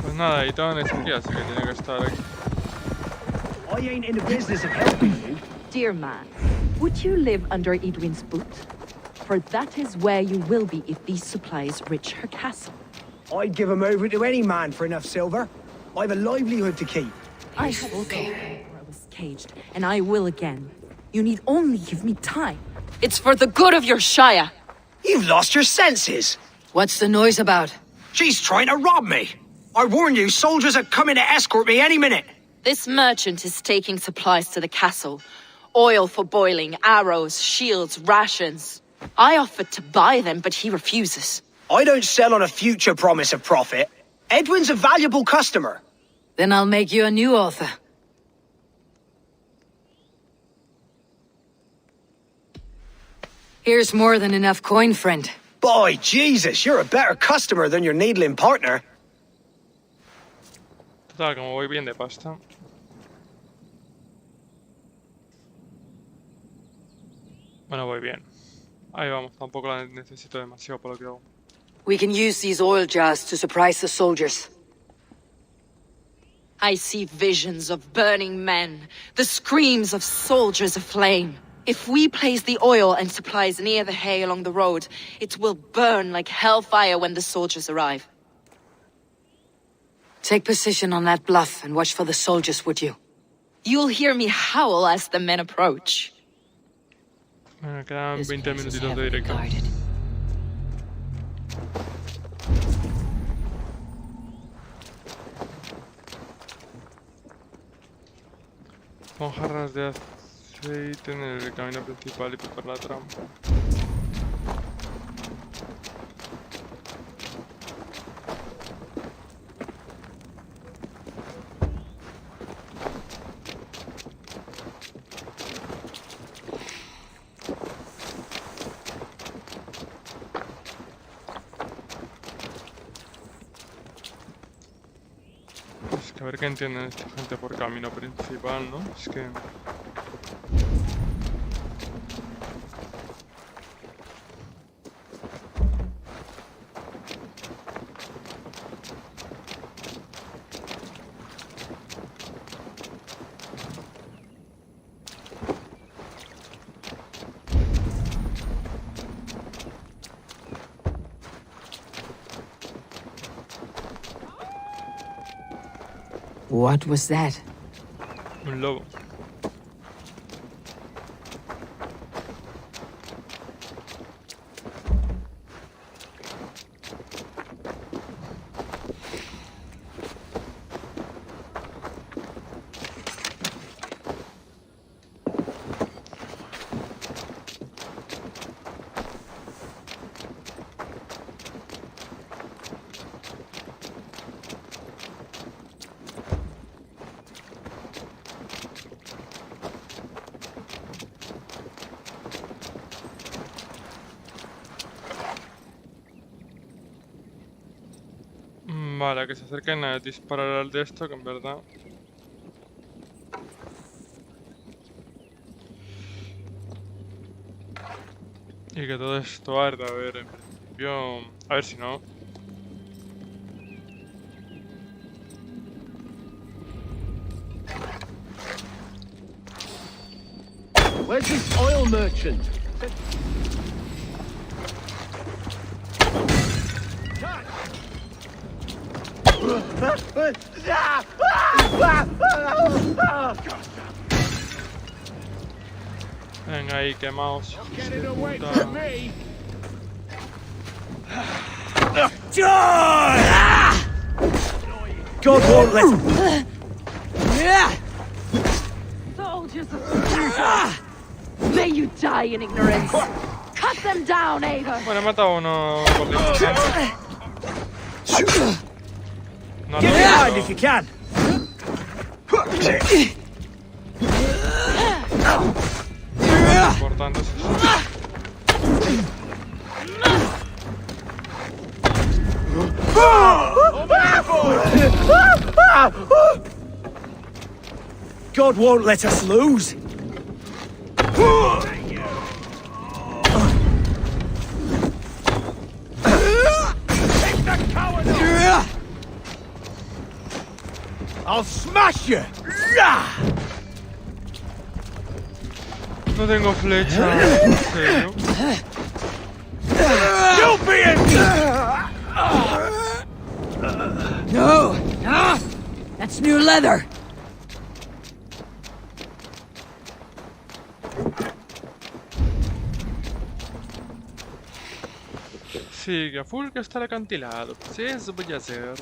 Pues nada, y todo en aquí, así que tiene que estar aquí. I ain't in the business of helping you. Dear man, would you live under Edwin's boot? For that is where you will be if these supplies reach her castle. I'd give 'em over to any man for enough silver. I've a livelihood to keep. I had okay. I was caged, and I will again. You need only give me time. It's for the good of your Shire. You've lost your senses. What's the noise about? She's trying to rob me. I warn you, soldiers are coming to escort me any minute. This merchant is taking supplies to the castle. Oil for boiling, arrows, shields, rations. I offered to buy them, but he refuses. I don't sell on a future promise of profit. Edwin's a valuable customer. Then I'll make you a new author. Here's more than enough coin, friend. By Jesus, you're a better customer than your needling partner. Total, como voy bien de pasta. Bueno, voy bien. Ahí vamos, tampoco la necesito demasiado por lo que hago. We can use these oil jars to surprise the soldiers. I see visions of burning men, the screams of soldiers aflame. If we place the oil and supplies near the hay along the road, it will burn like hellfire when the soldiers arrive. Take position on that bluff and watch for the soldiers, would you? You'll hear me howl as the men approach. Bueno, quedan 20 minutitos de directo. Con jarras de aceite en el camino principal y preparar la trampa. Es que a ver qué entienden esta gente por camino principal, ¿no? Es que... What was that? Un lobo. Vale, que se acerquen a disparar al de esto, que en verdad... Y que todo esto arda, a ver, en principio... A ver si no... Where's this oil merchant? Venga ahí, quemaos. God won't let... Soldiers of... May you die in ignorance. Cut them down, Ava. Bueno, he matado a uno por no, Get behind if you can. Importante es eso. God won't let us lose. I'll smash you! No tengo flecha, en serio. You'll be in! No! That's new leather! Sigue a full que está el acantilado. Sí, eso voy a hacer.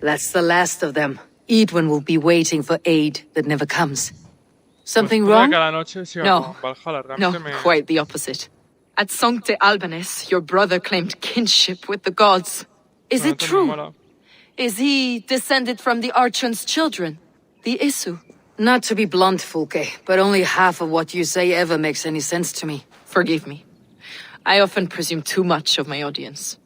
That's the last of them. Edwin will be waiting for aid that never comes. Something wrong? No, no, quite the opposite. At Sancte Albanus, your brother claimed kinship with the gods. Is it true? Is he descended from the Archon's children, the Isu? Not to be blunt, Fulke, but only half of what you say ever makes any sense to me. Forgive me. I often presume too much of my audience.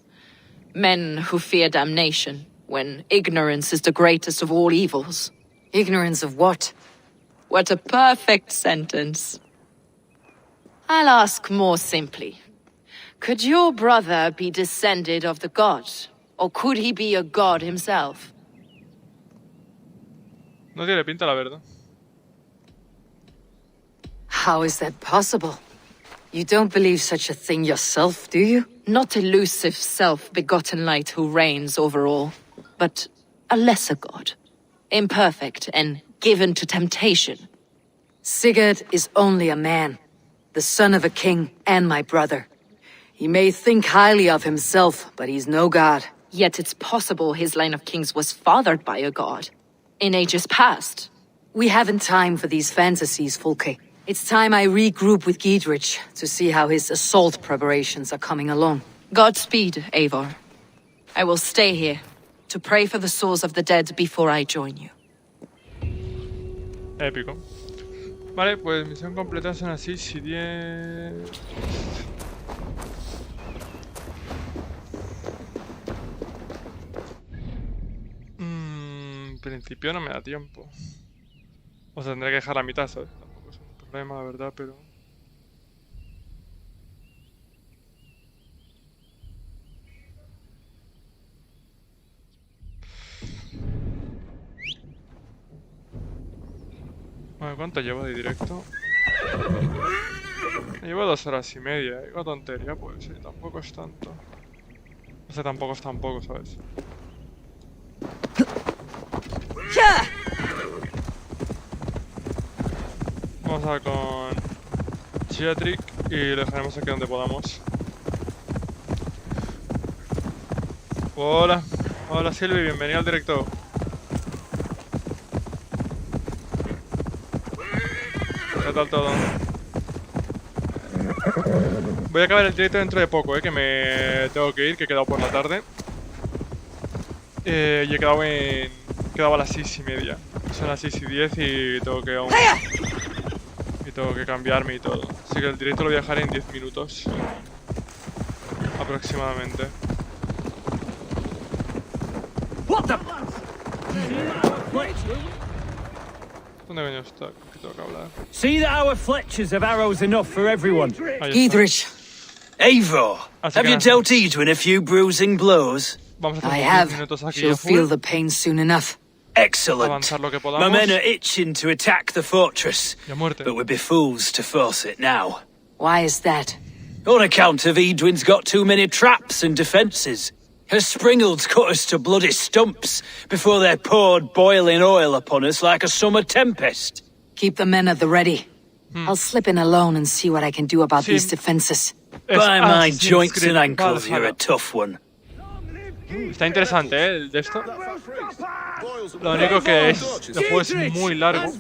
Men who fear damnation, when ignorance is the greatest of all evils. Ignorance of what? What a perfect sentence. I'll ask more simply. Could your brother be descended of the god? Or could he be a god himself? No tiene pinta, la verdad. How is that possible? You don't believe such a thing yourself, do you? Not elusive self-begotten light who reigns over all, but a lesser god. Imperfect and given to temptation. Sigurd is only a man, the son of a king and my brother. He may think highly of himself, but he's no god. Yet it's possible his line of kings was fathered by a god. In ages past. We haven't time for these fantasies, Fulke. It's time I regroup with Giedrich to see how his assault preparations are coming along. Godspeed, Eivor. I will stay here to pray for the souls of the dead before I join you. Épico. Vale, pues misión completa son así, si 10... En principio no me da tiempo. O sea, tendré que dejar la mitad, ¿sabes? Tampoco es un problema, la verdad, pero... Bueno, ¿cuánto llevo de directo? Llevo 2 horas y media. Digo tontería, pues sí, tampoco es tanto. O sea, tampoco es tan poco, ¿sabes? Vamos a ver con Giatric y lo dejaremos aquí donde podamos. Hola, hola Silvi, bienvenido al directo. ¿Qué tal todo? Voy a acabar el directo dentro de poco, que me tengo que ir, que he quedado por la tarde. Y he quedado quedaba a las 6:30. Son las 6:10 y tengo que aún... Y tengo que cambiarme y todo. Así que el directo lo voy a dejar en 10 minutos. Aproximadamente. ¿Dónde coño está? ¿Qué tengo que hablar? See that our fletchers have arrows enough for everyone. Giedrich. Eivor, have you dealt Edwin a few bruising blows? I have. She'll feel the pain soon enough. Excellent. My men are itching to attack the fortress, but we'd be fools to force it now. Why is that? On account of Edwin's got too many traps and defences. Her springalds cut us to bloody stumps before they poured boiling oil upon us like a summer tempest. Keep the men at the ready. I'll slip in alone and see what I can do about these defenses. By my joints and ankles, you're a tough one. Está interesante, el de esto. Lo único que es, el juego es muy largo.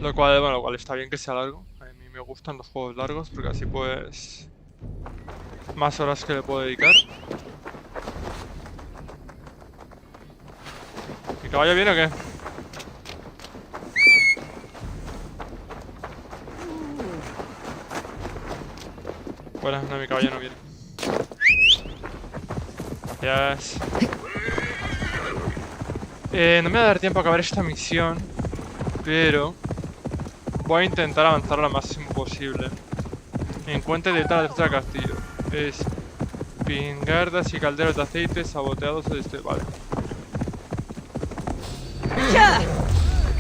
Lo cual está bien que sea largo. A mí me gustan los juegos largos porque así pues... Más horas que le puedo dedicar. ¿Mi caballo viene o qué? Bueno, no, mi caballo no viene. Gracias. No me va a dar tiempo a acabar esta misión, pero voy a intentar avanzar lo máximo posible. Encuentre de tal del castillo. Espingardas y calderos de aceite saboteados o destruidos. Vale. The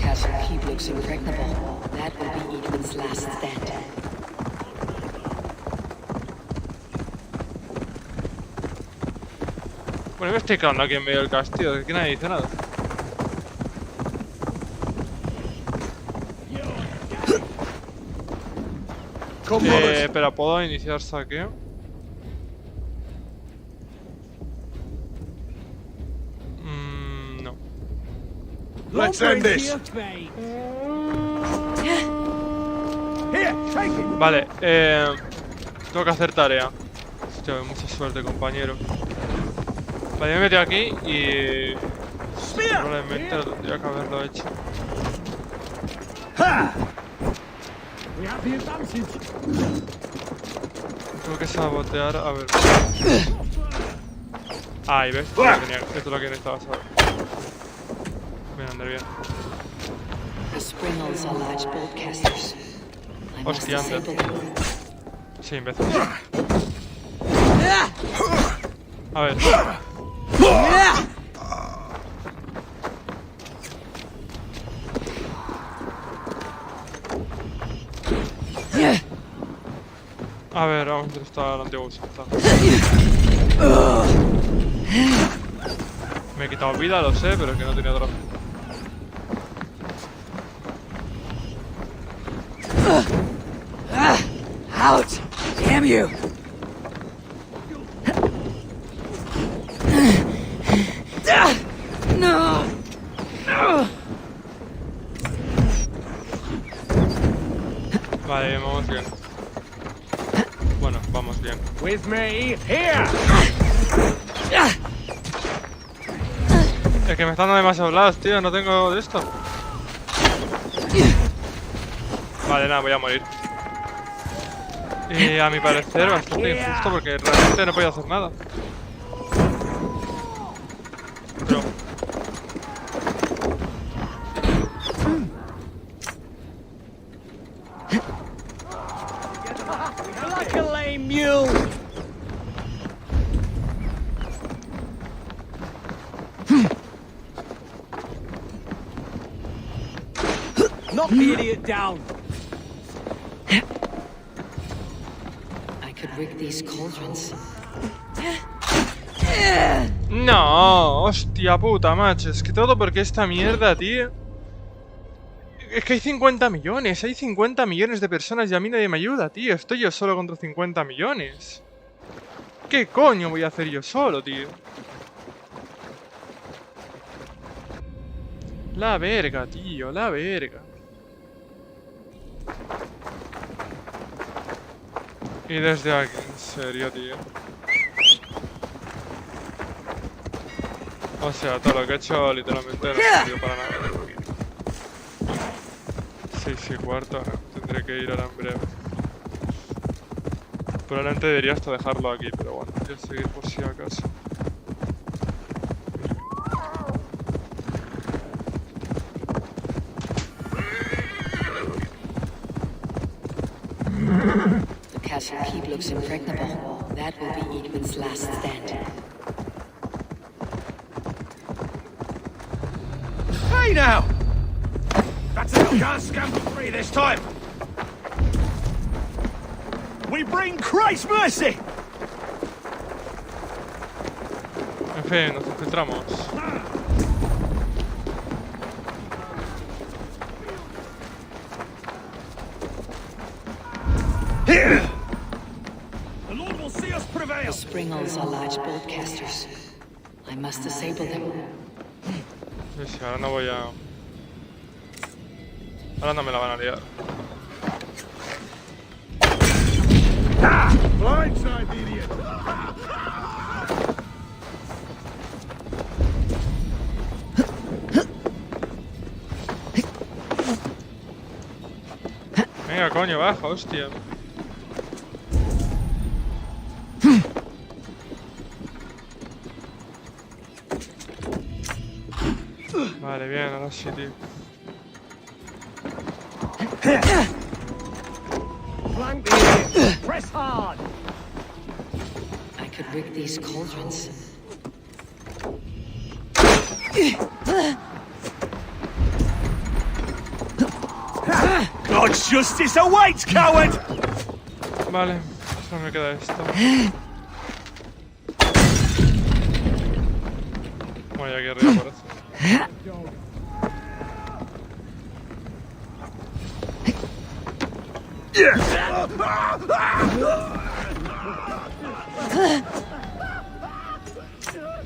castle keep looks impregnable. That will be Edwin's last stand. Bueno, me estoy quedando aquí en medio del castillo, que nadie dice nada. Espera, ¿puedo iniciar saqueo? No. Let's end this. Vale, tengo que hacer tarea. Hostia, mucha suerte, compañero. Vale, me he metido aquí y... Probablemente lo tendría que haberlo hecho. Tengo que sabotear, a ver. Ahí ves, esto es lo que necesitaba saber. Voy a andar bien. Hostia, anda. Sí, imbécil. A ver. A ver, vamos a ver, está el antiguo salta. Me he quitado vida, lo sé, pero es que no tenía otra. Out! Damn you! No! Vale, bien, vamos bien. Bueno, vamos bien. With me, here! Es que me están dando demasiados lados, tío, no tengo de esto. Vale, nada, voy a morir. Y a mi parecer bastante injusto porque realmente no podía hacer nada. Pero... Like a lame mule. Knock the idiot down. I could rig these cauldrons. No, hostia puta, macho. Es que todo porque esta mierda, tío. Es que hay 50 millones. Hay 50 millones de personas y a mí nadie me ayuda, tío. Estoy yo solo contra 50 millones. ¿Qué coño voy a hacer yo solo, tío? La verga, tío, la verga. Y desde aquí, en serio, tío. O sea, todo lo que he hecho literalmente no ha servido para nada. 6:15, no. Tendré que ir ahora en breve. Probablemente debería hasta dejarlo aquí, pero bueno, voy a seguir por si acaso. The castle keep looks impregnable. That will be Edwin's last stand. Hey now! That's it, can't scamper free this time! We bring Christ's mercy! En fin, nos concentramos. Here! The Lord will see us prevail! The springles are large boltcasters. I must disable them. Sí, ahora no voy a... Ahora no me la van a liar. Blindside, idiot! Venga, coño, baja, hostia. Vale, bien, ahora sí, tío. Flank the idiot! Press hard! I could rig these cauldrons. God's justice awaits, coward! Vale, solo me queda esto. Voy aquí arriba por eso.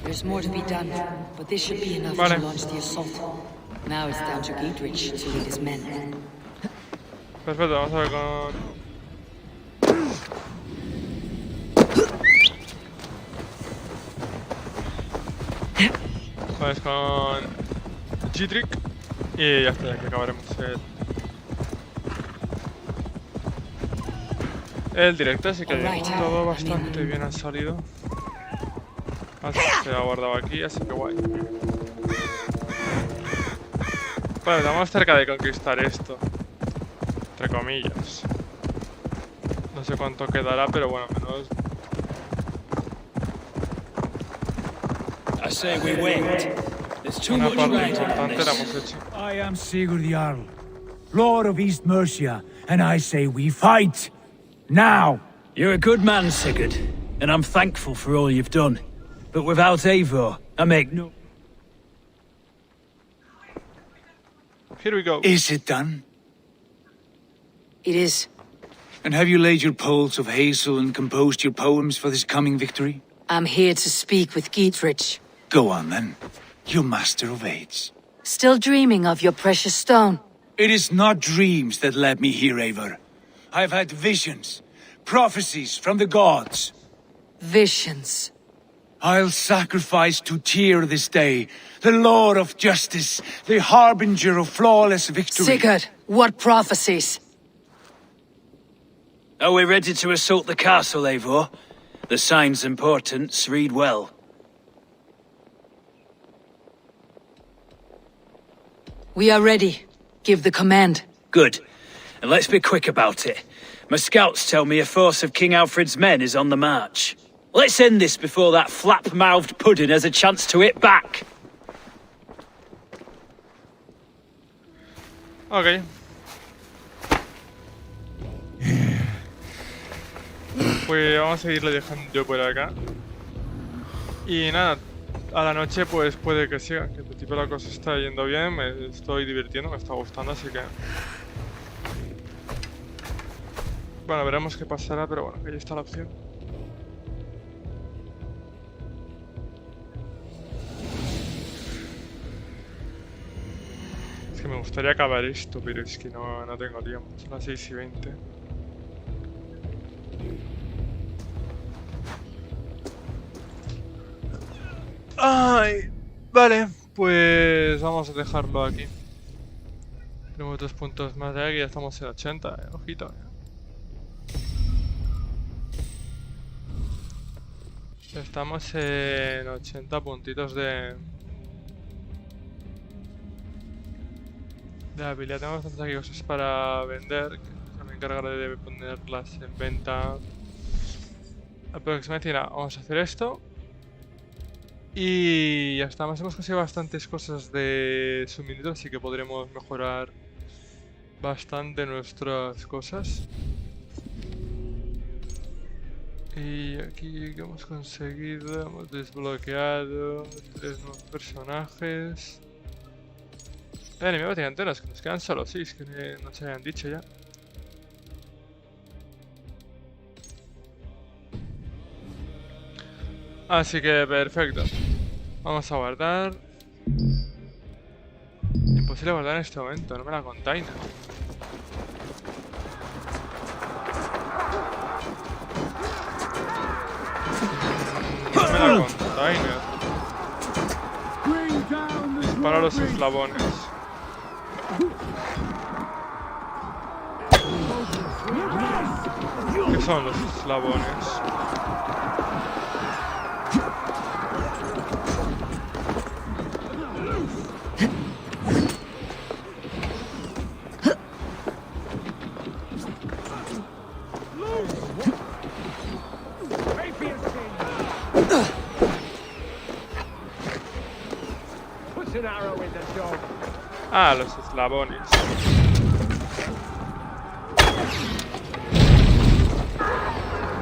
There's more to be done, but this should be enough to launch the assault. Now it's down to Giedrich to lead his men. Perfecto, vamos a ver con... Vamos con... Giedrich. Y ya está, ya que acabaremos el directo, así que todo bastante bien ha salido. Se ha guardado aquí, así que guay. Bueno, estamos cerca de conquistar esto. Entre comillas. No sé cuánto quedará, pero bueno, menos... Una parte importante la hemos hecho. I am Sigurd Jarl, Lord of East Mercia, and I say we fight! Now! You're a good man, Sigurd, and I'm thankful for all you've done. But without Eivor, I make no... Here we go. Is it done? It is. And have you laid your poles of hazel and composed your poems for this coming victory? I'm here to speak with Dietrich. Go on, then. You master of aids. Still dreaming of your precious stone? It is not dreams that led me here, Eivor. I've had visions, prophecies from the gods. Visions. I'll sacrifice to Tyr this day, the Lord of Justice, the harbinger of flawless victory. Sigurd, what prophecies? Are we ready to assault the castle, Eivor? The signs and portents read well. We are ready. Give the command. Good. And let's be quick about it. My scouts tell me a force of King Alfred's men is on the march. Let's end this before that flap-mouthed pudding has a chance to hit back. Ok. Pues vamos a seguirle dejando por acá. Y nada, a la noche pues puede que siga. Que en principio la cosa está yendo bien, me estoy divirtiendo, me está gustando, así que... Bueno, veremos qué pasará, pero bueno, ahí está la opción. Es que me gustaría acabar esto, pero es que no tengo tiempo. Son las 6:20. Ay, vale, pues vamos a dejarlo aquí. Tenemos 2 puntos más de aquí, ya estamos en 80, ojito. Estamos en 80 puntitos de habilidad. Tenemos bastantes aquí cosas para vender, que me encargaré de ponerlas en venta aproximadamente. Nada, vamos a hacer esto. Y ya está, hemos conseguido bastantes cosas de suministro, así que podremos mejorar bastante nuestras cosas. Y aquí que hemos conseguido, hemos desbloqueado 3 nuevos personajes. Ni me baten antenas, que nos quedan solo 6, que no se habían dicho ya. Así que perfecto. Vamos a guardar. Imposible guardar en este momento, no me la container. No me la container. Dispara los eslabones. ¿Qué son los eslabones? Ah, los eslabones.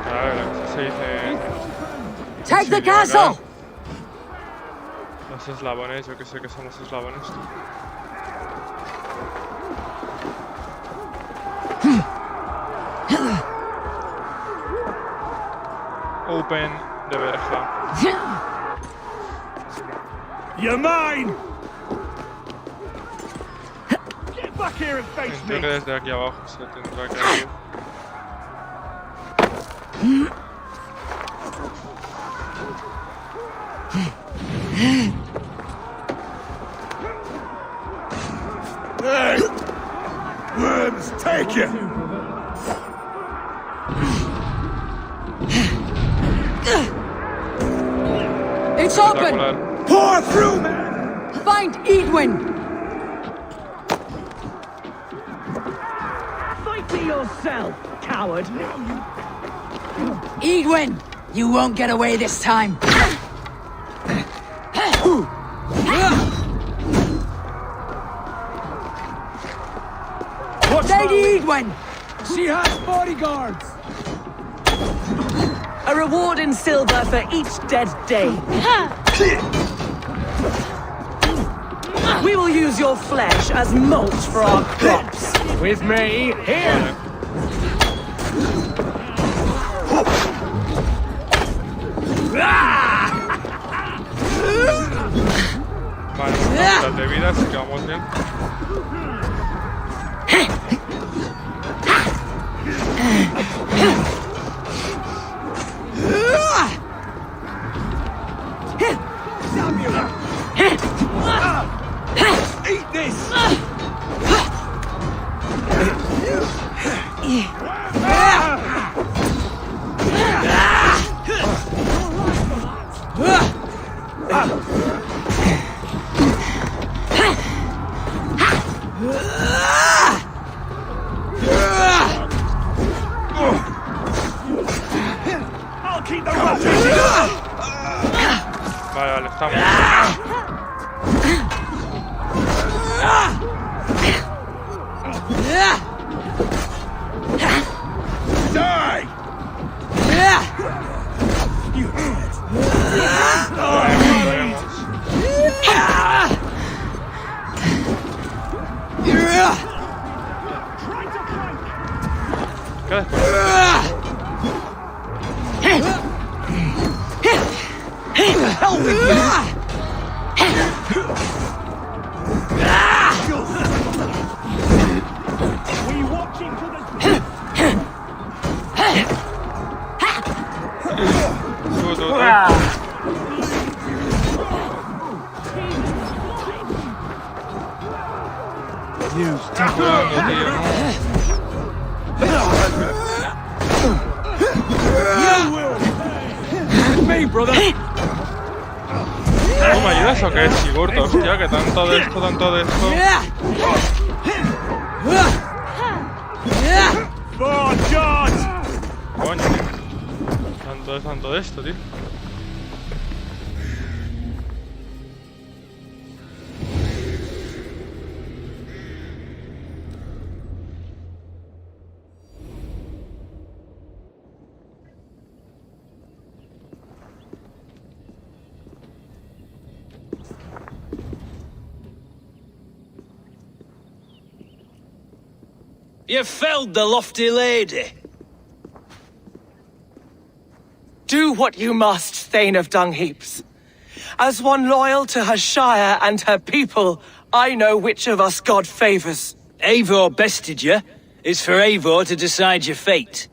Claro, eso se dice... Take the castle! Los eslabones, yo que sé que son los eslabones. Open de verja. You're mine! Get back here and face Entiendo que desde aquí abajo se tendrá que ir. Hey! Worms, take you! It's open! Espectacular. Pour through, man! Find Edwin! Fight me yourself, coward! Edwin! You won't get away this time! Lady Edwin! She has bodyguards! A reward in silver for each dead day. We will use your flesh as mulch for our crops. With me, here! Vale, hemos de vida, así que vamos bien. Eat this! I'll keep the Vale, estamos. Die! Hell with you! We watching to the... Me, brother. ¿Cómo me ayudas o qué, Sigurd? Hostia, que tanto de esto, tanto de esto. Coño, tanto de esto, tío. You felled the lofty lady. Do what you must, Thane of Dungheaps. As one loyal to her shire and her people, I know which of us God favors. Eivor bested you. It's for Eivor to decide your fate.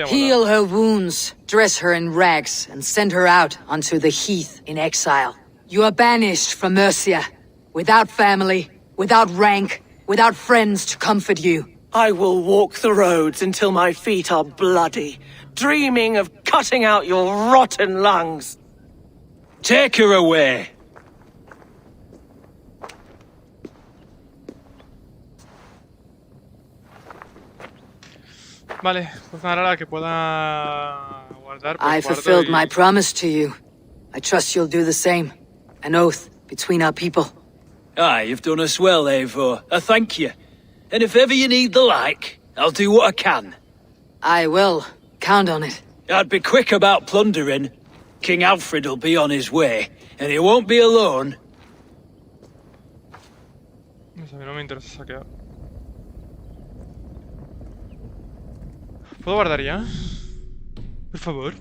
Heal her wounds, dress her in rags, and send her out onto the heath in exile. You are banished from Mercia, without family, without rank, without friends to comfort you. I will walk the roads until my feet are bloody, dreaming of cutting out your rotten lungs. Take her away. Vale, pues nada, la que pueda guardar. Pues I fulfilled my promise to you. I trust you'll do the same. An oath between our people. Aye, you've done us well, Eivor. I thank you. And if ever you need the like, I'll do what I can. I will. Count on it. I'd be quick about plundering. King Alfred will be on his way, and he won't be alone. A mí no me interesa saquear. ¿Puedo guardar ya? Por favor.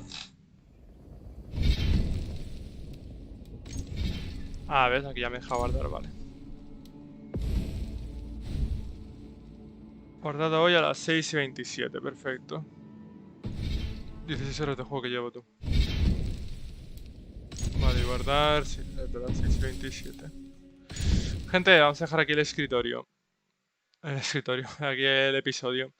Ah, ves, aquí ya me deja guardar, vale. Guardado hoy a las 6:27, perfecto. 16 horas de juego que llevo tú. Vale, guardar, sí, de las 6:27. Gente, vamos a dejar aquí el escritorio. el escritorio, aquí el episodio.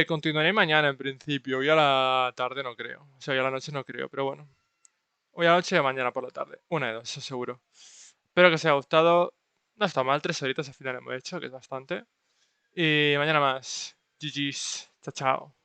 Continuaré mañana en principio. Hoy a la tarde no creo. O sea, hoy a la noche no creo, pero bueno. Hoy a la noche o mañana por la tarde. Una de dos, eso seguro. Espero que os haya gustado. No está mal, 3 horitas al final hemos hecho, que es bastante. Y mañana más. GG's. Chao, chao.